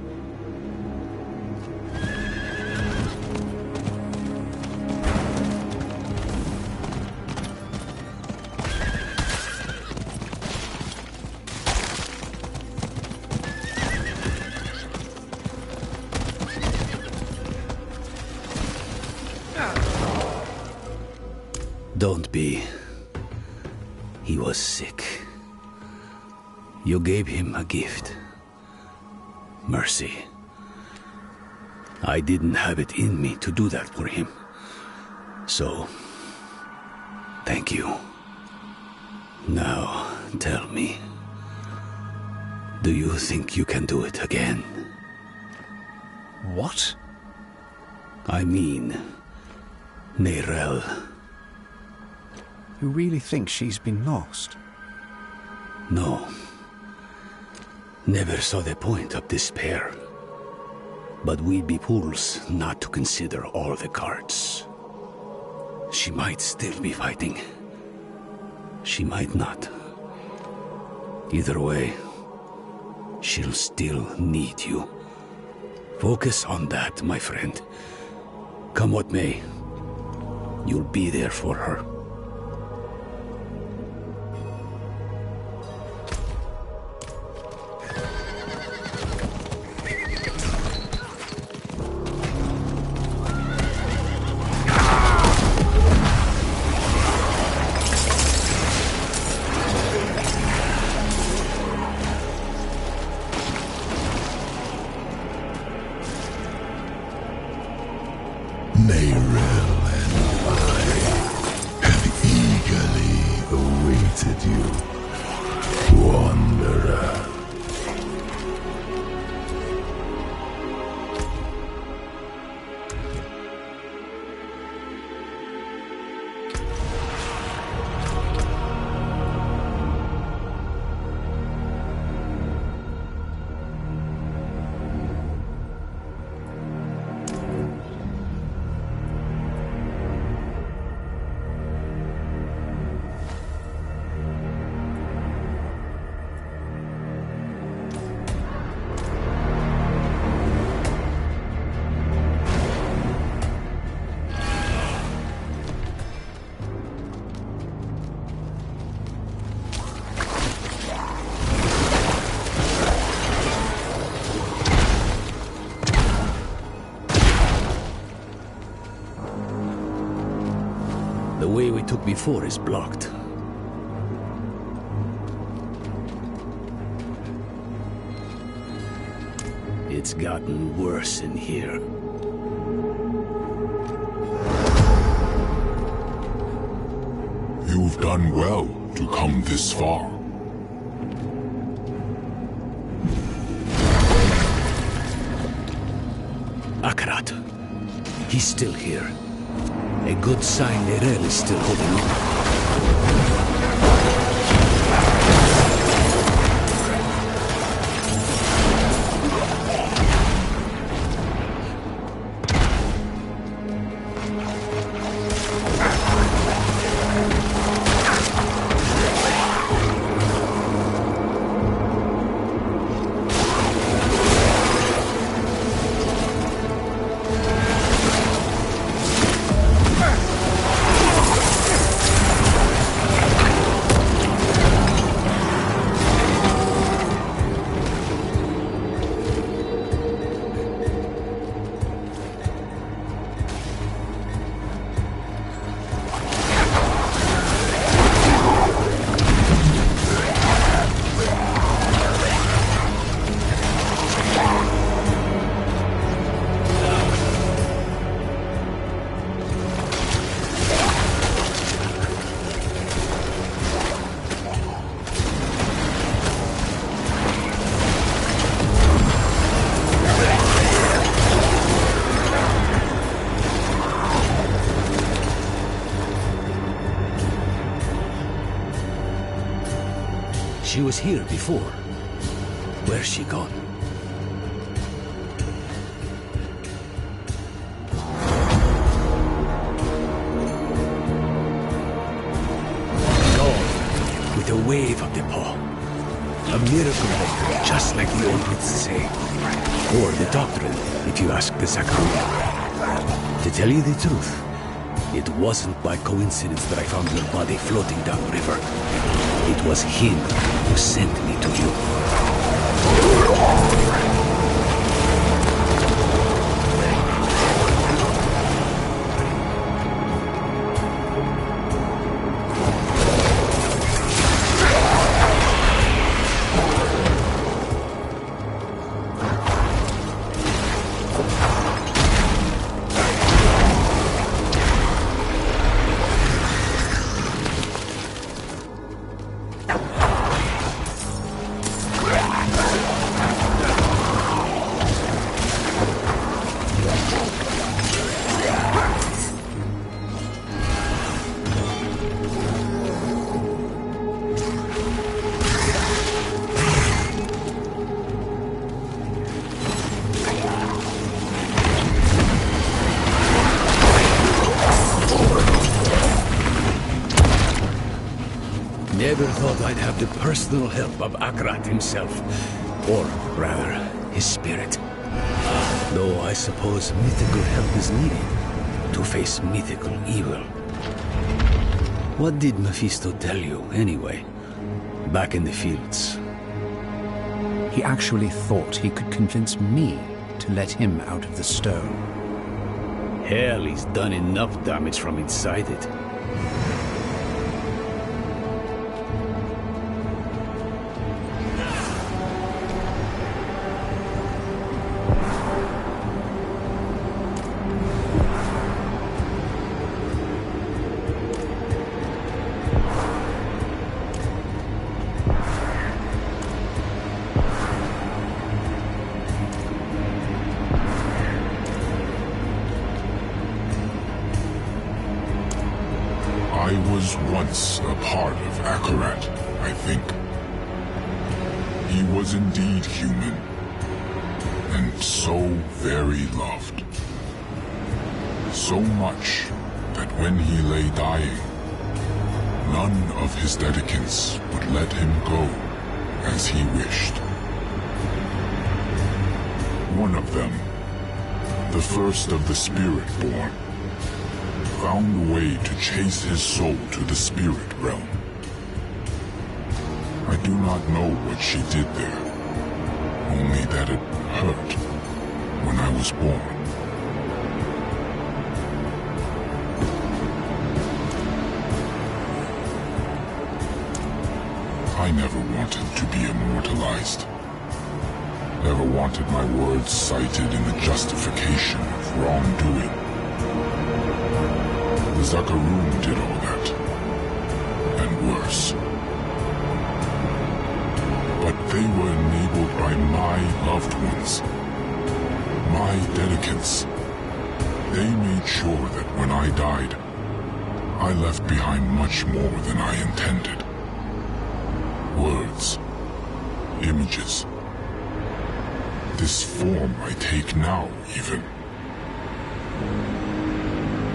Don't be. He was sick. You gave him a gift. Mercy. I didn't have it in me to do that for him. So, thank you. Now, tell me. Do you think you can do it again? What? I mean, Neyrelle. You really think she's been lost? No. Never saw the point of despair. But we'd be fools not to consider all the cards. She might still be fighting. She might not. Either way, she'll still need you. Focus on that, my friend. Come what may, you'll be there for her. took before is blocked. It's gotten worse in here. You've done well to come this far. Akarat. He's still here. A good sign Nerel is still holding on. She was here before. Where's she gone? Gone with a wave of the paw. A miracle maker, just like the old myths say. Or the doctrine, if you ask the Zakaria. To tell you the truth, it wasn't by coincidence that I found your body floating downriver. It was him who sent me to you. Never thought I'd have the personal help of Akrat himself. Or, rather, his spirit. Though I suppose mythical help is needed to face mythical evil. What did Mephisto tell you, anyway? Back in the fields. He actually thought he could convince me to let him out of the stone. Hell, he's done enough damage from inside it. I was once a part of Akarat, I think. He was indeed human, and so very loved. So much that when he lay dying, none of his dedicants would let him go as he wished. One of them, the first of the Spirit-born, found a way to chase his soul to the spirit realm. I do not know what she did there, only that it hurt when I was born. I never wanted to be immortalized. Never wanted my words cited in the justification of wrongdoing. The Zakarum did all that. And worse. But they were enabled by my loved ones. My dedicants. They made sure that when I died, I left behind much more than I intended. Words. Images. This form I take now, even.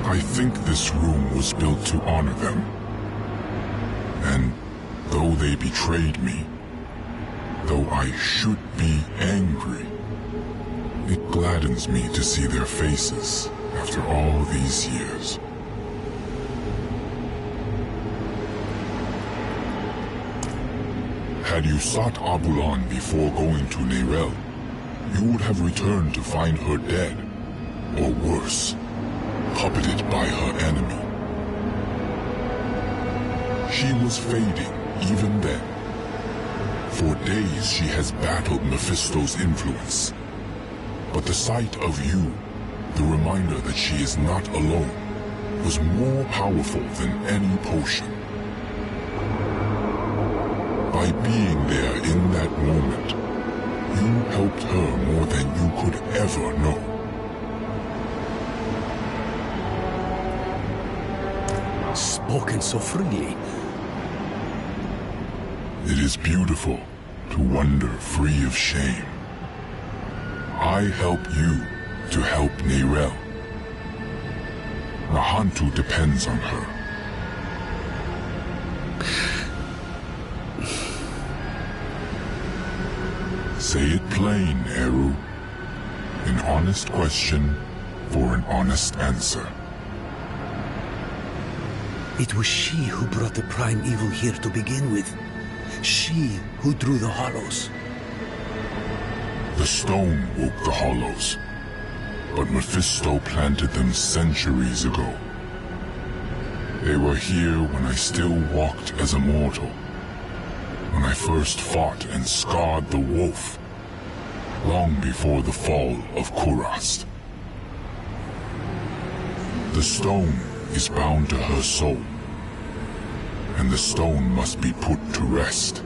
I think this room was built to honor them. And though they betrayed me, though I should be angry, it gladdens me to see their faces after all these years. Had you sought Abulan before going to Neyrelle, you would have returned to find her dead, or worse, puppeted by her enemy. She was fading even then. For days she has battled Mephisto's influence. But the sight of you, the reminder that she is not alone, was more powerful than any potion. By being there in that moment, you helped her more than you could ever know. Spoken so freely. It is beautiful to wander free of shame. I help you to help Neyrelle. Nahantu depends on her. Say it plain, Eru. An honest question for an honest answer. It was she who brought the prime evil here to begin with. She who drew the hollows. The stone woke the hollows, but Mephisto planted them centuries ago. They were here when I still walked as a mortal, when I first fought and scarred the wolf, long before the fall of Kurast. The stone is bound to her soul, and the stone must be put to rest.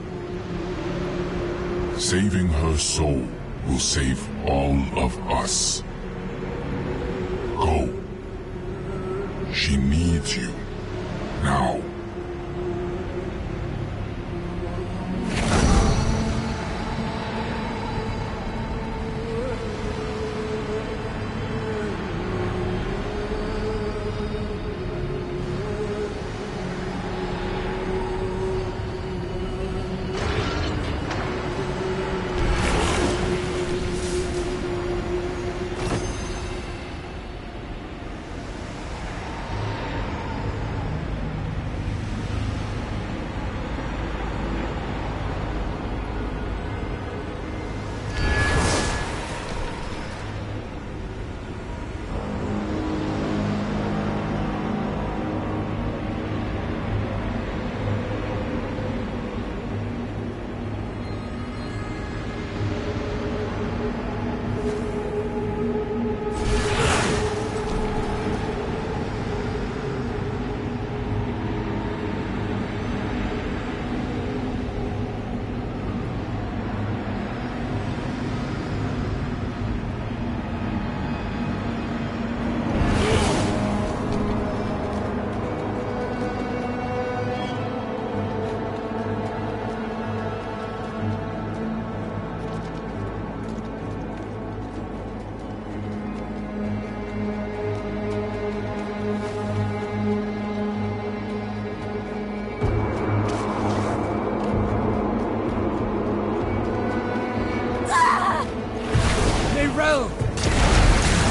Saving her soul will save all of us. Go. She needs you. Now.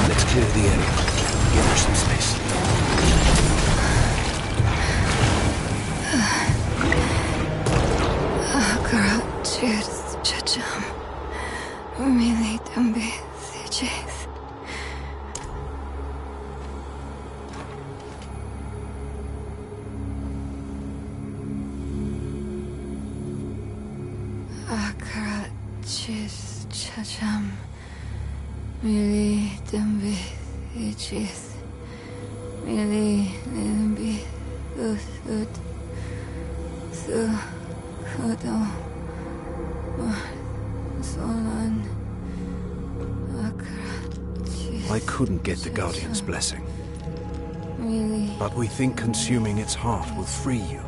Let's clear the area. Give her some space. Cheers, chacham. Really don't be cheers. Ichis chacham mili dumbi ichis mili dumbi usud su kodo solan I couldn't get the Guardian's blessing, but we think consuming its heart will free you.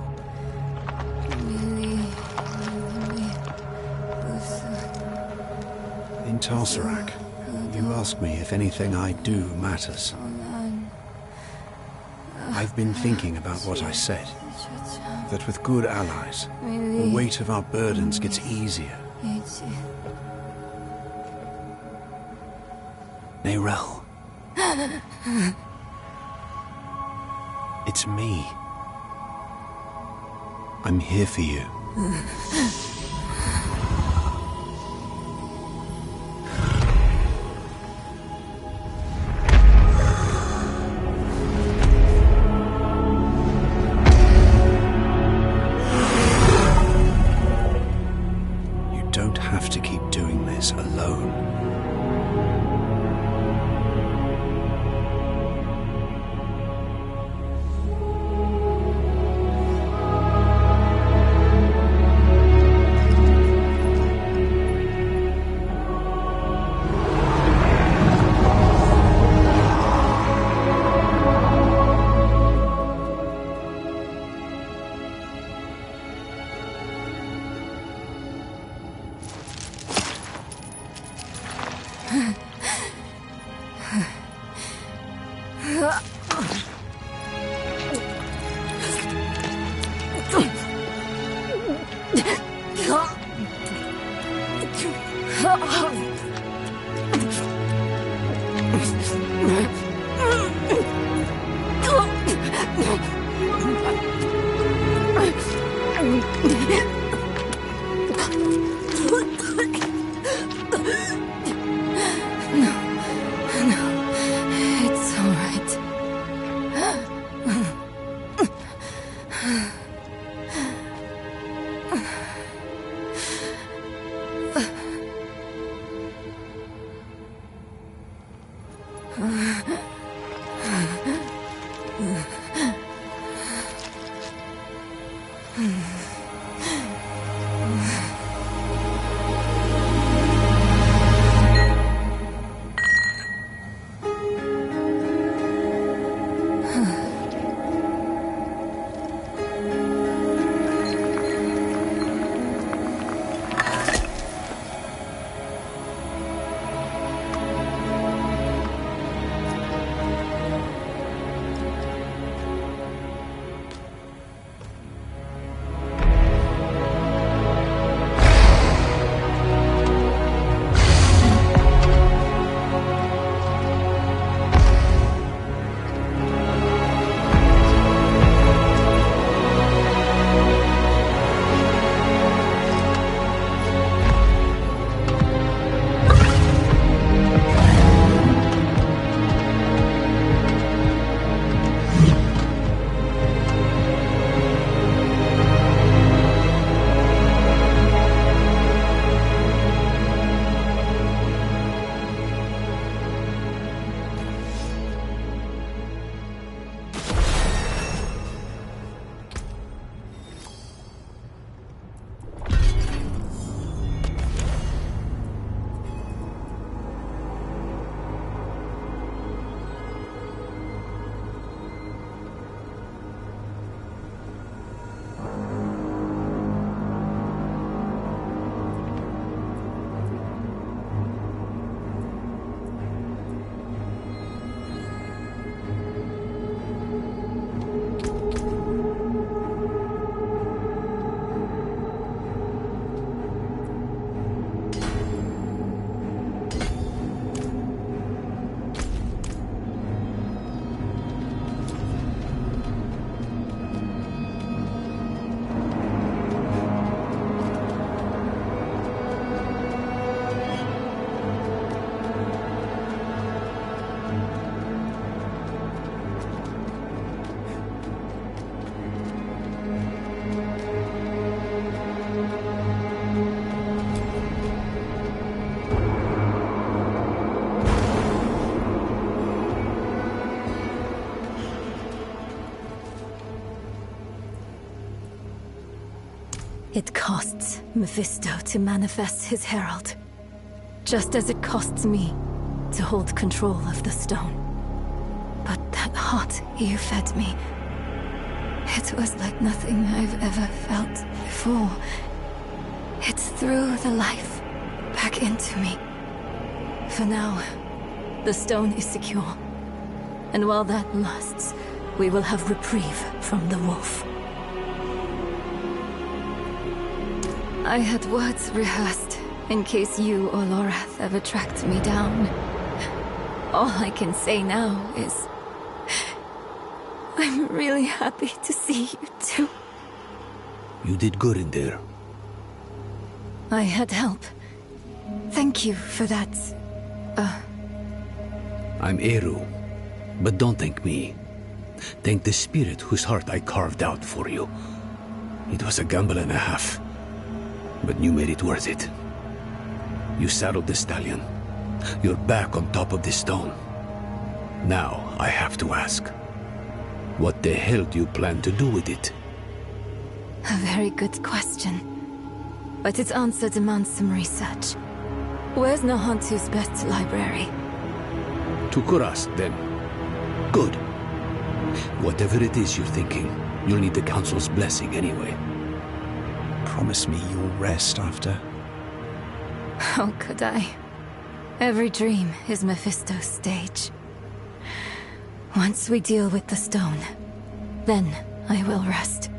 In Talsarak, you ask me if anything I do matters. I've been thinking about what I said, that with good allies, the weight of our burdens gets easier. Neyrelle. It's me. I'm here for you. You don't have to keep doing this alone. It's all right. It costs Mephisto to manifest his herald, just as it costs me to hold control of the stone. But that heart you fed me, it was like nothing I've ever felt before. It threw the life back into me. For now, the stone is secure. And while that lasts, we will have reprieve from the wolf. I had words rehearsed in case you or Lorath ever tracked me down. All I can say now is I'm really happy to see you too. You did good in there. I had help. Thank you for that. I'm Eru, but don't thank me. Thank the spirit whose heart I carved out for you. It was a gamble and a half, but you made it worth it. You saddled the stallion. You're back on top of the stone. Now I have to ask, what the hell do you plan to do with it? A very good question. But its answer demands some research. Where's Nahantu's best library? To Kurast, then. Good. Whatever it is you're thinking, you'll need the Council's blessing anyway. Promise me you'll rest after. How could I? Every dream is Mephisto's stage. Once we deal with the stone, then I will rest.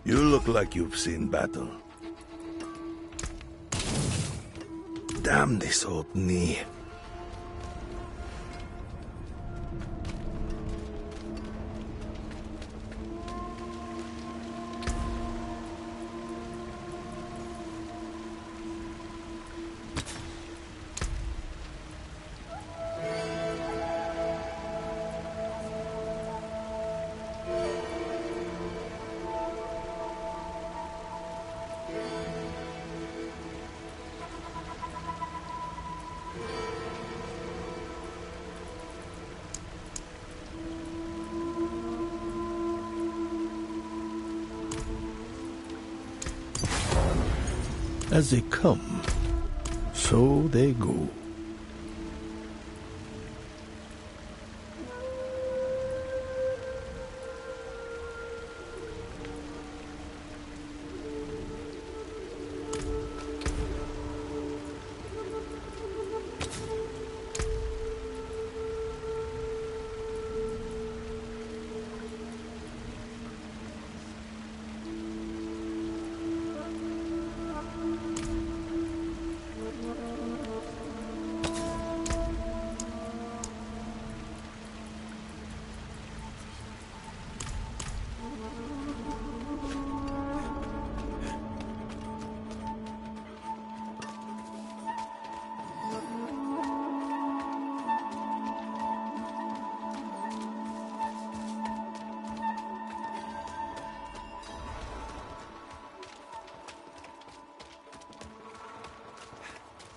You look like you've seen battle. Damn this old knee. As they come, so they go.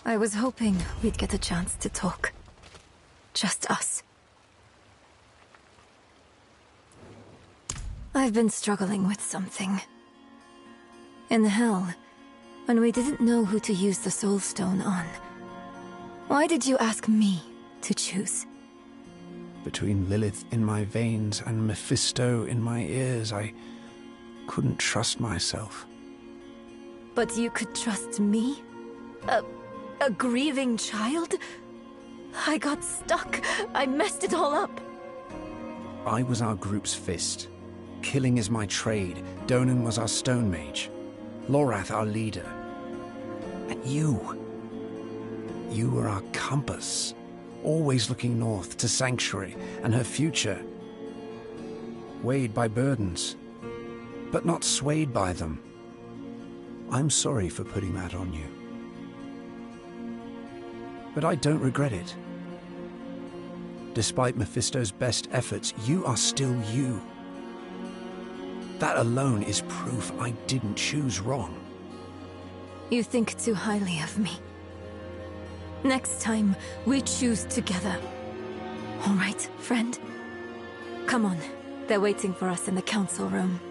I was hoping we'd get a chance to talk. Just us. I've been struggling with something. In hell, when we didn't know who to use the Soul Stone on, why did you ask me to choose? Between Lilith in my veins and Mephisto in my ears, I couldn't trust myself. But you could trust me? A grieving child? I got stuck. I messed it all up. I was our group's fist. Killing is my trade. Donan was our stone mage. Lorath our leader. And you were our compass. Always looking north to Sanctuary and her future. Weighed by burdens, but not swayed by them. I'm sorry for putting that on you. But I don't regret it. Despite Mephisto's best efforts, you are still you. That alone is proof I didn't choose wrong. You think too highly of me. Next time, we choose together. All right, friend? Come on. They're waiting for us in the council room.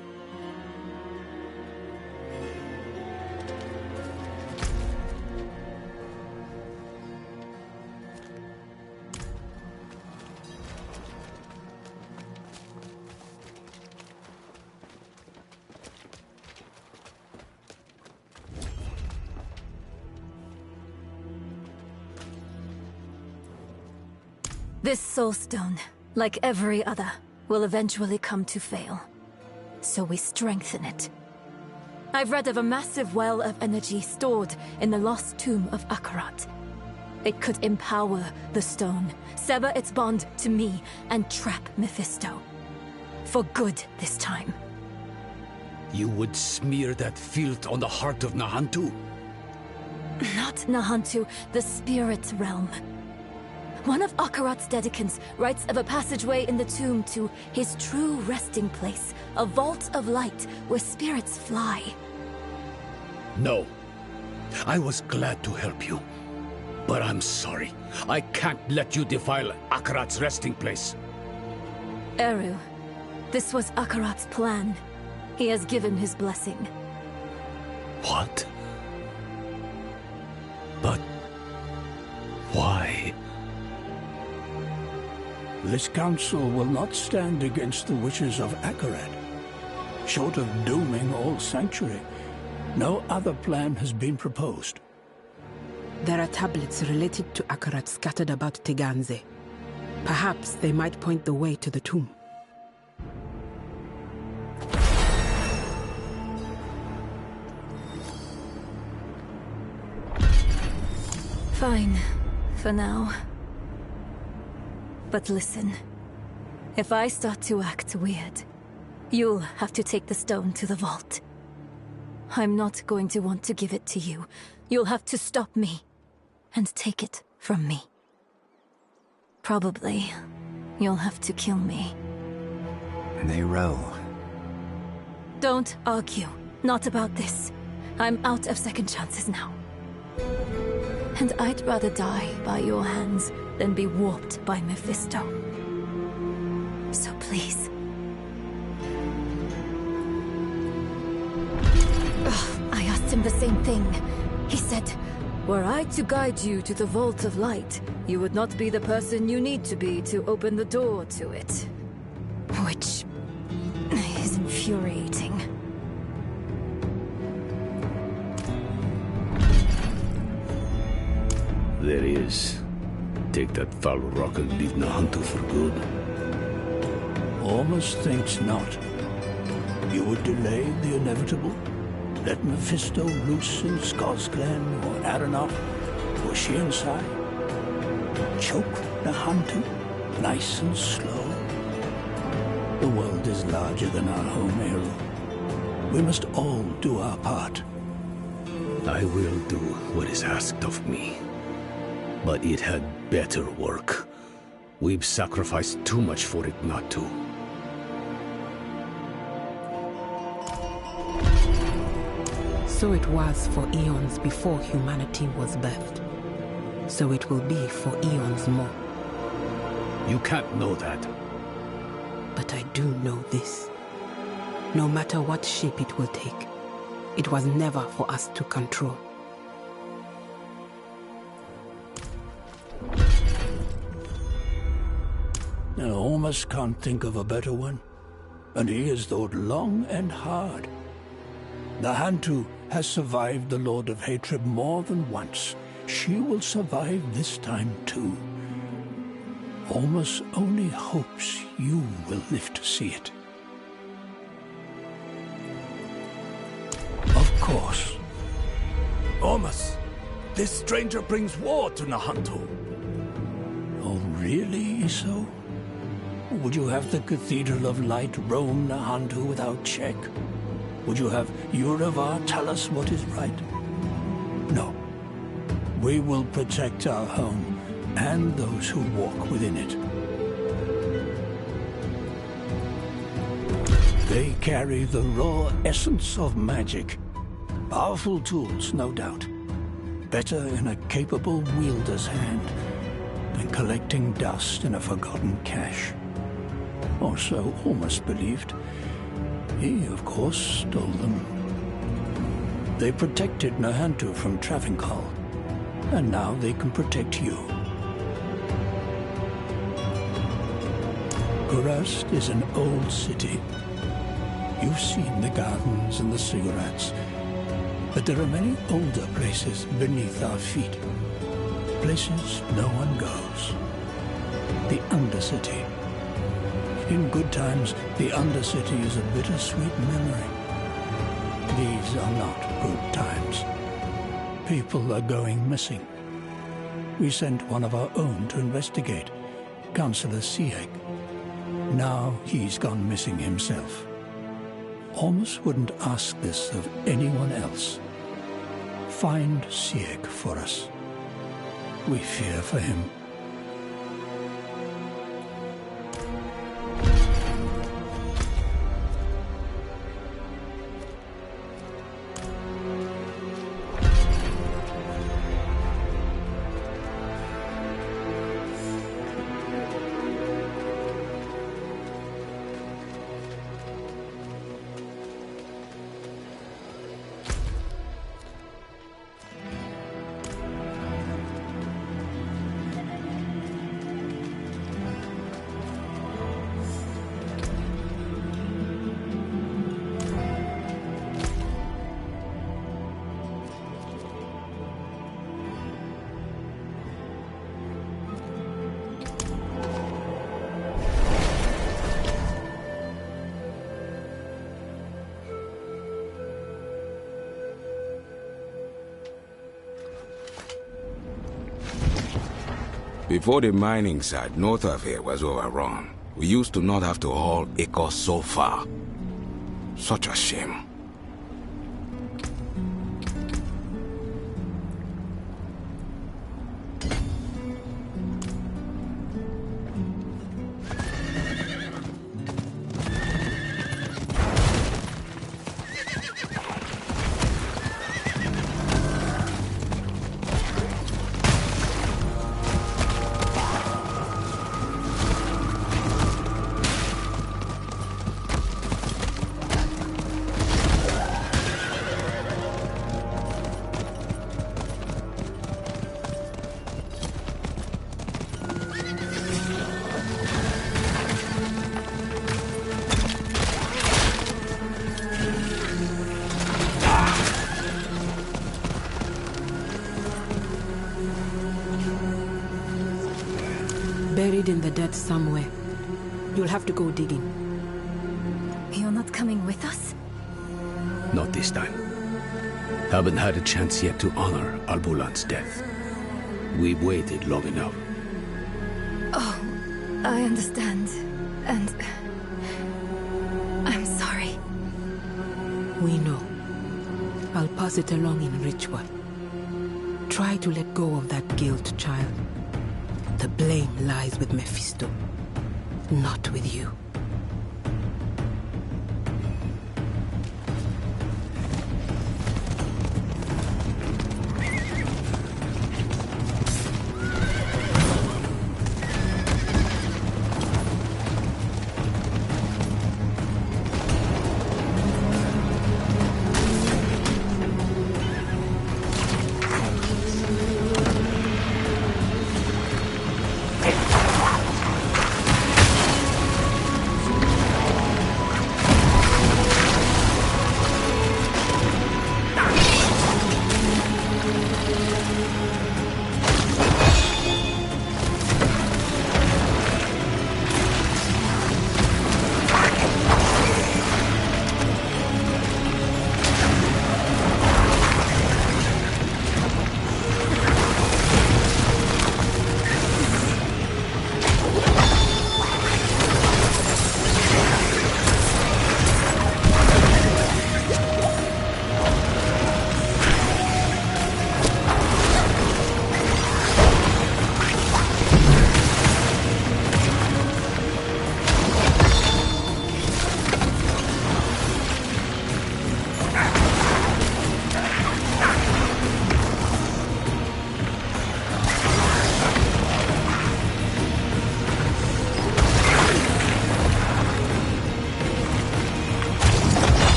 This soulstone, like every other, will eventually come to fail. So we strengthen it. I've read of a massive well of energy stored in the lost tomb of Akarat. It could empower the stone, sever its bond to me, and trap Mephisto. For good this time. You would smear that filth on the heart of Nahantu? Not Nahantu, the spirit realm. One of Akarat's dedicants writes of a passageway in the tomb to his true resting place, a vault of light where spirits fly. No. I was glad to help you. But I'm sorry. I can't let you defile Akarat's resting place. Eru, this was Akarat's plan. He has given his blessing. What? But why? This council will not stand against the wishes of Akarat. Short of dooming all Sanctuary, no other plan has been proposed. There are tablets related to Akarat scattered about Teganze. Perhaps they might point the way to the tomb. Fine, for now. But listen, if I start to act weird, you'll have to take the stone to the vault. I'm not going to want to give it to you. You'll have to stop me and take it from me. Probably, you'll have to kill me. Nero. Don't argue. Not about this. I'm out of second chances now. And I'd rather die by your hands than be warped by Mephisto. So please. I asked him the same thing. He said, were I to guide you to the Vault of Light, you would not be the person you need to be to open the door to it. Which is infuriating. There he is. Take that foul rock and leave Nahantu for good. Almost thinks not. You would delay the inevitable? Let Mephisto loose in Skosglen or Aranok or Shiensai? Choke Nahantu, nice and slow? The world is larger than our home, Eru. We must all do our part. I will do what is asked of me. But it had better work. We've sacrificed too much for it not to. So it was for eons before humanity was birthed. So it will be for eons more. You can't know that. But I do know this. No matter what shape it will take, it was never for us to control. I almost can't think of a better one. And he has thought long and hard. Nahantu has survived the Lord of Hatred more than once. She will survive this time too. Almost only hopes you will live to see it. Of course. Ormus, this stranger brings war to Nahantu. Oh, really, Iso? Would you have the Cathedral of Light roam Nahantu without check? Would you have Uravar tell us what is right? No. We will protect our home and those who walk within it. They carry the raw essence of magic. Powerful tools, no doubt. Better in a capable wielder's hand than collecting dust in a forgotten cache. Or so Ormus believed. He, of course, stole them. They protected Nahantu from Travancore, and now they can protect you. Kurast is an old city. You've seen the gardens and the cigarettes, but there are many older places beneath our feet. Places no one goes. The Undercity. In good times, the Undercity is a bittersweet memory. These are not good times. People are going missing. We sent one of our own to investigate, Councillor Sieg. Now he's gone missing himself. Ormus wouldn't ask this of anyone else. Find Sieg for us. We fear for him. Before the mining site north of here was overrun, we used to not have to haul acres so far. Such a shame. Buried in the dirt somewhere. You'll have to go digging. You're not coming with us? Not this time. Haven't had a chance yet to honor Albulan's death. We've waited long enough. Oh, I understand. And... I'm sorry. We know. I'll pass it along in ritual. Try to let go of that guilt, child. The blame lies with Mephisto, not with you.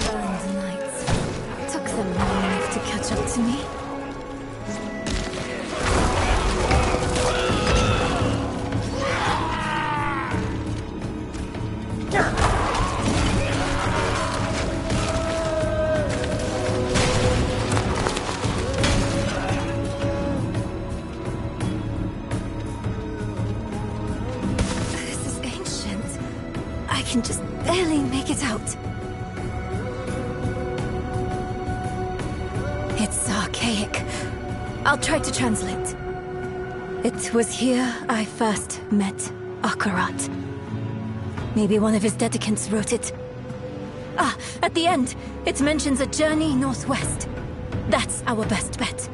Burned nights. Took them long enough to catch up to me. I can just barely make it out. It's archaic. I'll try to translate. It was here I first met Akarat. Maybe one of his dedicants wrote it. Ah, at the end, it mentions a journey northwest. That's our best bet.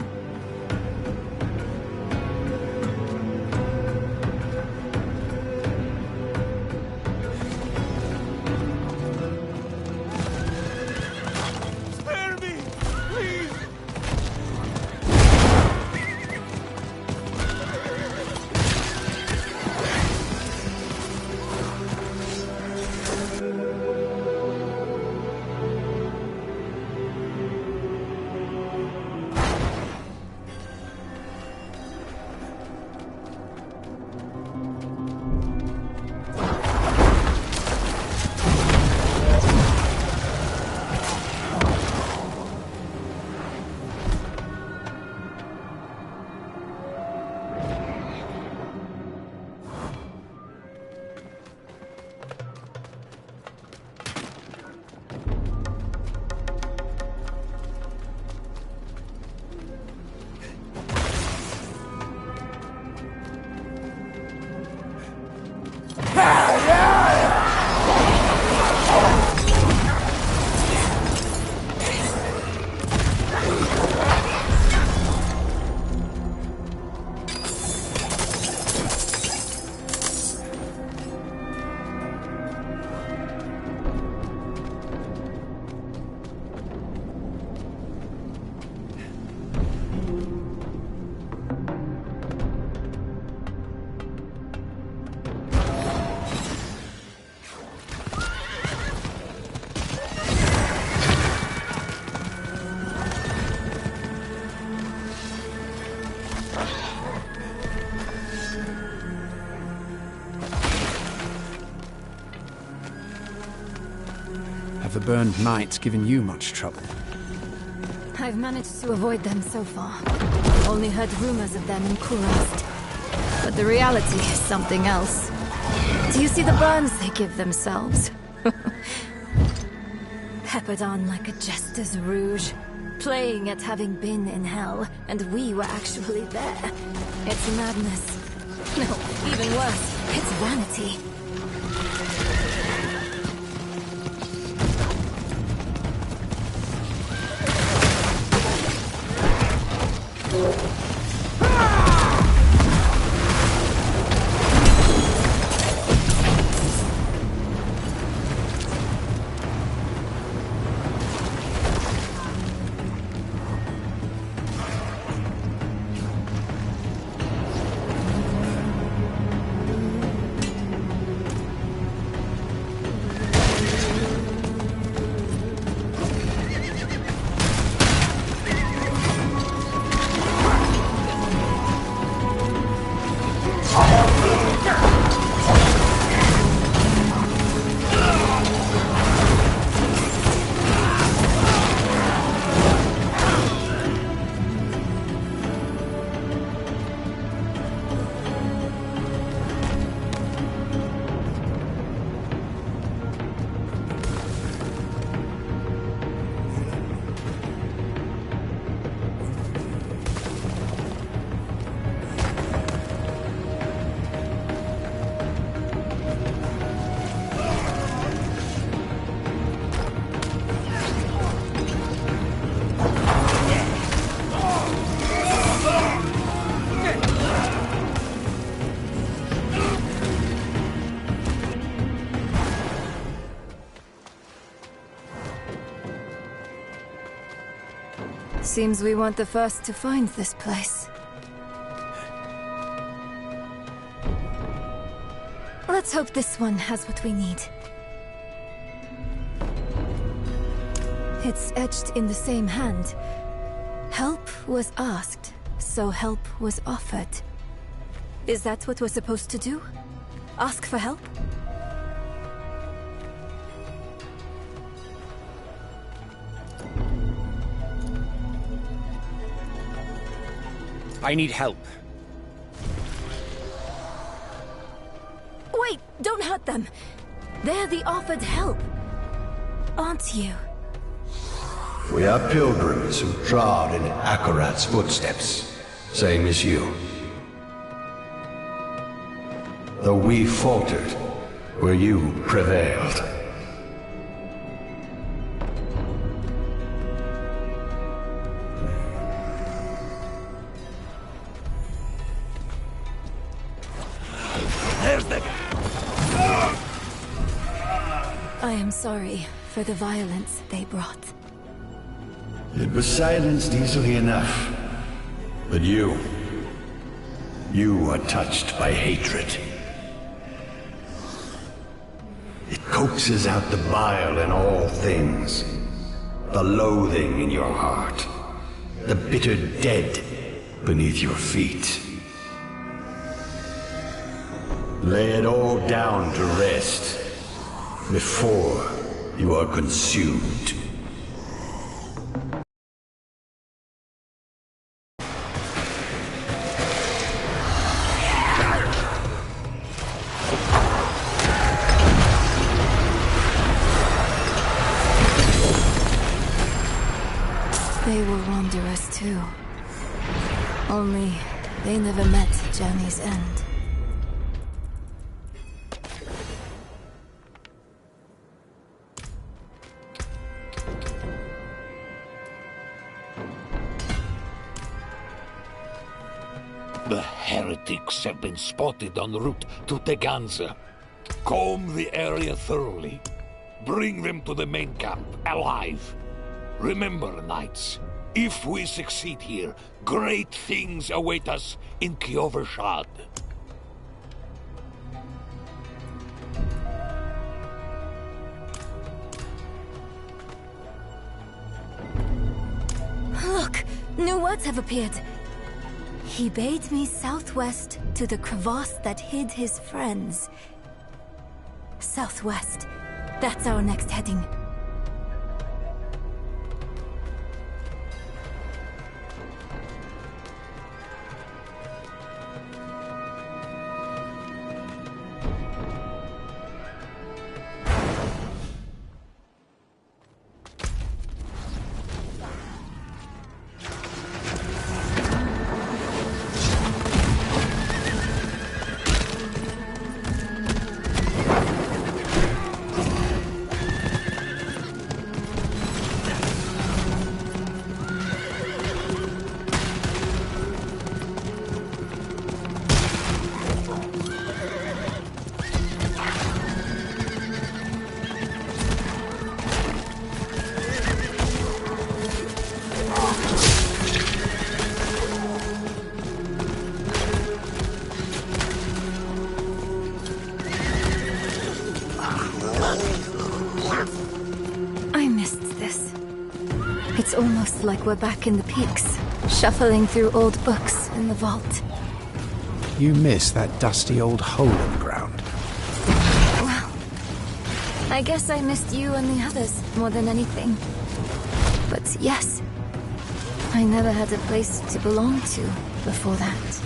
Have the burned knights given you much trouble? I've managed to avoid them so far. Only heard rumors of them in Kurast. But the reality is something else. Do you see the burns they give themselves? Peppered on like a jester's rouge. Playing at having been in hell, and we were actually there. It's madness. No, even worse, it's vanity. Seems we weren't the first to find this place. Let's hope this one has what we need. It's etched in the same hand. Help was asked, so help was offered. Is that what we're supposed to do? Ask for help? I need help. Wait, don't hurt them. They're the offered help, aren't you? We are pilgrims who trod in Akurat's footsteps, same as you. Though we faltered, where you prevailed. There's the... I am sorry for the violence they brought. It was silenced easily enough. But you are touched by hatred. It coaxes out the bile in all things. The loathing in your heart. The bitter dead beneath your feet. Lay it all down to rest before you are consumed. They were wanderers too. Only they never met Journey's end. The heretics have been spotted en route to Teganza. Comb the area thoroughly. Bring them to the main camp, alive. Remember, knights, if we succeed here, great things await us in Kyovershad. Look! New words have appeared. He bade me southwest to the crevasse that hid his friends. Southwest. That's our next heading. I missed this. It's almost like we're back in the peaks, shuffling through old books in the vault. You miss that dusty old hole in the ground. Well, I guess I missed you and the others more than anything. But yes, I never had a place to belong to before that.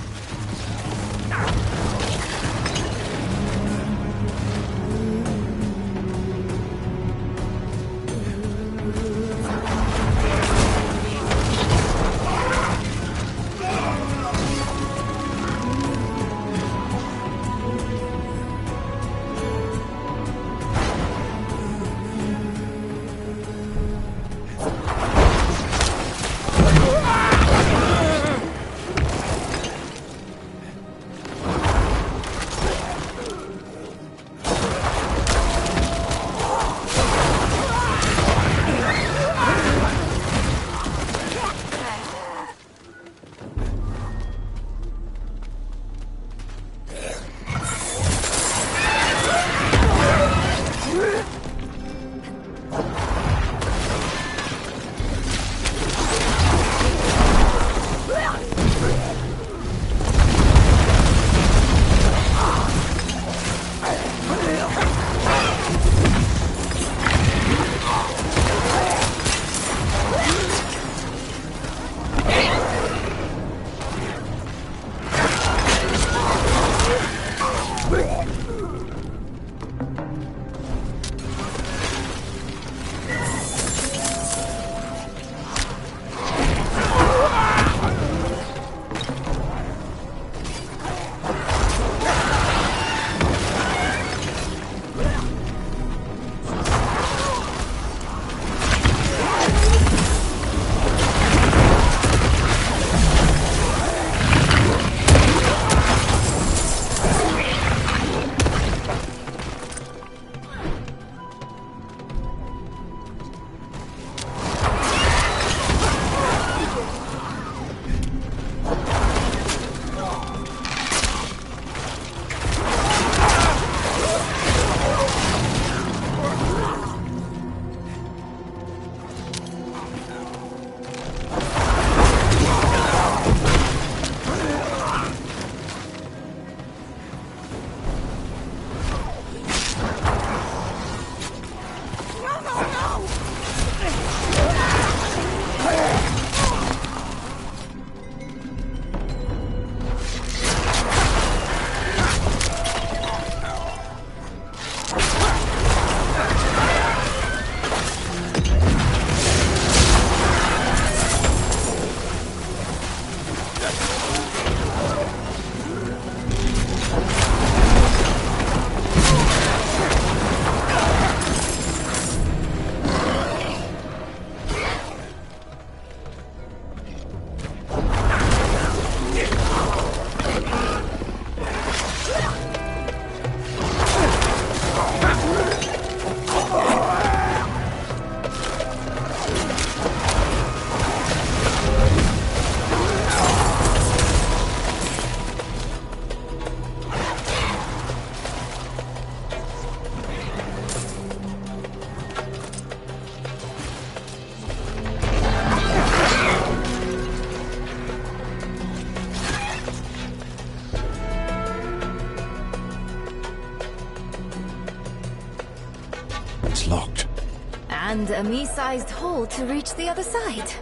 And a me-sized hole to reach the other side.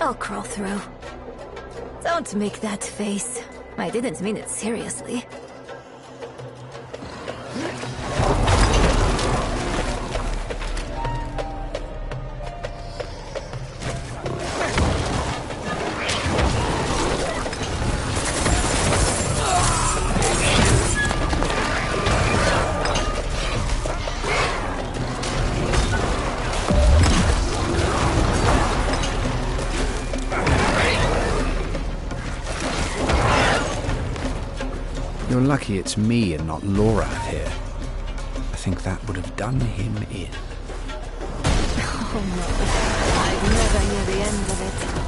I'll crawl through. Don't make that face. I didn't mean it seriously. You're lucky it's me and not Laura here. I think that would have done him in. Oh no, I'd never knew the end of it.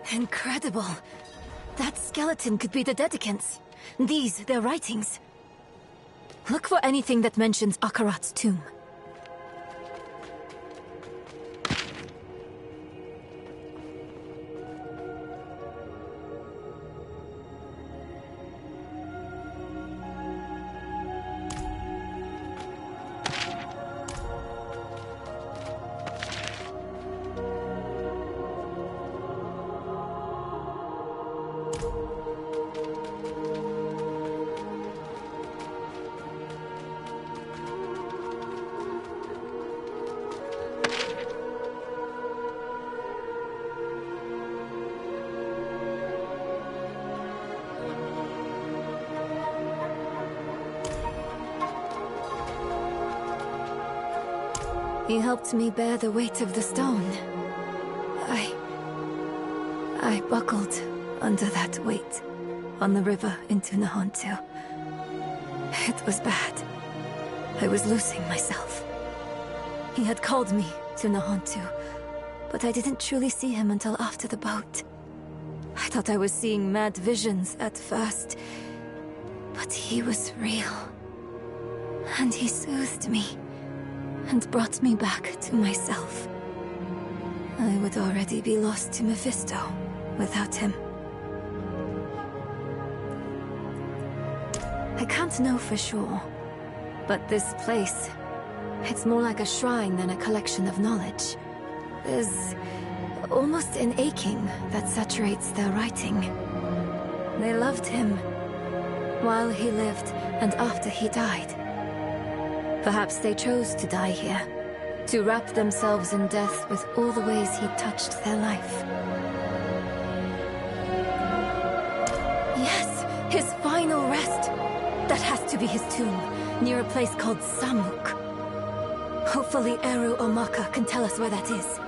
Incredible. That skeleton could be the Dedicants. These, their writings. Look for anything that mentions Akarat's tomb. He helped me bear the weight of the stone. I buckled under that weight on the river into Nahontu. It was bad. I was losing myself. He had called me to Nahontu, but I didn't truly see him until after the boat. I thought I was seeing mad visions at first, but he was real. And he soothed me and brought me back to myself. I would already be lost to Mephisto without him. I can't know for sure, but this place, it's more like a shrine than a collection of knowledge. There's almost an aching that saturates their writing. They loved him while he lived and after he died. Perhaps they chose to die here, to wrap themselves in death with all the ways he touched their life. Yes, his final rest. That has to be his tomb, near a place called Samuk. Hopefully Eru Omaka can tell us where that is.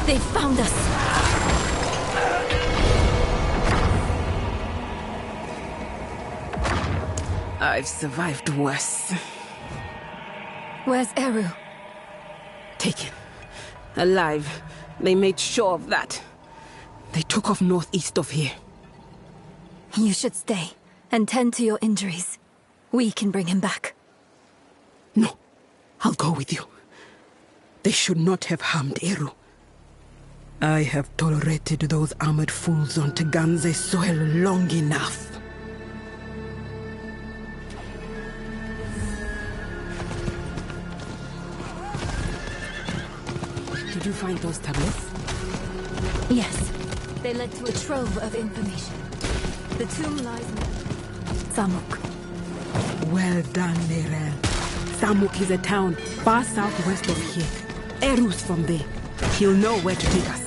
They found us! I've survived worse. Where's Eru? Taken. Alive. They made sure of that. They took off northeast of here. You should stay and tend to your injuries. We can bring him back. No. I'll go with you. They should not have harmed Eru. I have tolerated those armored fools on Teganze soil long enough. Did you find those tablets? Yes. They led to a trove of information. The tomb lies near Samuk. Well done, Nerel. Samuk is a town far southwest of here. Eru's from there. He'll know where to take us.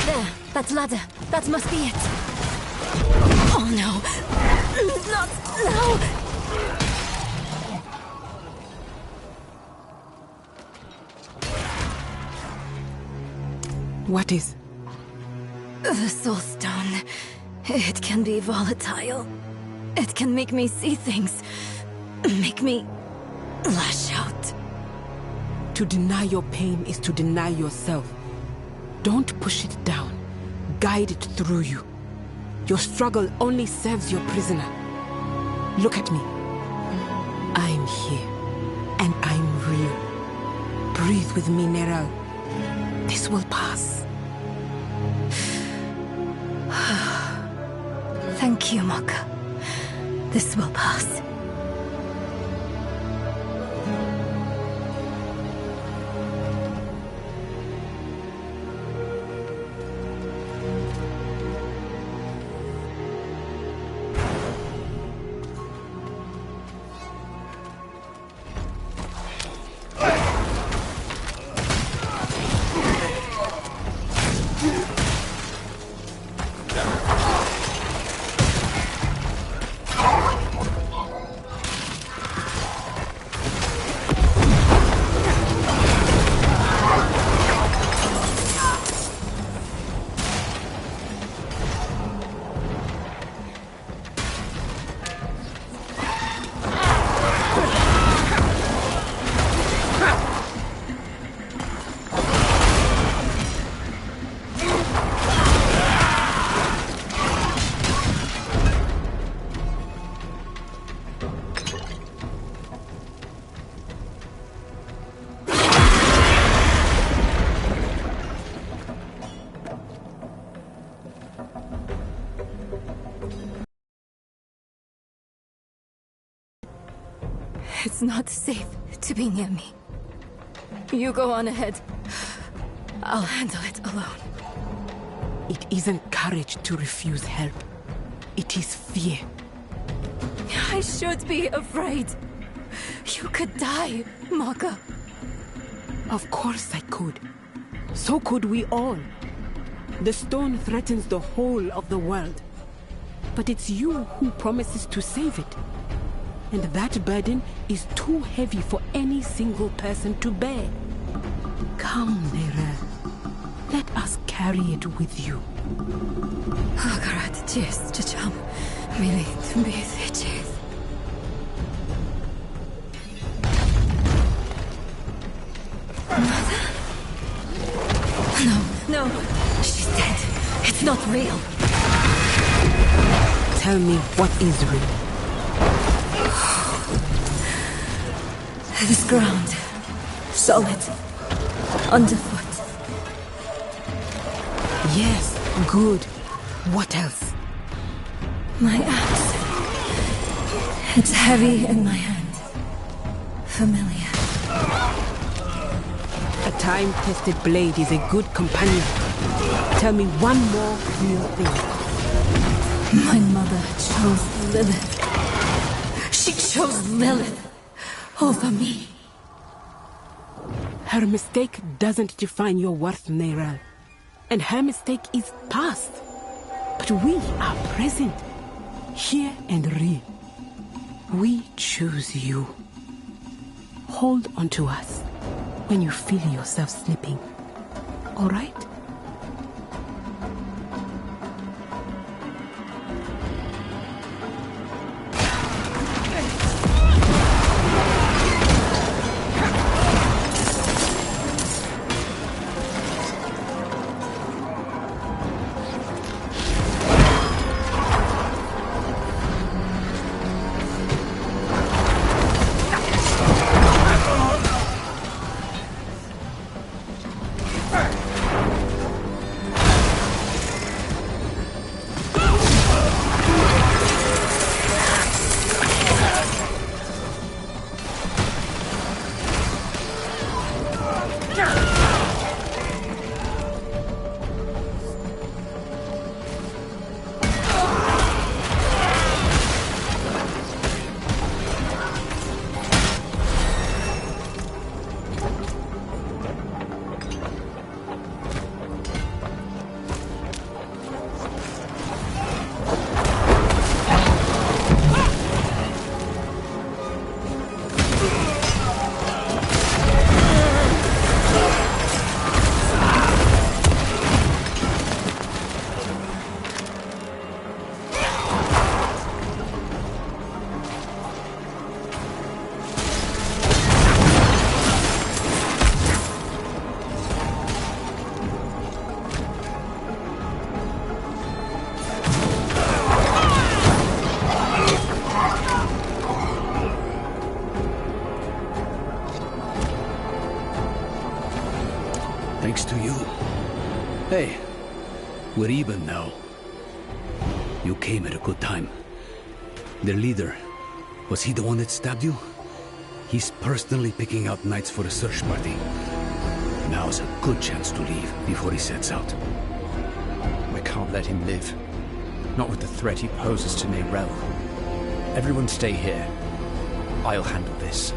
There, that ladder. That must be it. Oh no. Not now. What is? The Soul Stone. It can be volatile. It can make me see things. Make me lash out. To deny your pain is to deny yourself. Don't push it down. Guide it through you. Your struggle only serves your prisoner. Look at me. I'm here. And I'm real. Breathe with me, Neral. This will pass. Thank you, Maka. This will pass. It's not safe to be near me. You go on ahead. I'll handle it alone. It isn't courage to refuse help. It is fear. I should be afraid. You could die, Maka. Of course I could. So could we all. The stone threatens the whole of the world. But it's you who promises to save it. And that burden is too heavy for any single person to bear. Come, Nera. Let us carry it with you. Akarat cheers to chum. Really to be cheers. Mother? No. She's dead. It's not real. Tell me what is real. This ground. Solid. Underfoot. Yes, good. What else? My axe. It's heavy in my hand. Familiar. A time-tested blade is a good companion. Tell me one more real thing. My mother chose Lilith. She chose Lilith over me. Her mistake doesn't define your worth, Neyrelle. And her mistake is past. But we are present. Here and real. We choose you. Hold on to us when you feel yourself slipping. All right? Thanks to you. Hey, we're even now. You came at a good time. Their leader, was he the one that stabbed you? He's personally picking out knights for a search party. Now's a good chance to leave before he sets out. We can't let him live. Not with the threat he poses to Neyrelle. Everyone stay here. I'll handle this.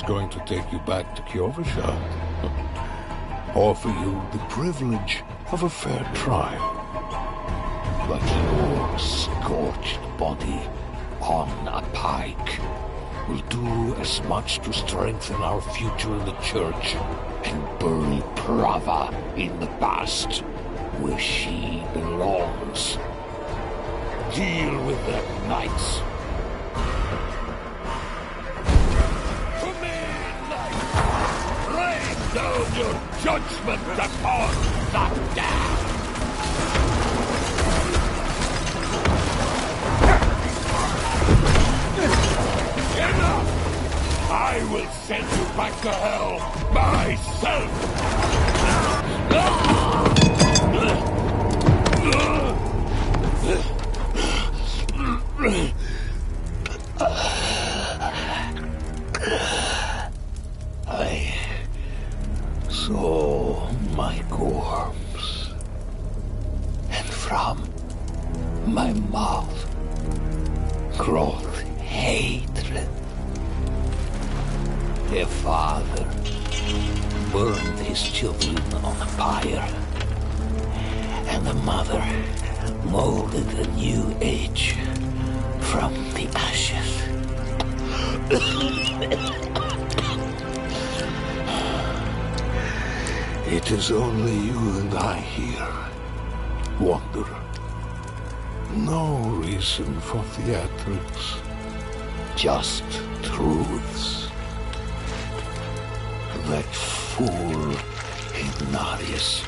Going to take you back to Kjovasha. Offer you the privilege of a fair trial. But your scorched body on a pike will do as much to strengthen our future in the church and bury Prava in the past, where she belongs. Deal with them, knights. Down your judgment upon the damned! will send you back to hell myself! I saw my corpse, and from my mouth crawled hatred. A father burned his children on a pyre, and a mother molded a new age from the ashes. It is only you and I here, Wanderer. No reason for theatrics, just truths. That fool Ignatius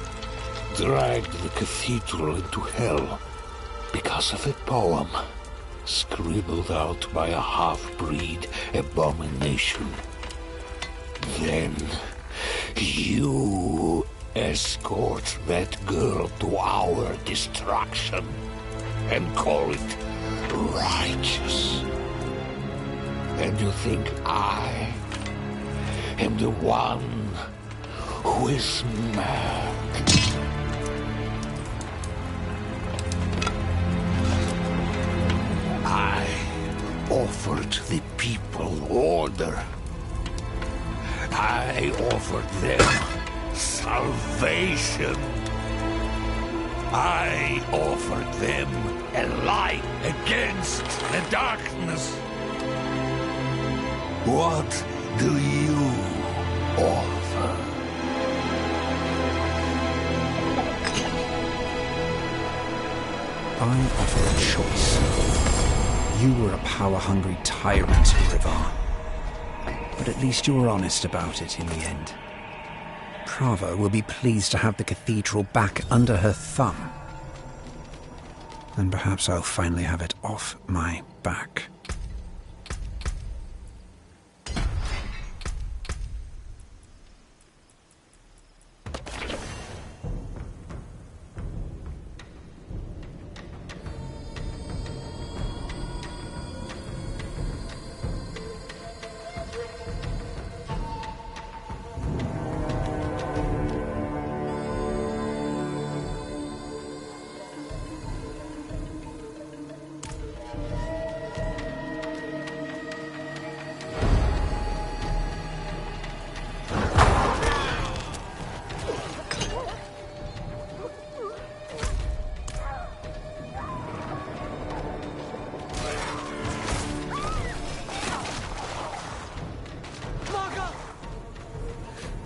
dragged the cathedral into hell because of a poem scribbled out by a half-breed abomination. Then you escort that girl to our destruction and call it righteous. And you think I am the one who is mad? I offered the people order. I offered them salvation. I offered them a light against the darkness. What do you offer? I offer a choice. You were a power-hungry tyrant, Rivar. But at least you were honest about it in the end. Prava will be pleased to have the cathedral back under her thumb. And perhaps I'll finally have it off my back.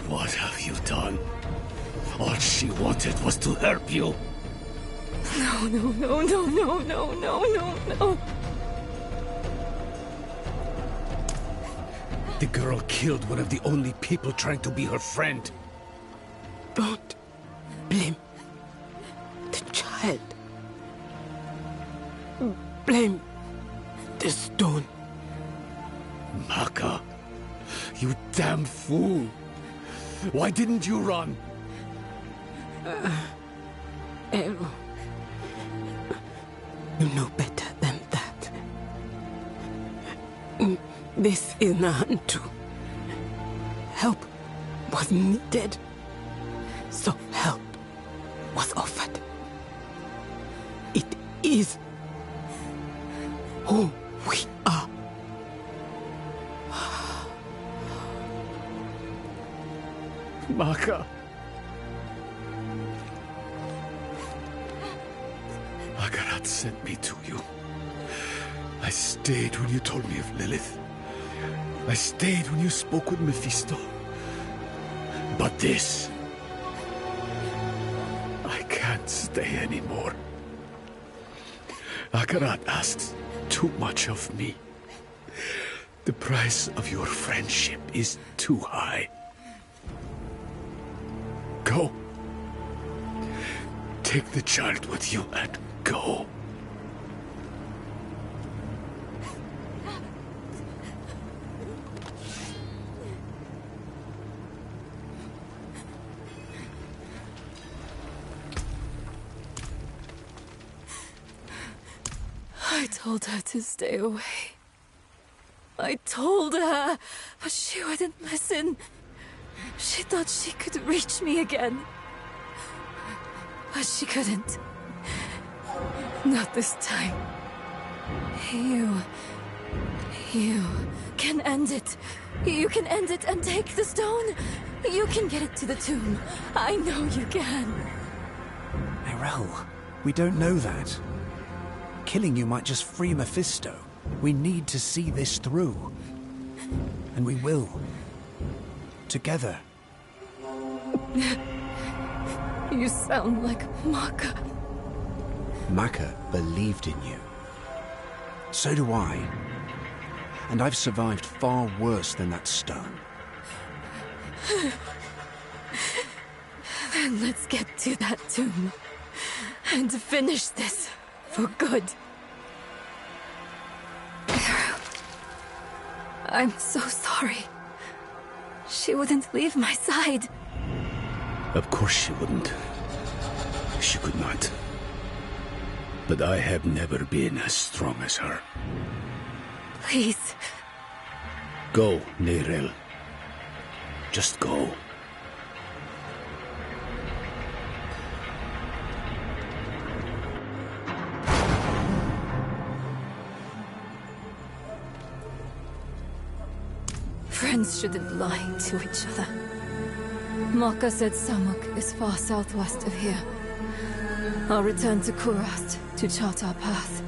What have you done? All she wanted was to help you. No, no, no, no, no, no, no, no, no. The girl killed one of the only people trying to be her friend. Don't blame the child. Blame the stone. Maka, you damn fool. Why didn't you run? Eru, you know better than that. This is Nahantu. Help was needed, so help was offered. It is who we are. Maka. Akarat sent me to you. I stayed when you told me of Lilith. I stayed when you spoke with Mephisto. But this... I can't stay anymore. Akarat asks too much of me. The price of your friendship is too high. Go. Take the child with you and go. told her to stay away. I told her, but she wouldn't listen. She thought she could reach me again. But she couldn't. Not this time. You can end it. You can end it and take the stone. You can get it to the tomb. I know you can. Nirel, we don't know that. Killing you might just free Mephisto. We need to see this through. And we will. Together. You sound like Maka. Maka believed in you. So do I. And I've survived far worse than that stone. Then let's get to that tomb. And finish this for good. I'm so sorry. She wouldn't leave my side. Of course she wouldn't. She could not. But I have never been as strong as her. Please. Go, Nirel. Just go. Friends shouldn't lie to each other. Maka said Samuk is far southwest of here. I'll return to Kurast to chart our path.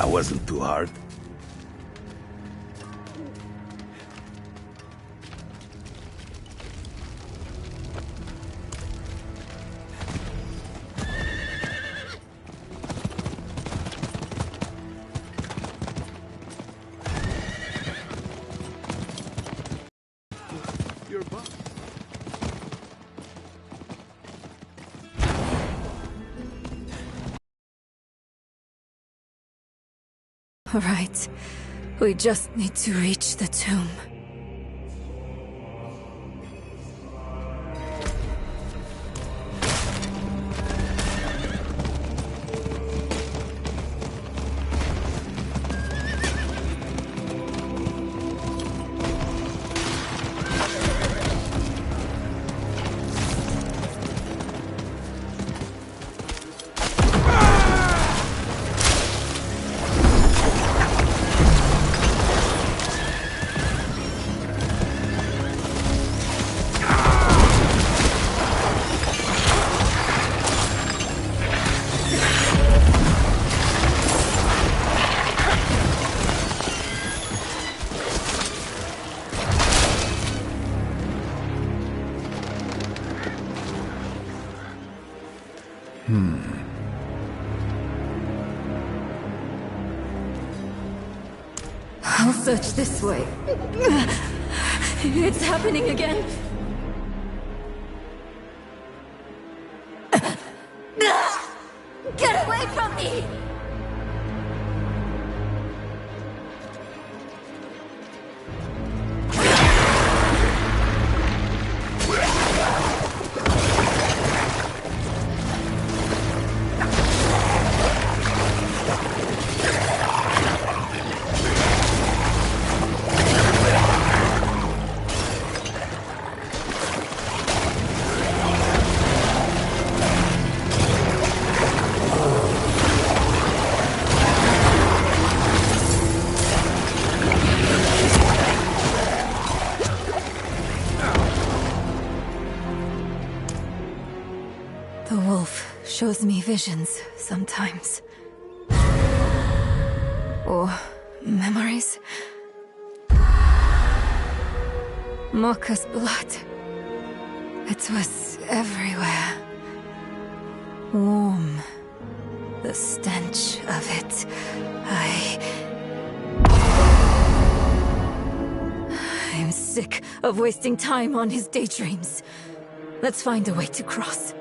Wasn't too hard. Your butt. All right. We just need to reach the tomb. I'll search this way. It's happening again. Get away from me! shows me visions sometimes. Or memories. Mocha's blood. It was everywhere. Warm. The stench of it. I'm sick of wasting time on his daydreams. Let's find a way to cross.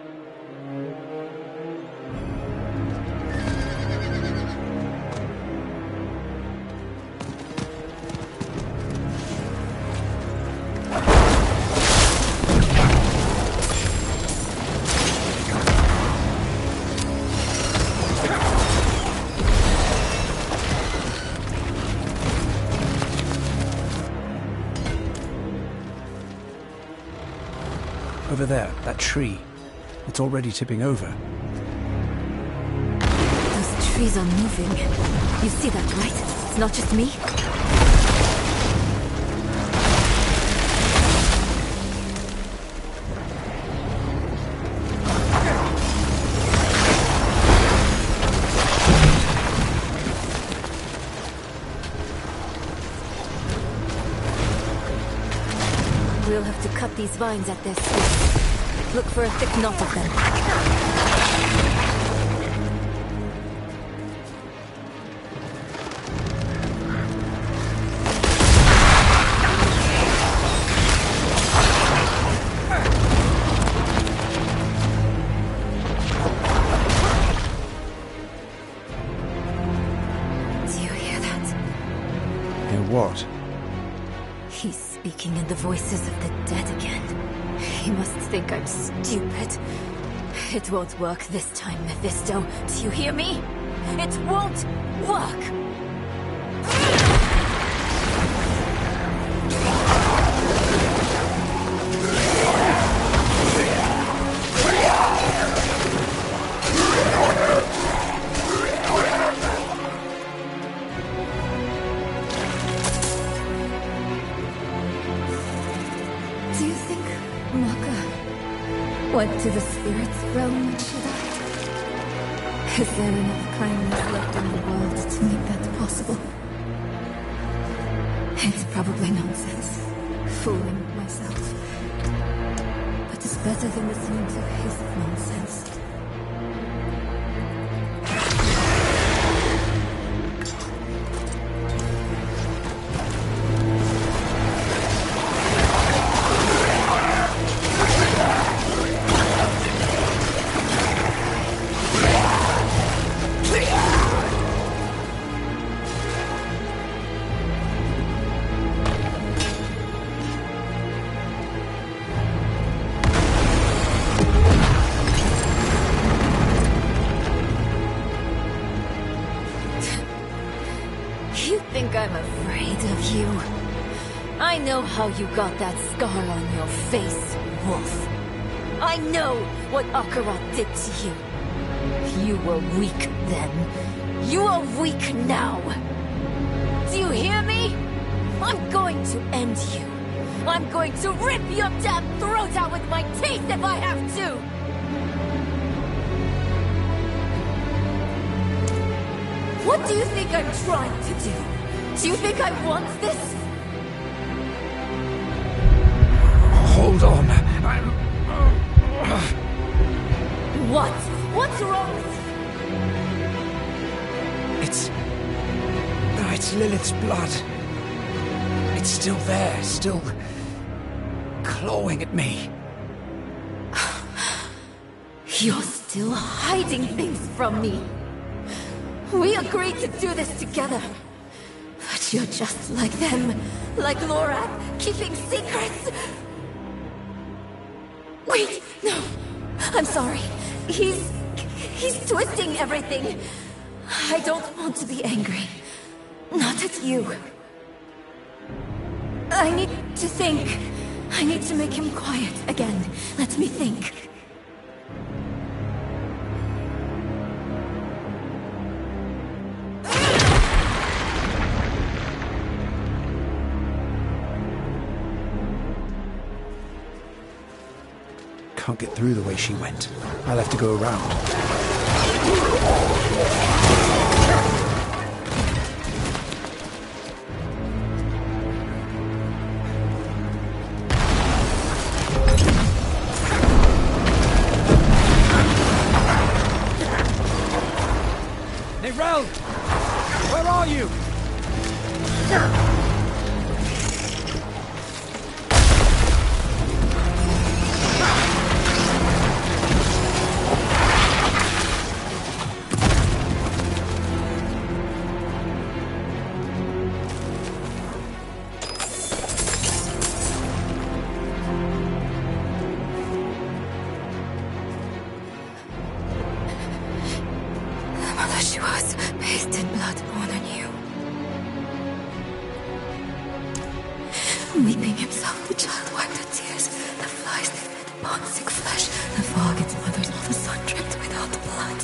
Over there, that tree. It's already tipping over. Those trees are moving. You see that, right? It's not just me. We'll have to cut these vines at their source. Look for a thick knot of them. Do you hear that? Hear what? He's speaking in the voices of the dead again. He must think I'm stupid. It won't work this time, Mephisto. Do you hear me? It won't work! Do you think Mocha went to the spirit's realm when she died? Is there enough kindness left in the world to make that possible? It's probably nonsense. Fooling myself. But it's better than listening to his nonsense. You think I'm afraid of you? I know how you got that scar on your face, Wolf. I know what Akarat did to you. You were weak then. You are weak now. Do you hear me? I'm going to end you. I'm going to rip your damn throat out with my teeth if I have to! What do you think I'm trying to do? Do you think I want this? Hold on. What? What's wrong with you? It's Lilith's blood. It's still there, still clawing at me. You're still hiding things from me. We agreed to do this together. But you're just like them. Like Lorath, keeping secrets. Wait, no. I'm sorry. He's twisting everything. I don't want to be angry. Not at you. I need to think. I need to make him quiet again. Let me think. can't get through the way she went. I'll have to go around. Neyrelle! Where are you? She was bathed in blood more than you. Weeping himself, the child wiped her tears. The flies they fed upon sick flesh. The fog its mother's all the sun dripped without the blood.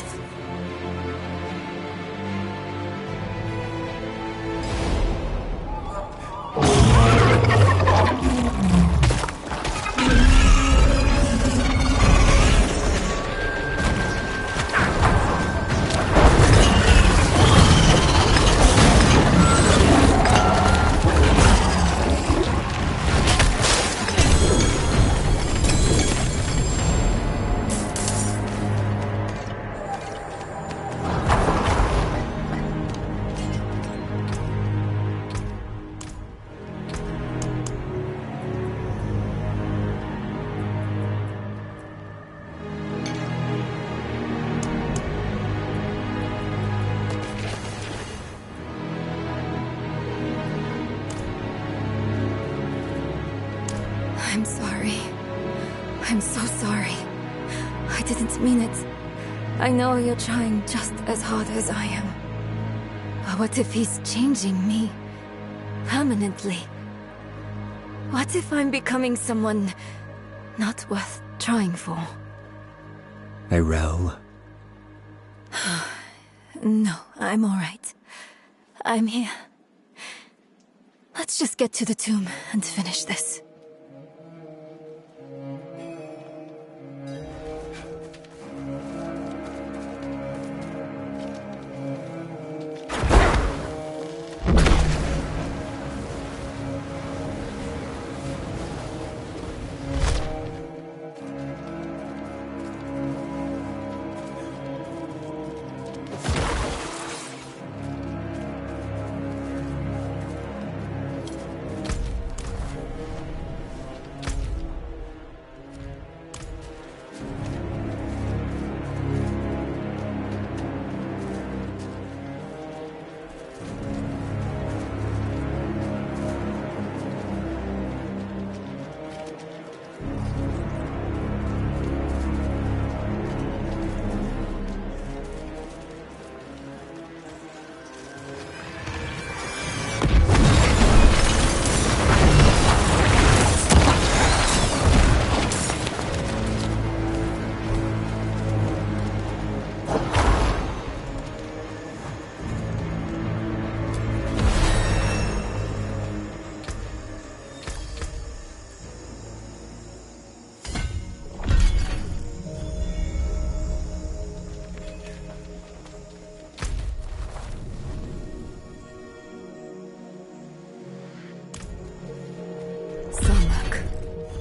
I'm sorry. I'm so sorry. I didn't mean it. I know you're trying just as hard as I am. But what if he's changing me? Permanently? What if I'm becoming someone not worth trying for? Neyrelle. No, I'm alright. I'm here. Let's just get to the tomb and finish this.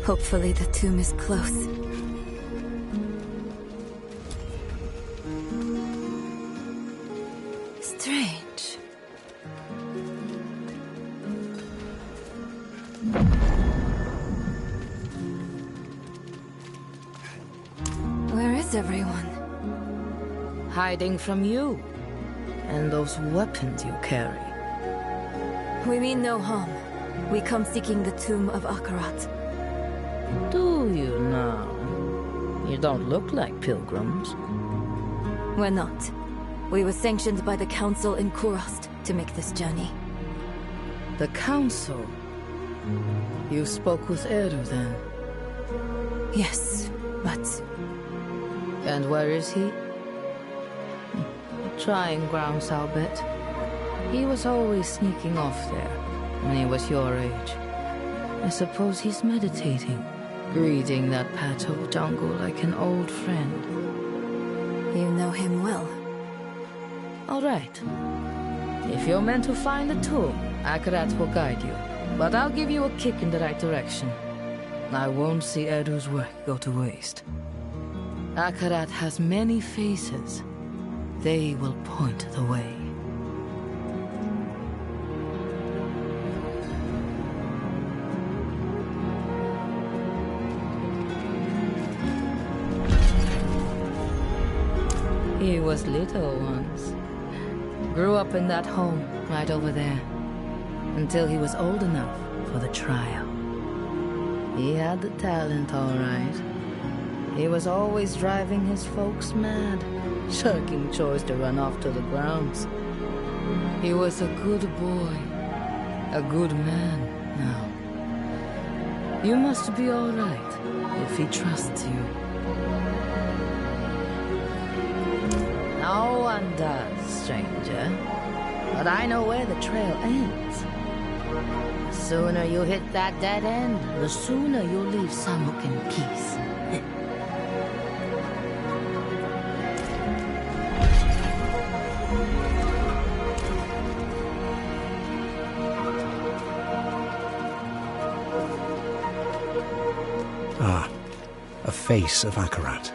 Hopefully the tomb is close. Strange. Where is everyone? Hiding from you. And those weapons you carry. We mean no harm. We come seeking the tomb of Akarat. Do you now? You don't look like pilgrims. We're not. We were sanctioned by the council in Kurast to make this journey. The council? You spoke with Eru then? Yes, but... And where is he? Trying grounds, I'll bet. He was always sneaking off there when he was your age. I suppose he's meditating. greeting that patch of jungle like an old friend. You know him well. All right. If you're meant to find the tomb, Akarat will guide you. But I'll give you a kick in the right direction. I won't see Edu's work go to waste. Akarat has many faces. They will point the way. He was little once. Grew up in that home right over there. Until he was old enough for the trial. He had the talent, all right. He was always driving his folks mad, shirking chores to run off to the grounds. He was a good boy, a good man now. You must be all right if he trusts you. No one does, stranger. But I know where the trail ends. The sooner you hit that dead end, the sooner you'll leave Samuk in peace. Ah, a face of Akarat.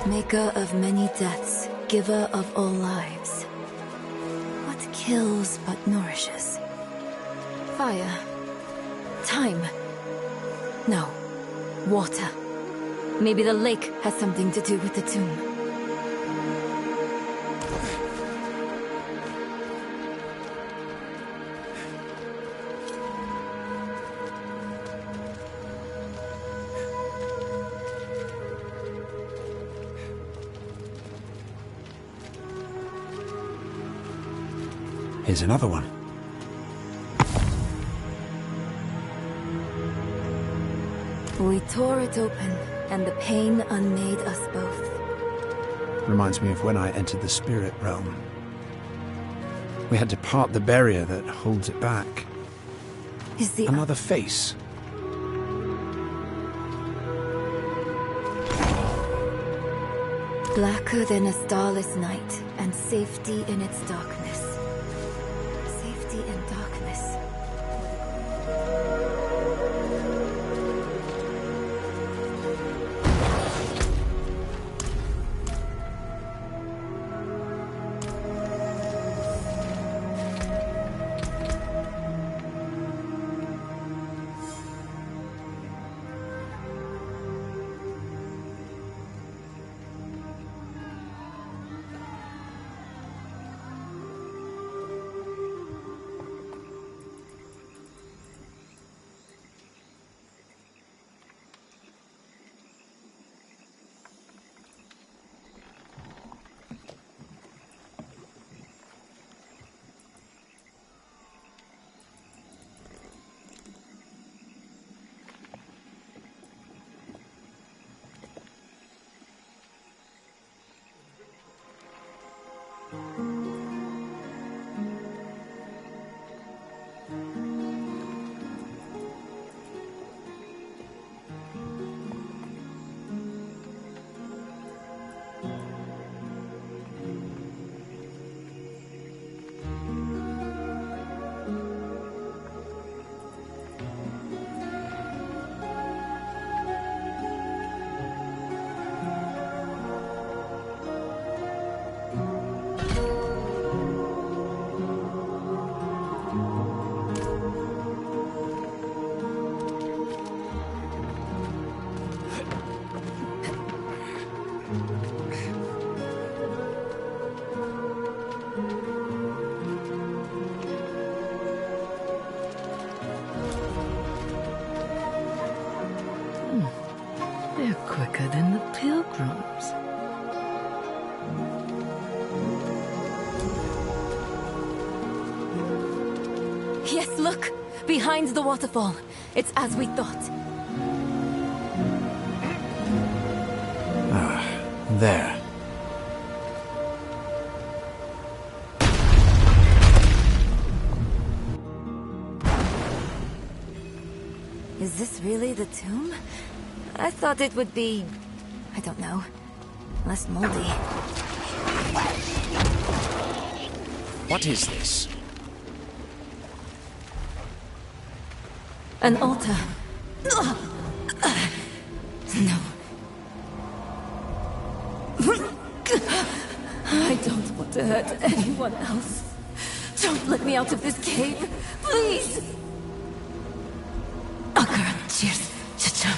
Maker of many deaths, giver of all lives. What kills but nourishes? Fire. Time. No. Water. Maybe the lake has something to do with the tomb. Here's another one. We tore it open, and the pain unmade us both. Reminds me of when I entered the spirit realm. We had to part the barrier that holds it back. Is the another face? Blacker than a starless night, and safety in its darkness. Safety in darkness. They're quicker than the pilgrims. Yes, look! Behind the waterfall. It's as we thought. Ah, there. Is this really the tomb? I thought it would be... I don't know. Less moldy. What is this? An altar. No. I don't want to hurt anyone else. Don't let me out of this cave, please! Cheers. Cha-chum.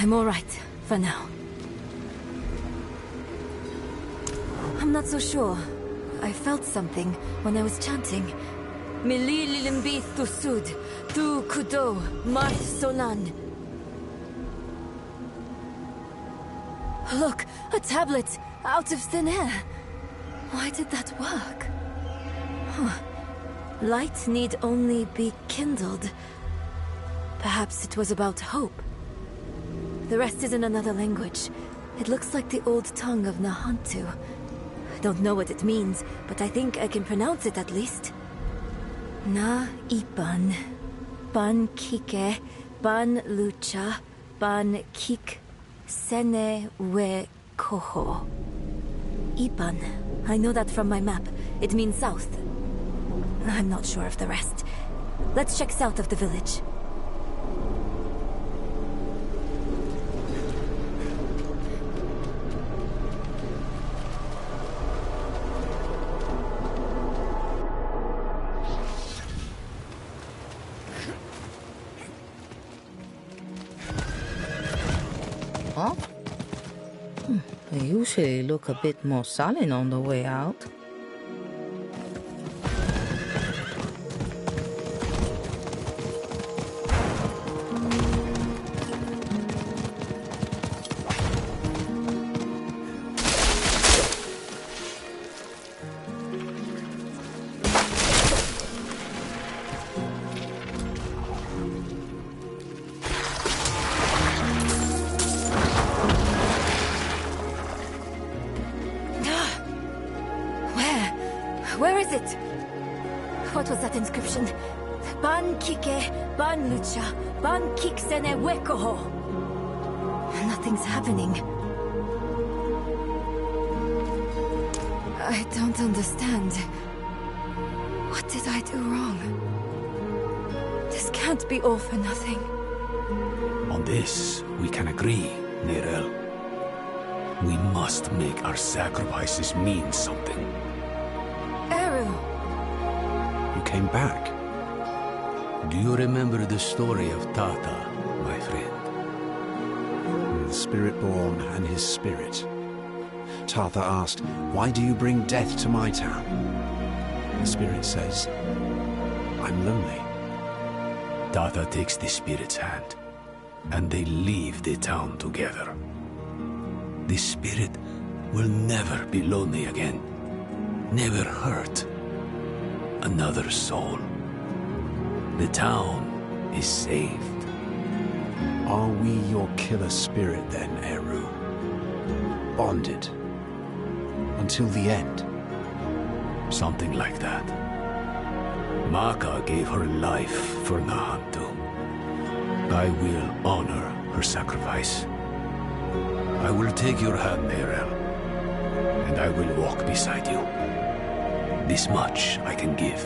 I'm all right, for now. I'm not so sure. I felt something when I was chanting. Mili lilimbi thusud, tu kudo, marth solan. Look, a tablet, out of thin air. Why did that work? Huh. Light need only be kindled. Perhaps it was about hope. The rest is in another language. It looks like the old tongue of Nahantu. I don't know what it means, but I think I can pronounce it at least. Na ipan, ban kike, ban lucha, ban kik, sene we koho. Ipan. I know that from my map. It means south. I'm not sure of the rest. Let's check south of the village. Huh? They usually look a bit more solid on the way out. Where is it? What was that inscription? Ban kike, ban lucha, ban kiksene wekoho. Nothing's happening. I don't understand. What did I do wrong? This can't be all for nothing. On this, we can agree, Nirel. We must make our sacrifices mean something. You came back. Do you remember the story of Tata, my friend? The Spirit-born and his spirit. Tatha asked, "Why do you bring death to my town?" The spirit says, "I'm lonely." Tata takes the spirit's hand, and they leave the town together. The spirit will never be lonely again, never hurt another soul. The town is saved. Are we your killer spirit then, Eru? Bonded until the end? Something like that. Maka gave her life for Nahantu. I will honor her sacrifice. I will take your hand, Nirel, and I will walk beside you. This much I can give.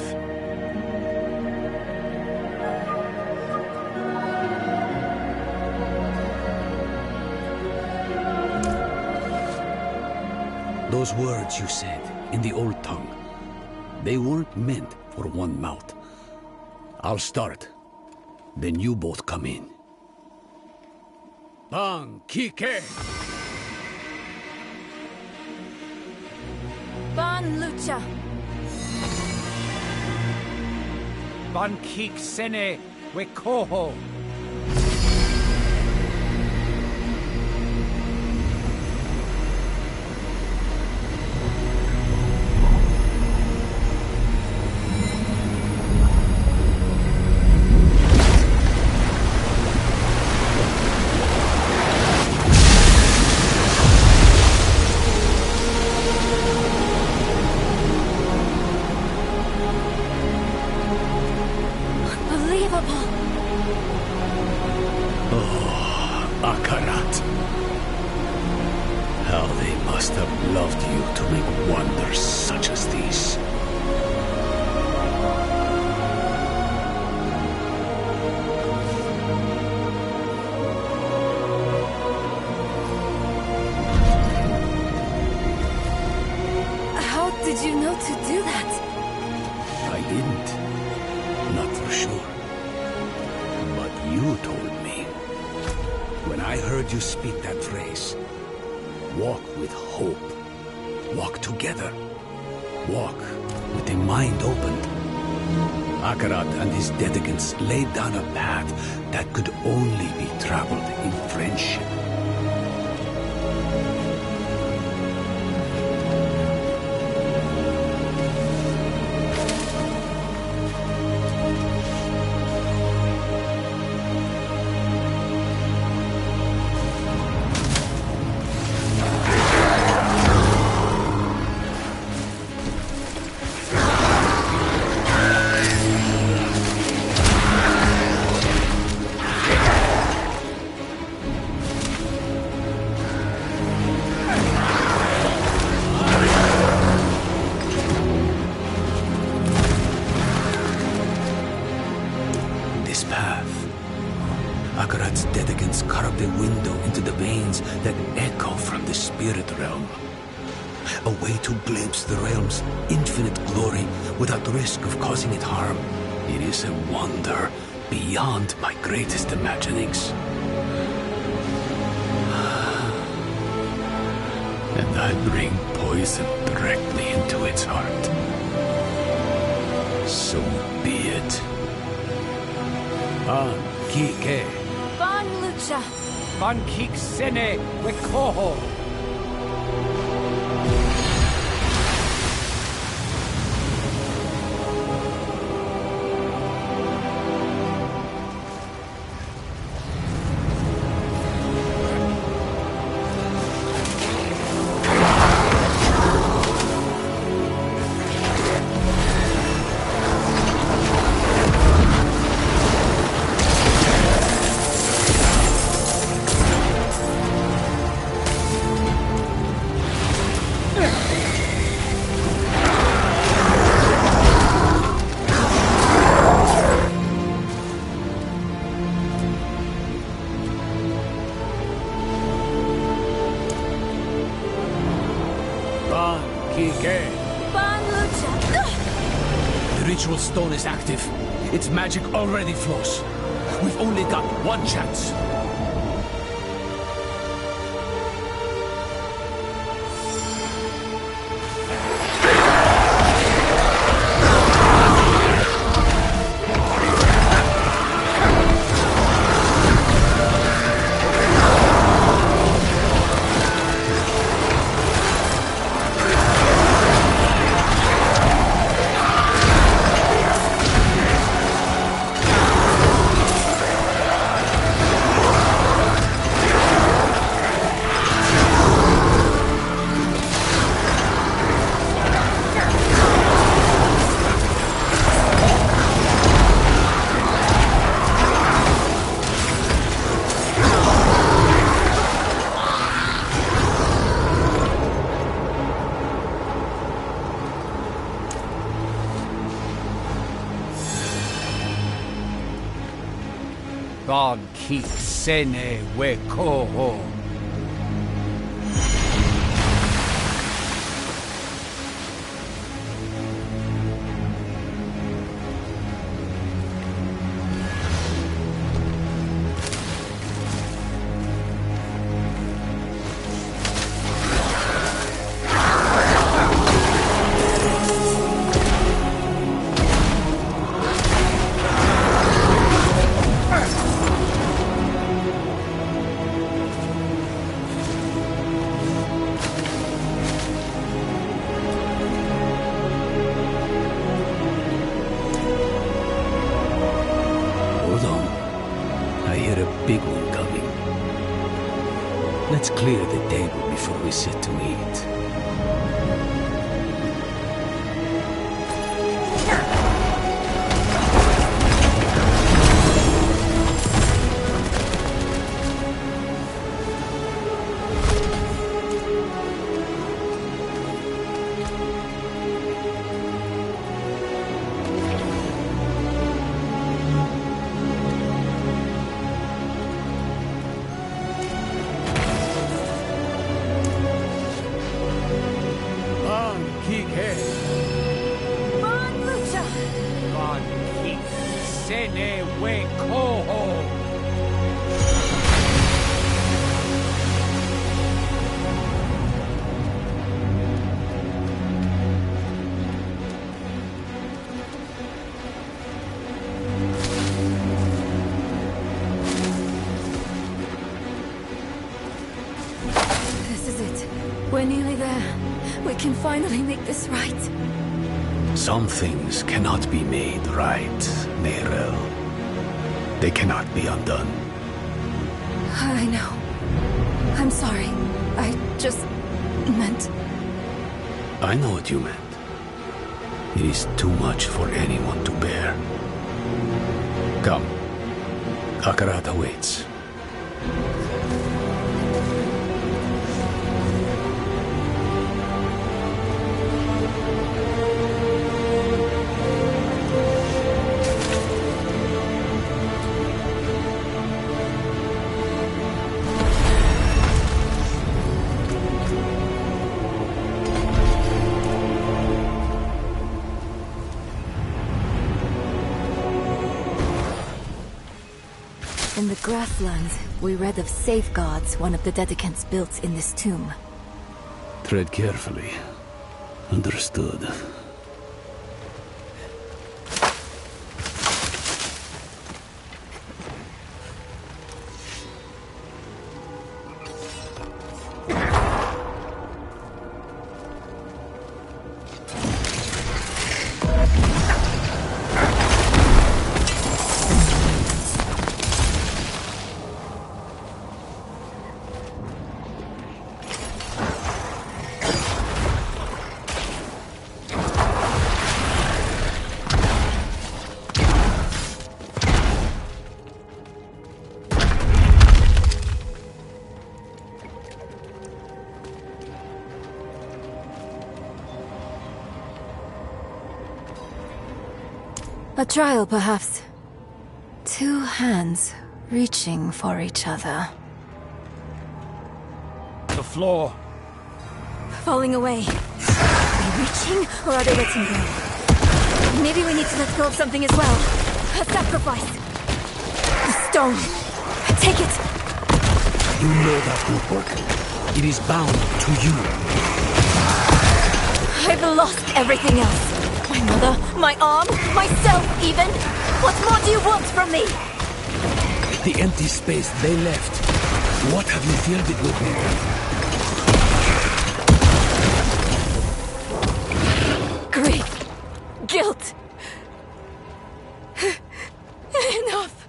Those words you said in the old tongue, they weren't meant for one mouth. I'll start, then you both come in. Bang Kike! Ban Lucha! Ban Kik Sene we Koho! You speak that phrase. Walk with hope. Walk together. Walk with a mind opened. Akarat and his dedicants laid down a path that could only be traveled in friendship. The realm's infinite glory without the risk of causing it harm. It is a wonder beyond my greatest imaginings. And I bring poison directly into its heart. So be it. Ban Kike. Ban Lucha. Ban Kik Sene we Koho. The ritual stone is active. Its magic already flows. We've only got one chance. Ban Kik Sene we Koho. a big one coming. Let's clear the table before we sit to eat. We're nearly there. We can finally make this right. Some things cannot be made right, Neyrelle. They cannot be undone. I know. I'm sorry. I just meant... I know what you meant. It is too much for anyone to bear. Come. Akarat awaits. In the grasslands, we read of safeguards one of the dedicants built in this tomb. Tread carefully. Understood. A trial, perhaps. Two hands reaching for each other. The floor. Falling away. Are they reaching, or are they letting go? Maybe we need to let go of something as well. A sacrifice. The stone. Take it. You know that will work. It is bound to you. I've lost everything else. My mother, my arm, myself even. What more do you want from me? The empty space they left. What have you filled it with now? Grief. Guilt. Enough.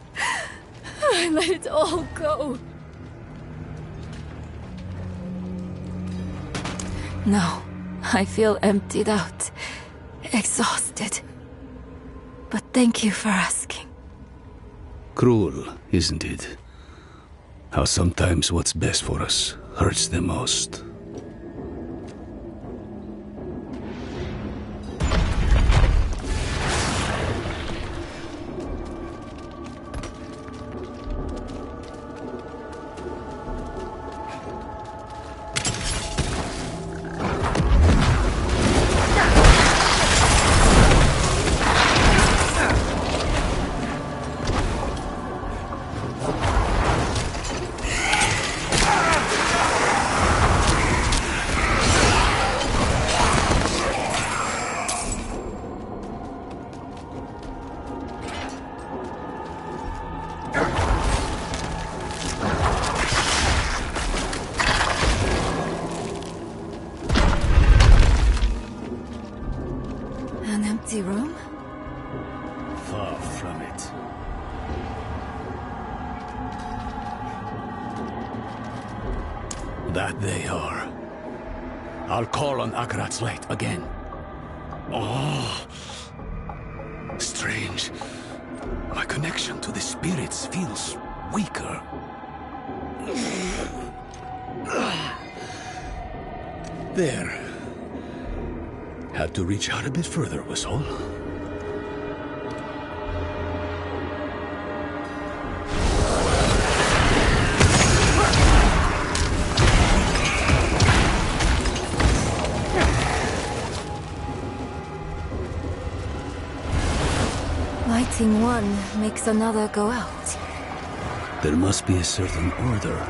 I let it all go. No, I feel emptied out. Exhausted. But thank you for asking. Cruel, isn't it? How sometimes what's best for us hurts the most. Room? Far from it. That they are. I'll call on Akarat's light again. Oh, strange. My connection to the spirits feels weaker. There. Had to reach out a bit further, was all. Lighting one makes another go out. There must be a certain order.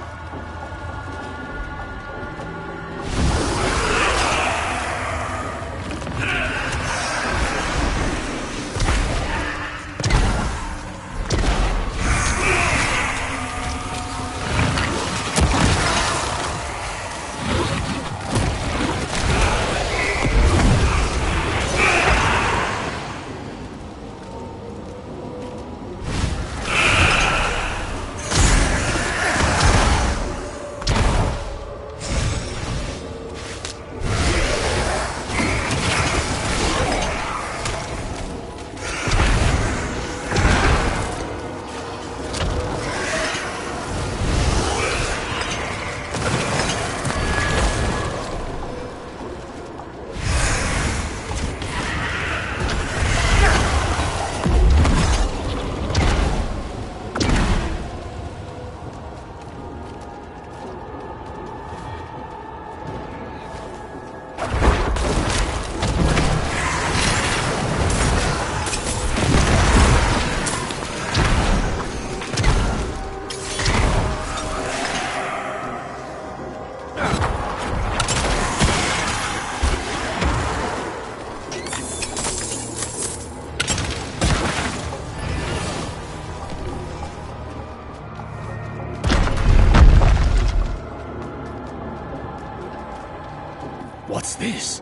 What's this?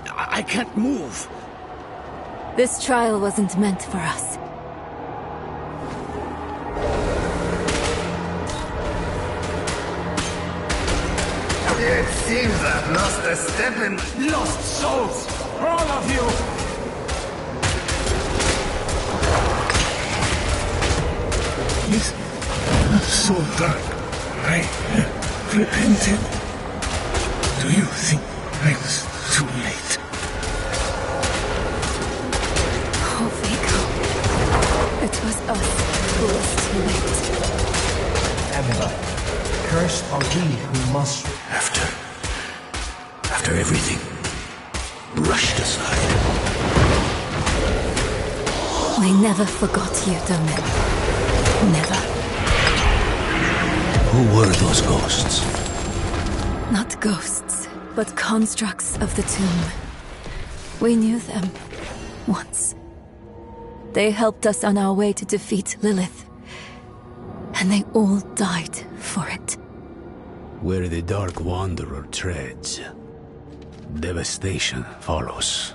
I can't move. This trial wasn't meant for us. It seems I've lost a step in lost souls. All of you! It's so dark. I repented. Do you think I was too late? Oh, Vigo. It was us who was too late. Amulet, cursed are we who must... After everything, brushed aside. We never forgot you, Domin. Never. Who were those ghosts? Not ghosts, but constructs of the tomb. We knew them. Once. They helped us on our way to defeat Lilith. And they all died for it. Where the Dark Wanderer treads, devastation follows.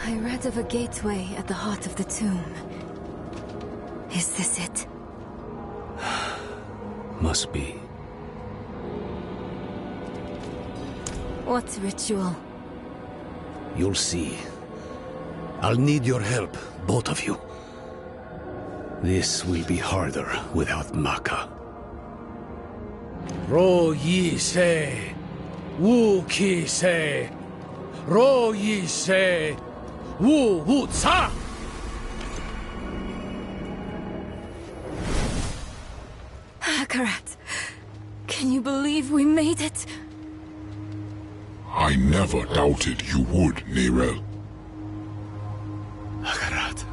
I read of a gateway at the heart of the tomb. Is this it? Must be. What ritual? You'll see. I'll need your help, both of you. This will be harder without Maka. Ro yi se, wu ki se, ro yi se, wu wu ca. Akarat, can you believe we made it? I never doubted you would, Nirel. Akarat.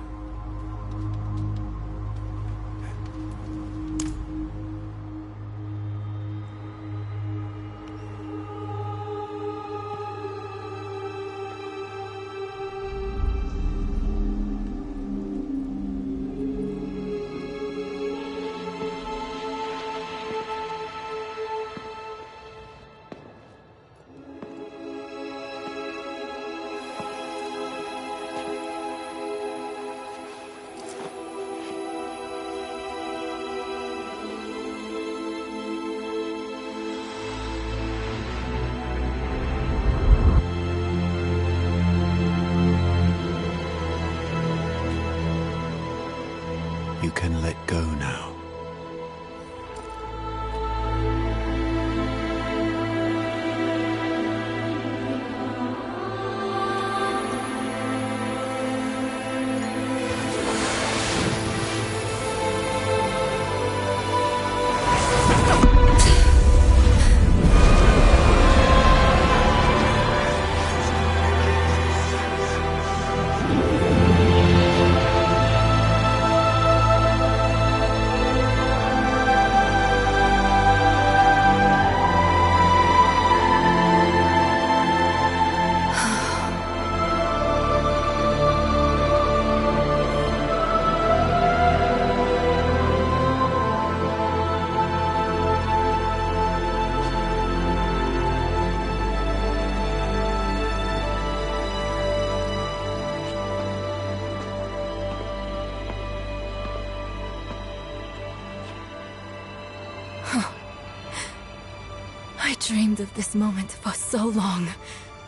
I dreamed of this moment for so long.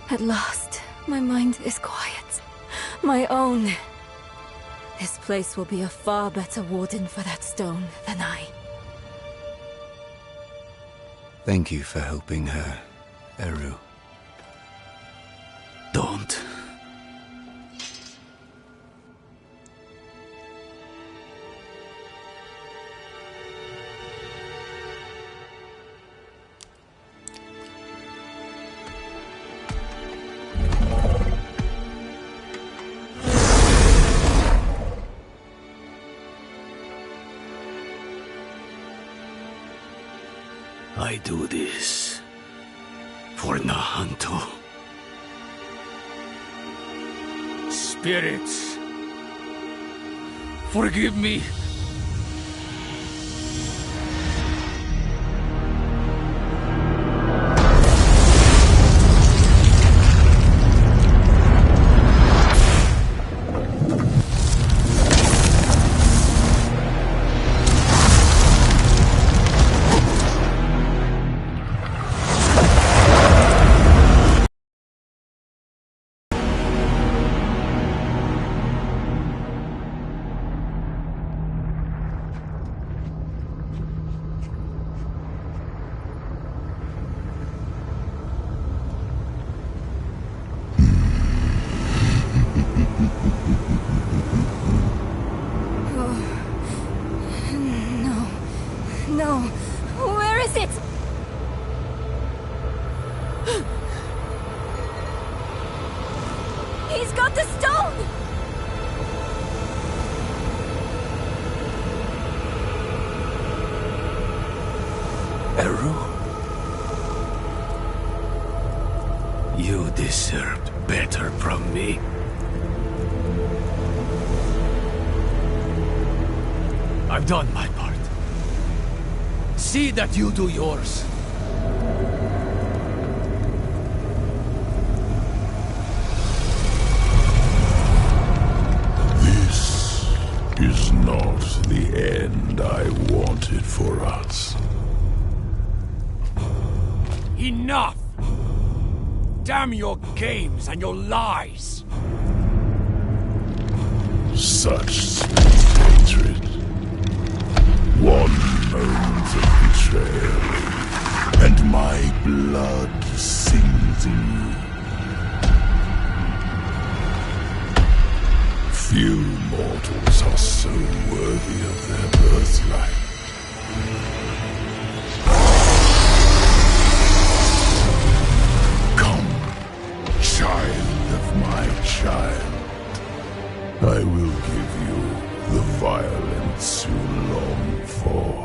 At last, my mind is quiet. My own. This place will be a far better warden for that stone than I. Thank you for helping her, Eru. Don't. I do this for Nahanto. Spirits, forgive me. No. Where is it? He's got the stone! Eru? You deserved better from me. I've done my part. See that you do yours. This is not the end I wanted for us. Enough! Damn your games and your lies! Such sweet hatred. One moment of betrayal, and my blood sings anew. Few mortals are so worthy of their birthright. Come, child of my child. I will give you the violence you long for.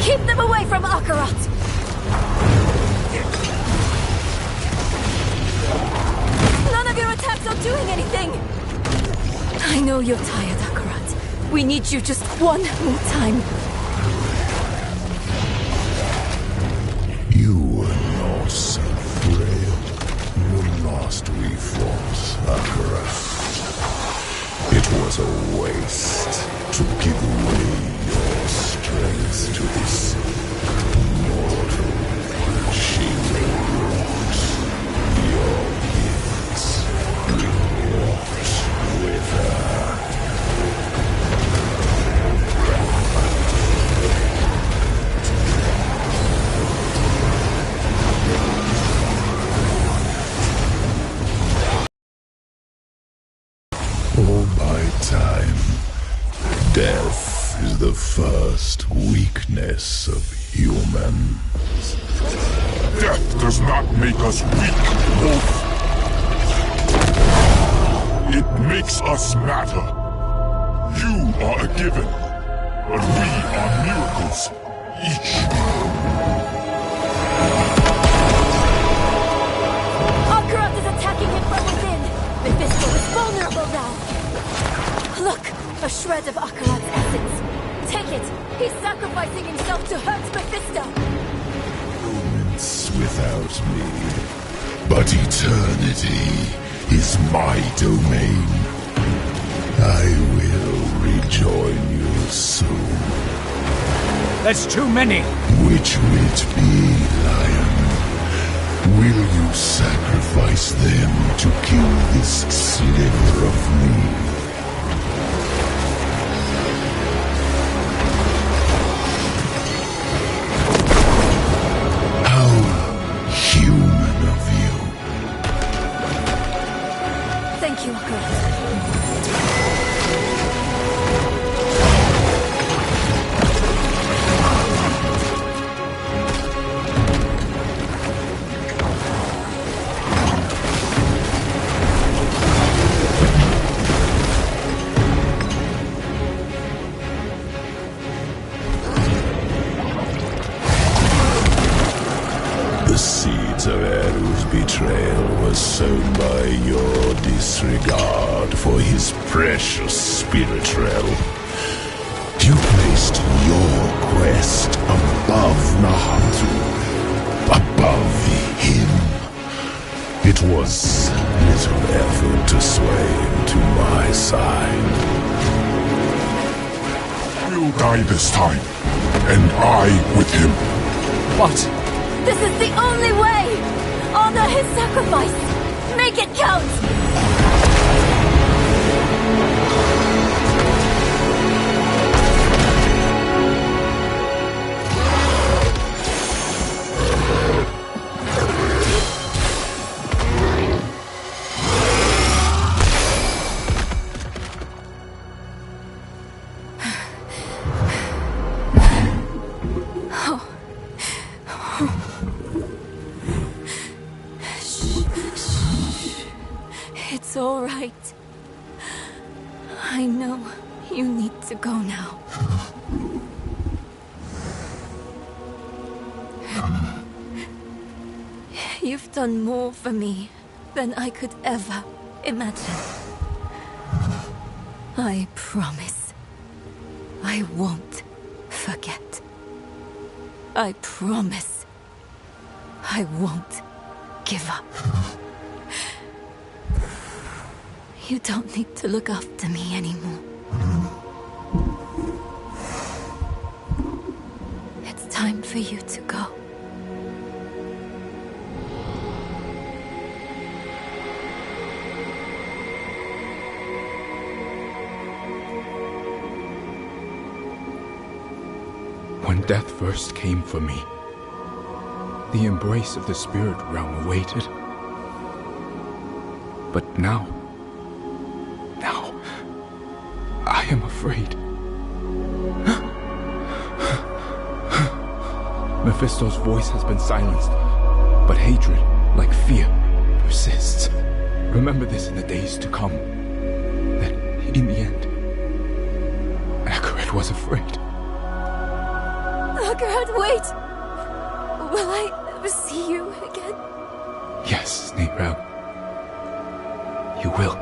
Keep them away from Akarat! None of your attacks are doing anything! I know you're tired, Akarat. We need you just one more time. You were not so frail the last we fought, Kurast. It was a waste to give away your strength to this mortal. She will rot. Your gifts will rot with her. All by time. Death is the first weakness of humans. Death does not make us weak, Wolf. It makes us matter. You are a given, but we are miracles, each. Akarat is attacking him from within! Mephisto is vulnerable now! Look! A shred of Akarat's essence! Take it! He's sacrificing himself to hurt Mephisto! Moments without me, but eternity is my domain. I join you soon. There's too many. Which will it be, Lion? Will you sacrifice them to kill this sliver of me? How human of you. Thank you, Kurast. The seeds of Eru's betrayal was sown by your disregard for his precious spirit realm. You placed your quest above Nahatu, above him. It was little effort to sway him to my side. He'll die this time, and I with him. What? This is the only way! Honor his sacrifice! Make it count! It's all right. I know you need to go now. You've done more for me than I could ever imagine. I promise I won't forget. I promise I won't give up. You don't need to look after me anymore. It's time for you to go. When death first came for me, the embrace of the spirit realm awaited. But now, I am afraid. Mephisto's voice has been silenced, but hatred, like fear, persists. Remember this in the days to come, that in the end, Akarat was afraid. Akarat, wait! Will I ever see you again? Yes, Neyrel. You will.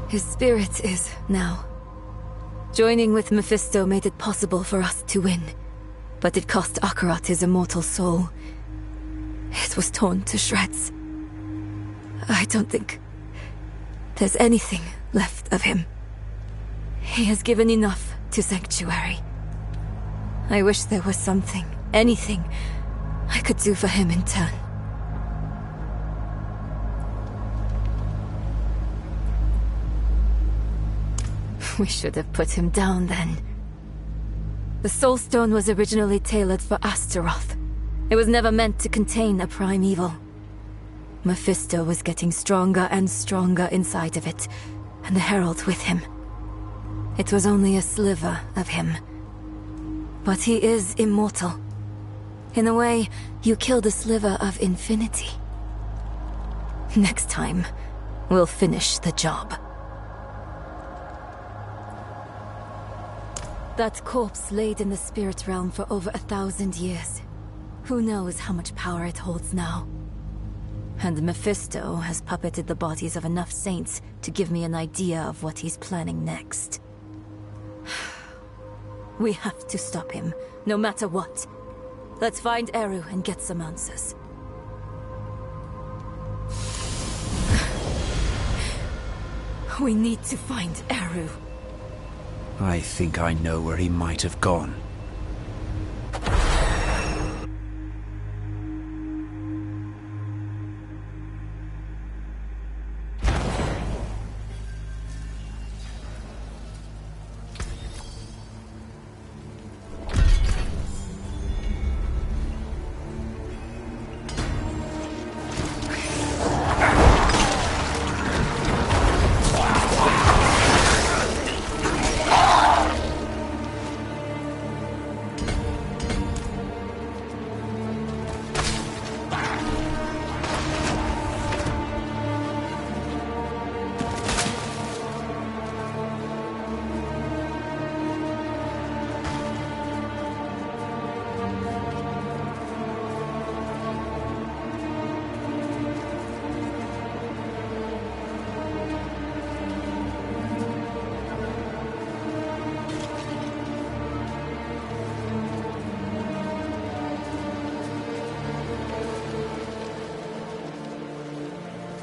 His spirit is now. Joining with Mephisto made it possible for us to win. But it cost Akarat his immortal soul. It was torn to shreds. I don't think there's anything left of him. He has given enough to Sanctuary. I wish there was something, anything, I could do for him in turn. We should have put him down then. The Soul Stone was originally tailored for Astaroth. It was never meant to contain a prime evil. Mephisto was getting stronger and stronger inside of it, and the Herald with him. It was only a sliver of him. But he is immortal. In a way, you killed a sliver of infinity. Next time, we'll finish the job. That corpse laid in the spirit realm for over 1,000 years. Who knows how much power it holds now? And Mephisto has puppeted the bodies of enough saints to give me an idea of what he's planning next. We have to stop him, no matter what. Let's find Eru and get some answers. We need to find Eru. I think I know where he might have gone.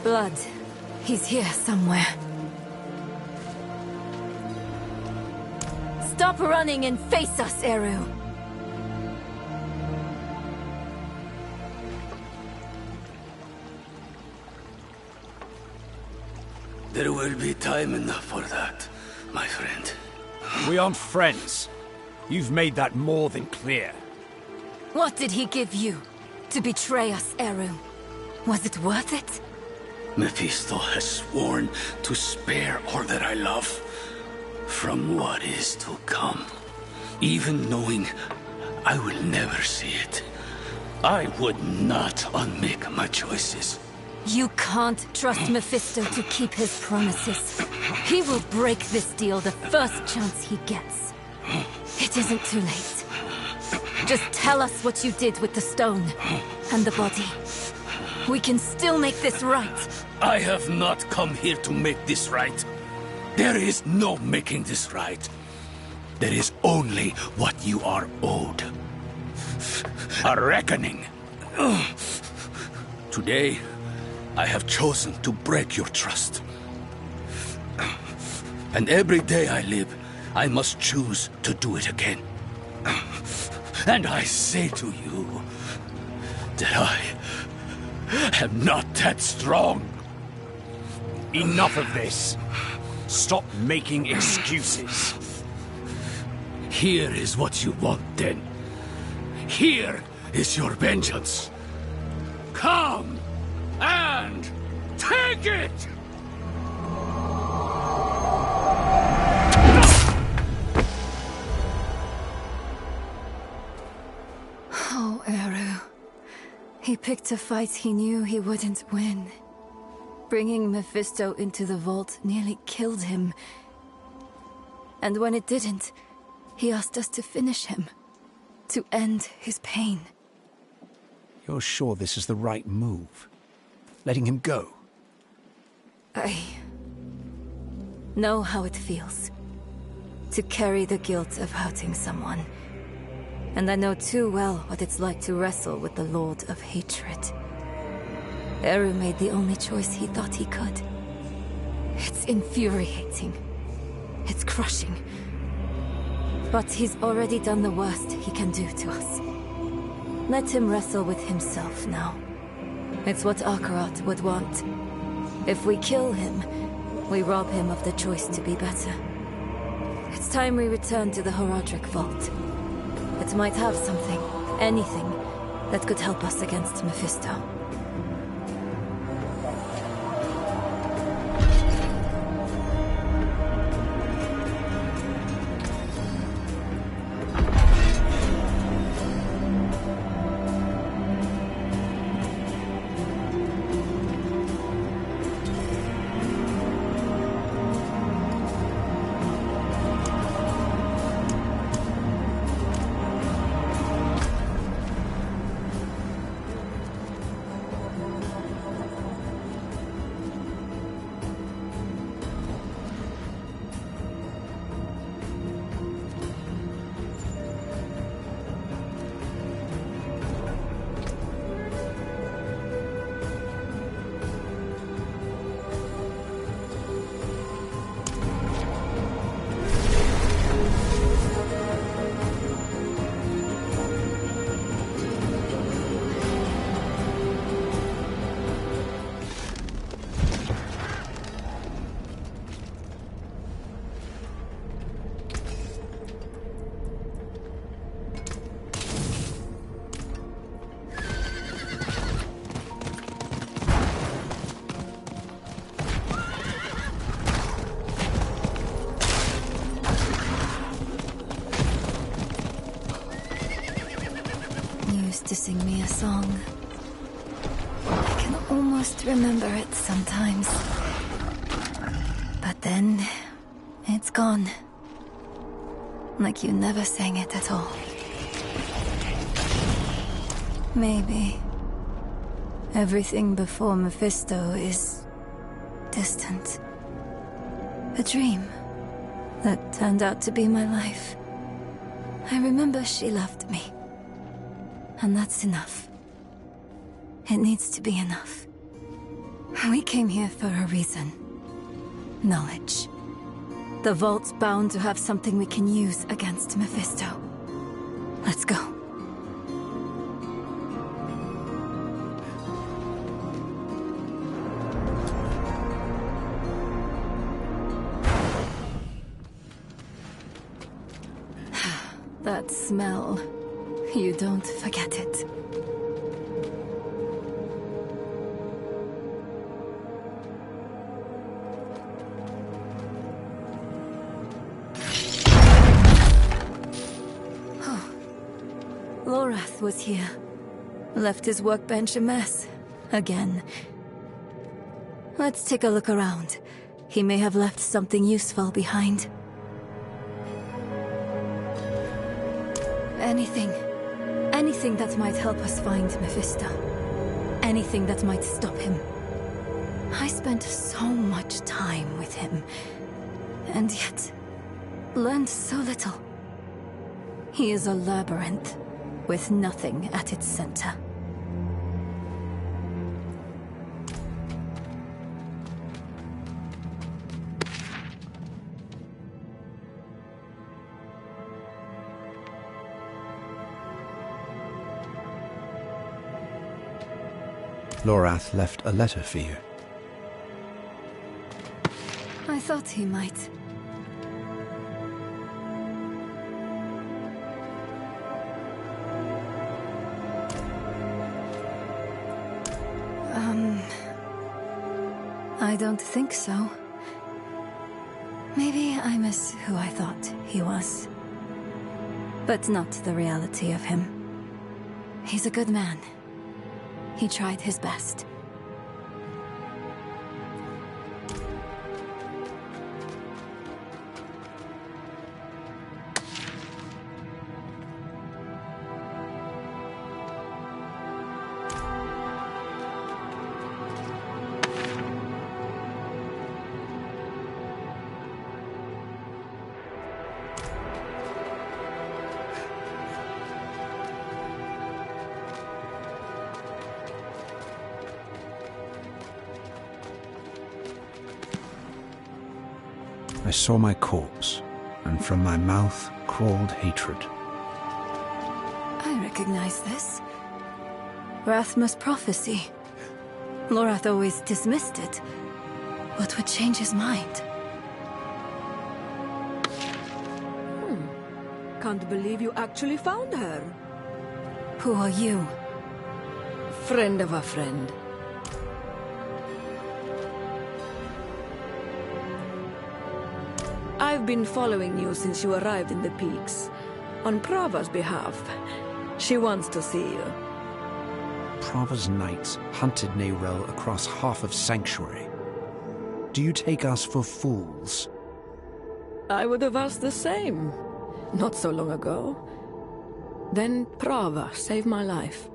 Blood. He's here somewhere. Stop running and face us, Eru. There will be time enough for that, my friend. We aren't friends. You've made that more than clear. What did he give you to betray us, Eru? Was it worth it? Mephisto has sworn to spare all that I love from what is to come. Even knowing I will never see it, I would not unmake my choices. You can't trust Mephisto to keep his promises. He will break this deal the first chance he gets. It isn't too late. Just tell us what you did with the stone and the body. We can still make this right. I have not come here to make this right. There is no making this right. There is only what you are owed. A reckoning. Today, I have chosen to break your trust. And every day I live, I must choose to do it again. And I say to you that I am not that strong. Enough of this. Stop making excuses. Here is what you want, then. Here is your vengeance. Come and take it! Oh, Eru. He picked a fight he knew he wouldn't win. Bringing Mephisto into the vault nearly killed him. And when it didn't, he asked us to finish him. To end his pain. You're sure this is the right move? Letting him go? I know how it feels. To carry the guilt of hurting someone. And I know too well what it's like to wrestle with the Lord of Hatred. Eru made the only choice he thought he could. It's infuriating. It's crushing. But he's already done the worst he can do to us. Let him wrestle with himself now. It's what Akarat would want. If we kill him, we rob him of the choice to be better. It's time we return to the Horadric Vault. It might have something, anything, that could help us against Mephisto. To sing me a song. I can almost remember it sometimes. But then, it's gone. Like you never sang it at all. Maybe everything before Mephisto is distant. A dream that turned out to be my life. I remember she loved me. And that's enough. It needs to be enough. We came here for a reason. Knowledge. The Vault's bound to have something we can use against Mephisto. Let's go. That smell. You don't forget it. Oh. Lorath was here. Left his workbench a mess. Again. Let's take a look around. He may have left something useful behind. Anything that might help us find Mephisto. Anything that might stop him. I spent so much time with him, and yet learned so little. He is a labyrinth, with nothing at its center. Lorath left a letter for you. I thought he might. I don't think so. Maybe I miss who I thought he was. But not the reality of him. He's a good man. He tried his best. I saw my corpse, and from my mouth crawled hatred. I recognize this. Rathma's prophecy. Lorath always dismissed it. What would change his mind? Can't believe you actually found her. Who are you? Friend of a friend. I've been following you since you arrived in the Peaks. On Prava's behalf. She wants to see you. Prava's knights hunted Neyrelle across half of Sanctuary. Do you take us for fools? I would have asked the same. Not so long ago. Then Prava saved my life.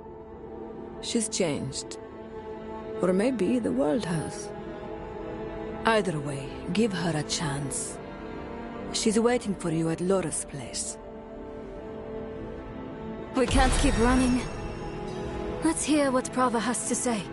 She's changed. Or maybe the world has. Either way, give her a chance. She's waiting for you at Laura's place. We can't keep running. Let's hear what Prava has to say.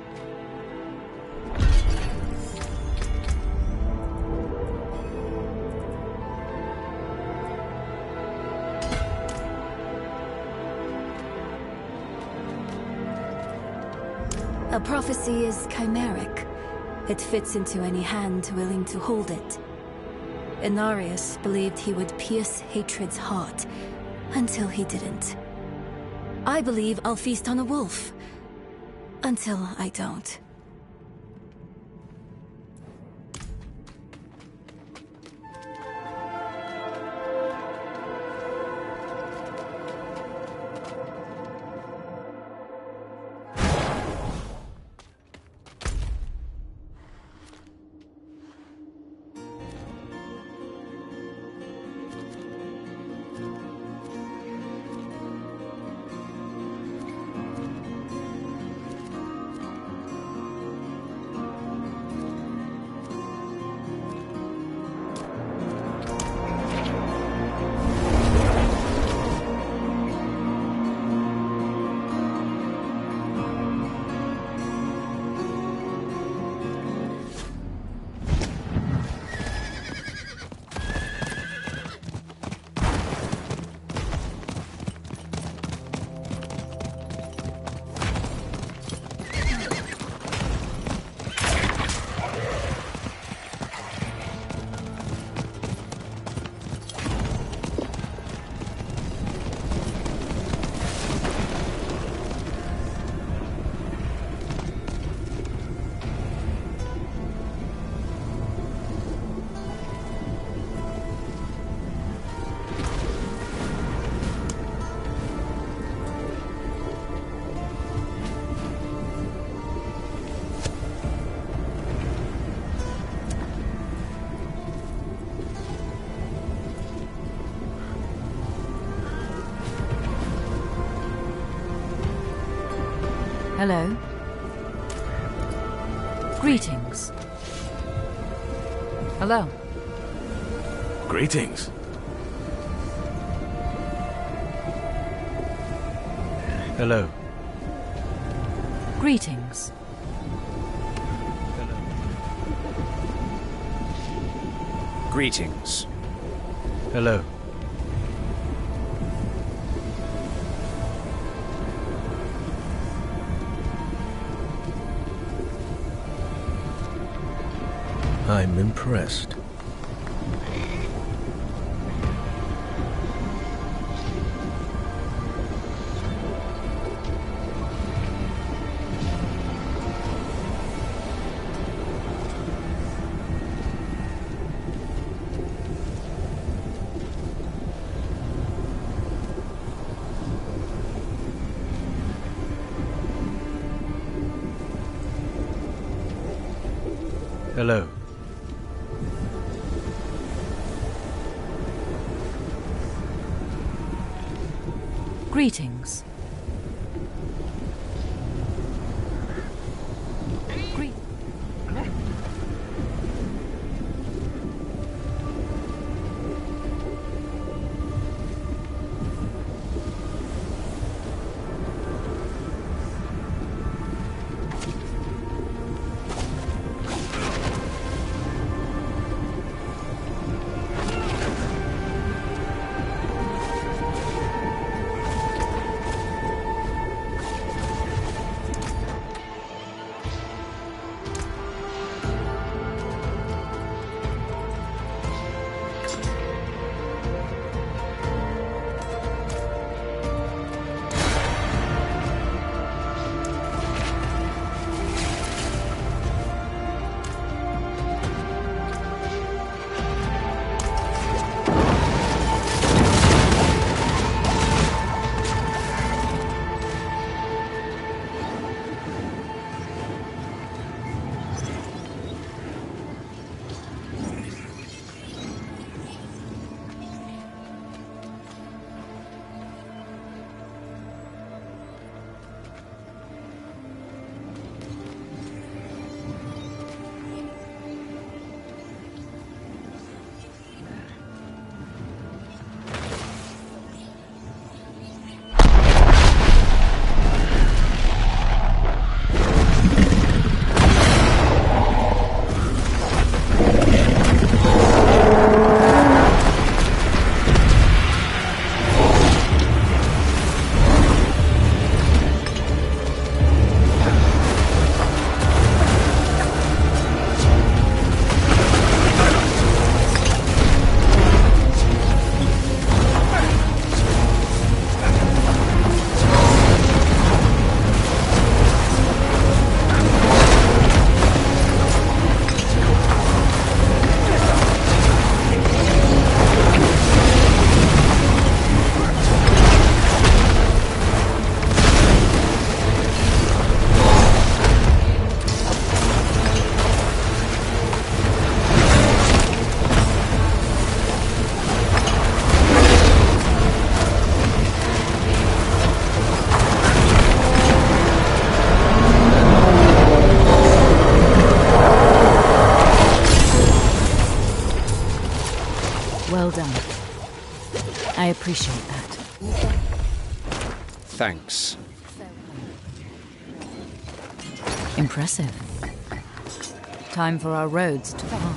A prophecy is chimeric. It fits into any hand willing to hold it. Inarius believed he would pierce hatred's heart, until he didn't. I believe I'll feast on a wolf, until I don't. Hello. Greetings. Hello. Greetings. Hello. Greetings. Greetings. Hello. I'm impressed. Hello. Greetings. Well done. I appreciate that. Thanks. Impressive. Time for our roads to part.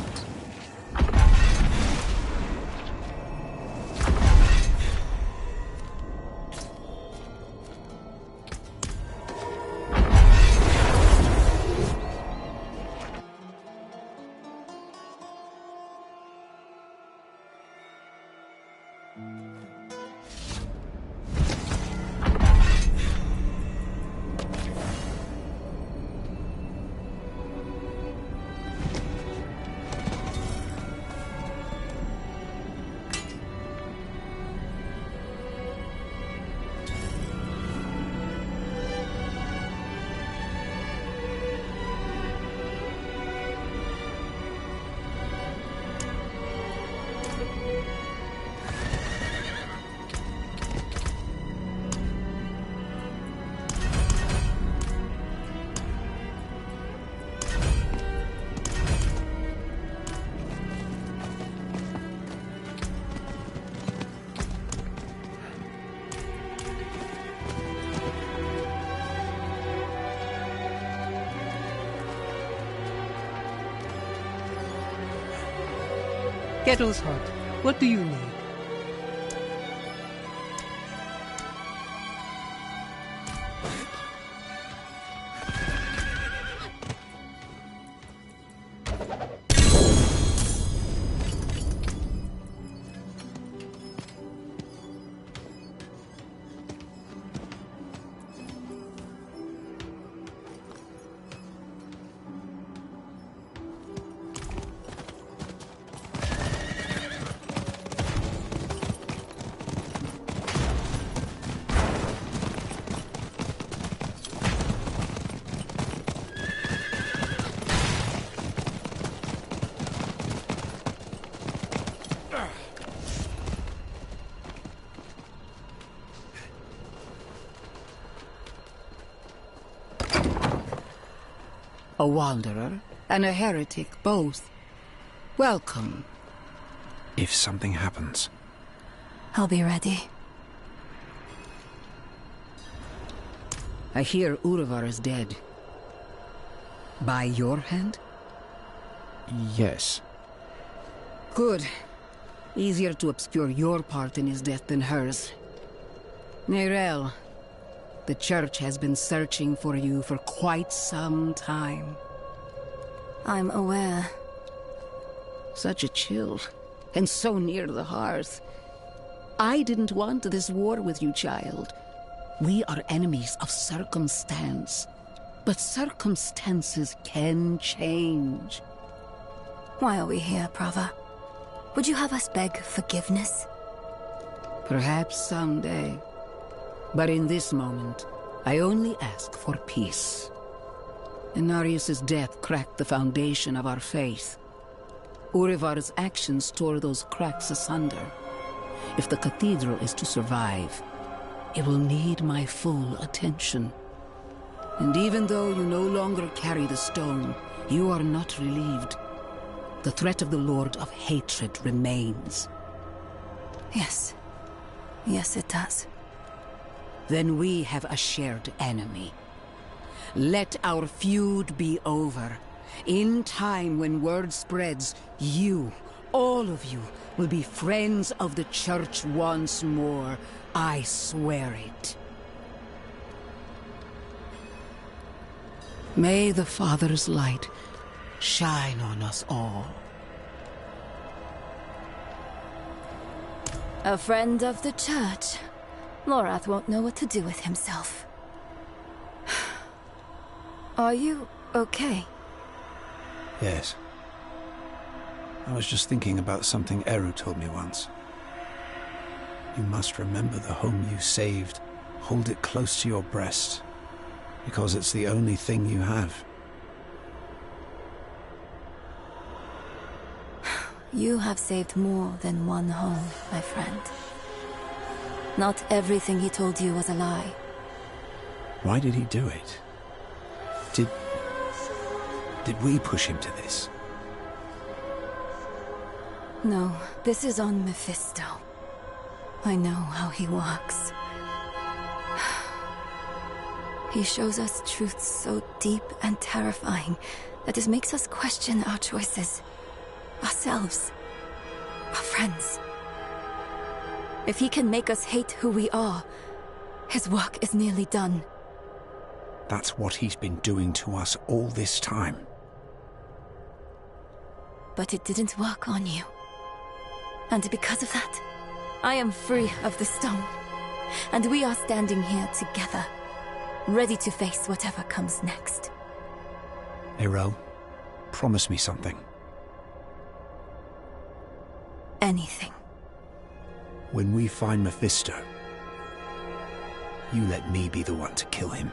Kettle's hot. What do you need? A wanderer and a heretic both. Welcome. If something happens... I'll be ready. I hear Urivar is dead. By your hand? Yes. Good. Easier to obscure your part in his death than hers. Neyrelle, the Church has been searching for you for quite some time. I'm aware. Such a chill, and so near the hearth. I didn't want this war with you, child. We are enemies of circumstance. But circumstances can change. Why are we here, Prava? Would you have us beg forgiveness? Perhaps someday. But in this moment, I only ask for peace. Inarius' death cracked the foundation of our faith. Urivar's actions tore those cracks asunder. If the cathedral is to survive, it will need my full attention. And even though you no longer carry the stone, you are not relieved. The threat of the Lord of Hatred remains. Yes. Yes, it does. Then we have a shared enemy. Let our feud be over. In time, when word spreads, you, all of you, will be friends of the Church once more. I swear it. May the Father's light shine on us all. A friend of the Church. Lorath won't know what to do with himself. Are you okay? Yes. I was just thinking about something Eru told me once. You must remember the home you saved. Hold it close to your breast. Because it's the only thing you have. You have saved more than one home, my friend. Not everything he told you was a lie. Why did he do it? Did we push him to this? No, this is on Mephisto. I know how he works. He shows us truths so deep and terrifying that it makes us question our choices, ourselves, our friends. If he can make us hate who we are, his work is nearly done. That's what he's been doing to us all this time. But it didn't work on you. And because of that, I am free of the stone. And we are standing here together, ready to face whatever comes next. Nero, promise me something. Anything. When we find Mephisto, you let me be the one to kill him.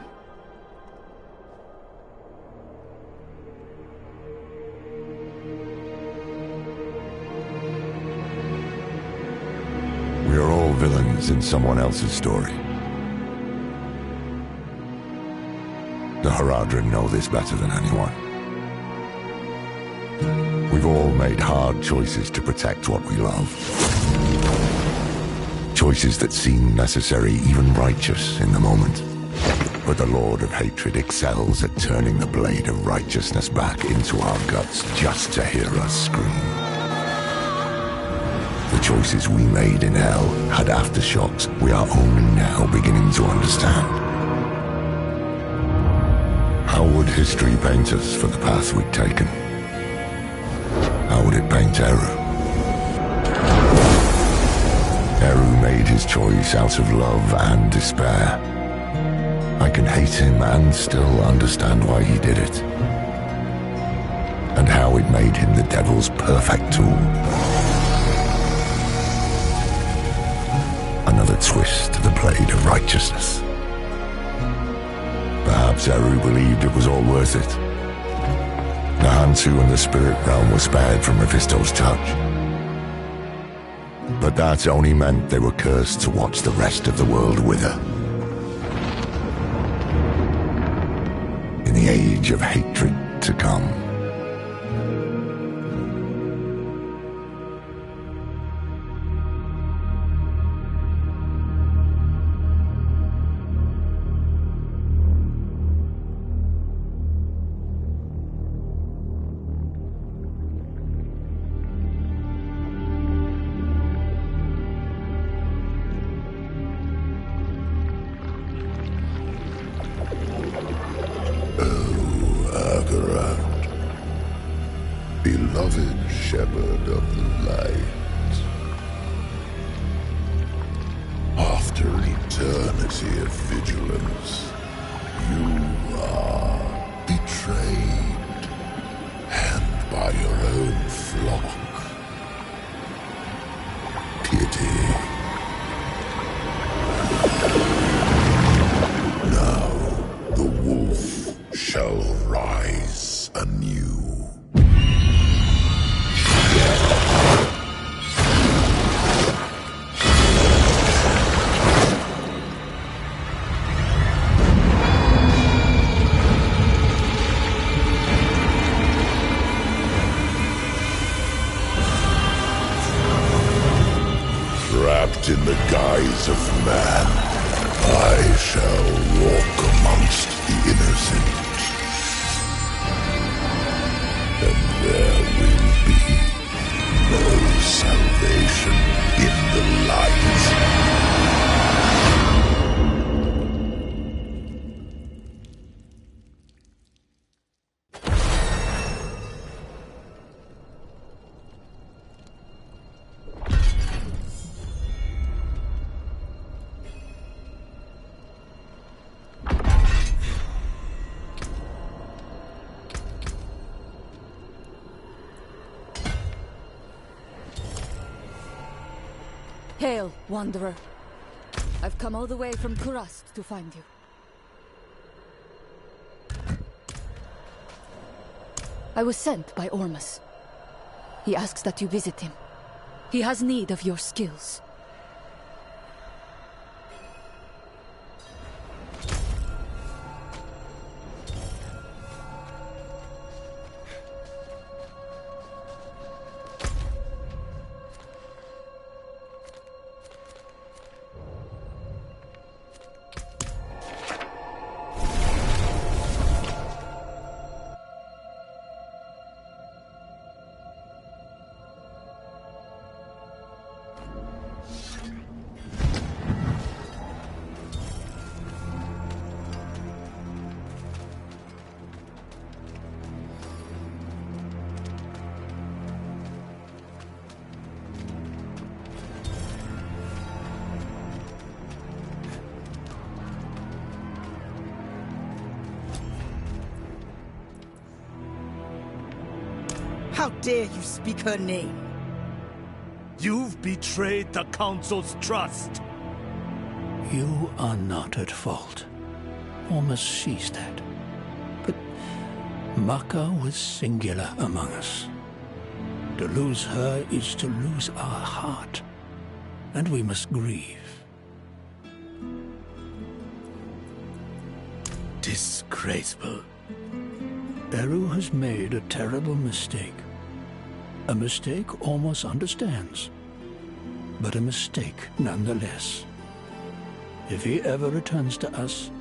We are all villains in someone else's story. The Haradrim know this better than anyone. We've all made hard choices to protect what we love. Choices that seem necessary, even righteous in the moment. But the Lord of Hatred excels at turning the blade of righteousness back into our guts just to hear us scream. The choices we made in hell had aftershocks we are only now beginning to understand. How would history paint us for the path we'd taken? How would it paint Eru? Eru made his choice out of love and despair. I can hate him and still understand why he did it. And how it made him the devil's perfect tool. Another twist to the blade of righteousness. Perhaps Eru believed it was all worth it. The Hantu and the spirit realm were spared from Mephisto's touch. But that only meant they were cursed to watch the rest of the world wither. In the age of hatred to come. Beloved shepherd of the light, after eternity of vigilance, you are betrayed, and by your own flock. Pity. Now the wolf shall rise anew. Wrapped in the guise of man, I shall walk amongst the innocent. And there will be no salvation in the light. Hail, Wanderer. I've come all the way from Kurast to find you. I was sent by Ormus. He asks that you visit him. He has need of your skills. How dare you speak her name? You've betrayed the Council's trust. You are not at fault. Almost sees that. But Maka was singular among us. To lose her is to lose our heart, and we must grieve. Disgraceful. Eru has made a terrible mistake. A mistake almost understands, but a mistake nonetheless. If he ever returns to us,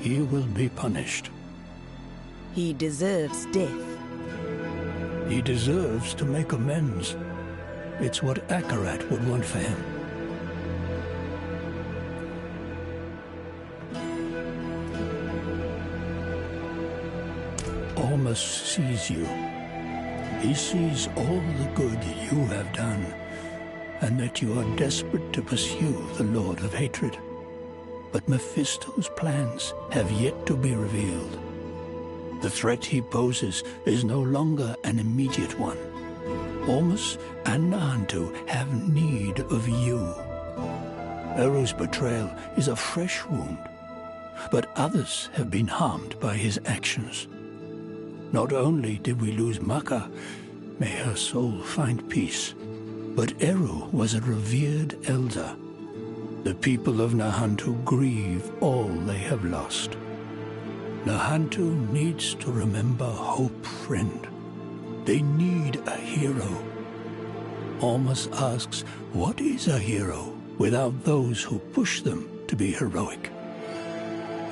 he will be punished. He deserves death. He deserves to make amends. It's what Akarat would want for him. Almost sees you. He sees all the good you have done, and that you are desperate to pursue the Lord of Hatred. But Mephisto's plans have yet to be revealed. The threat he poses is no longer an immediate one. Ormus and Nahantu have need of you. Eru's betrayal is a fresh wound, but others have been harmed by his actions. Not only did we lose Maka, may her soul find peace, but Eru was a revered elder. The people of Nahantu grieve all they have lost. Nahantu needs to remember hope, friend. They need a hero. Ormus asks, what is a hero without those who push them to be heroic?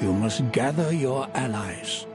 You must gather your allies.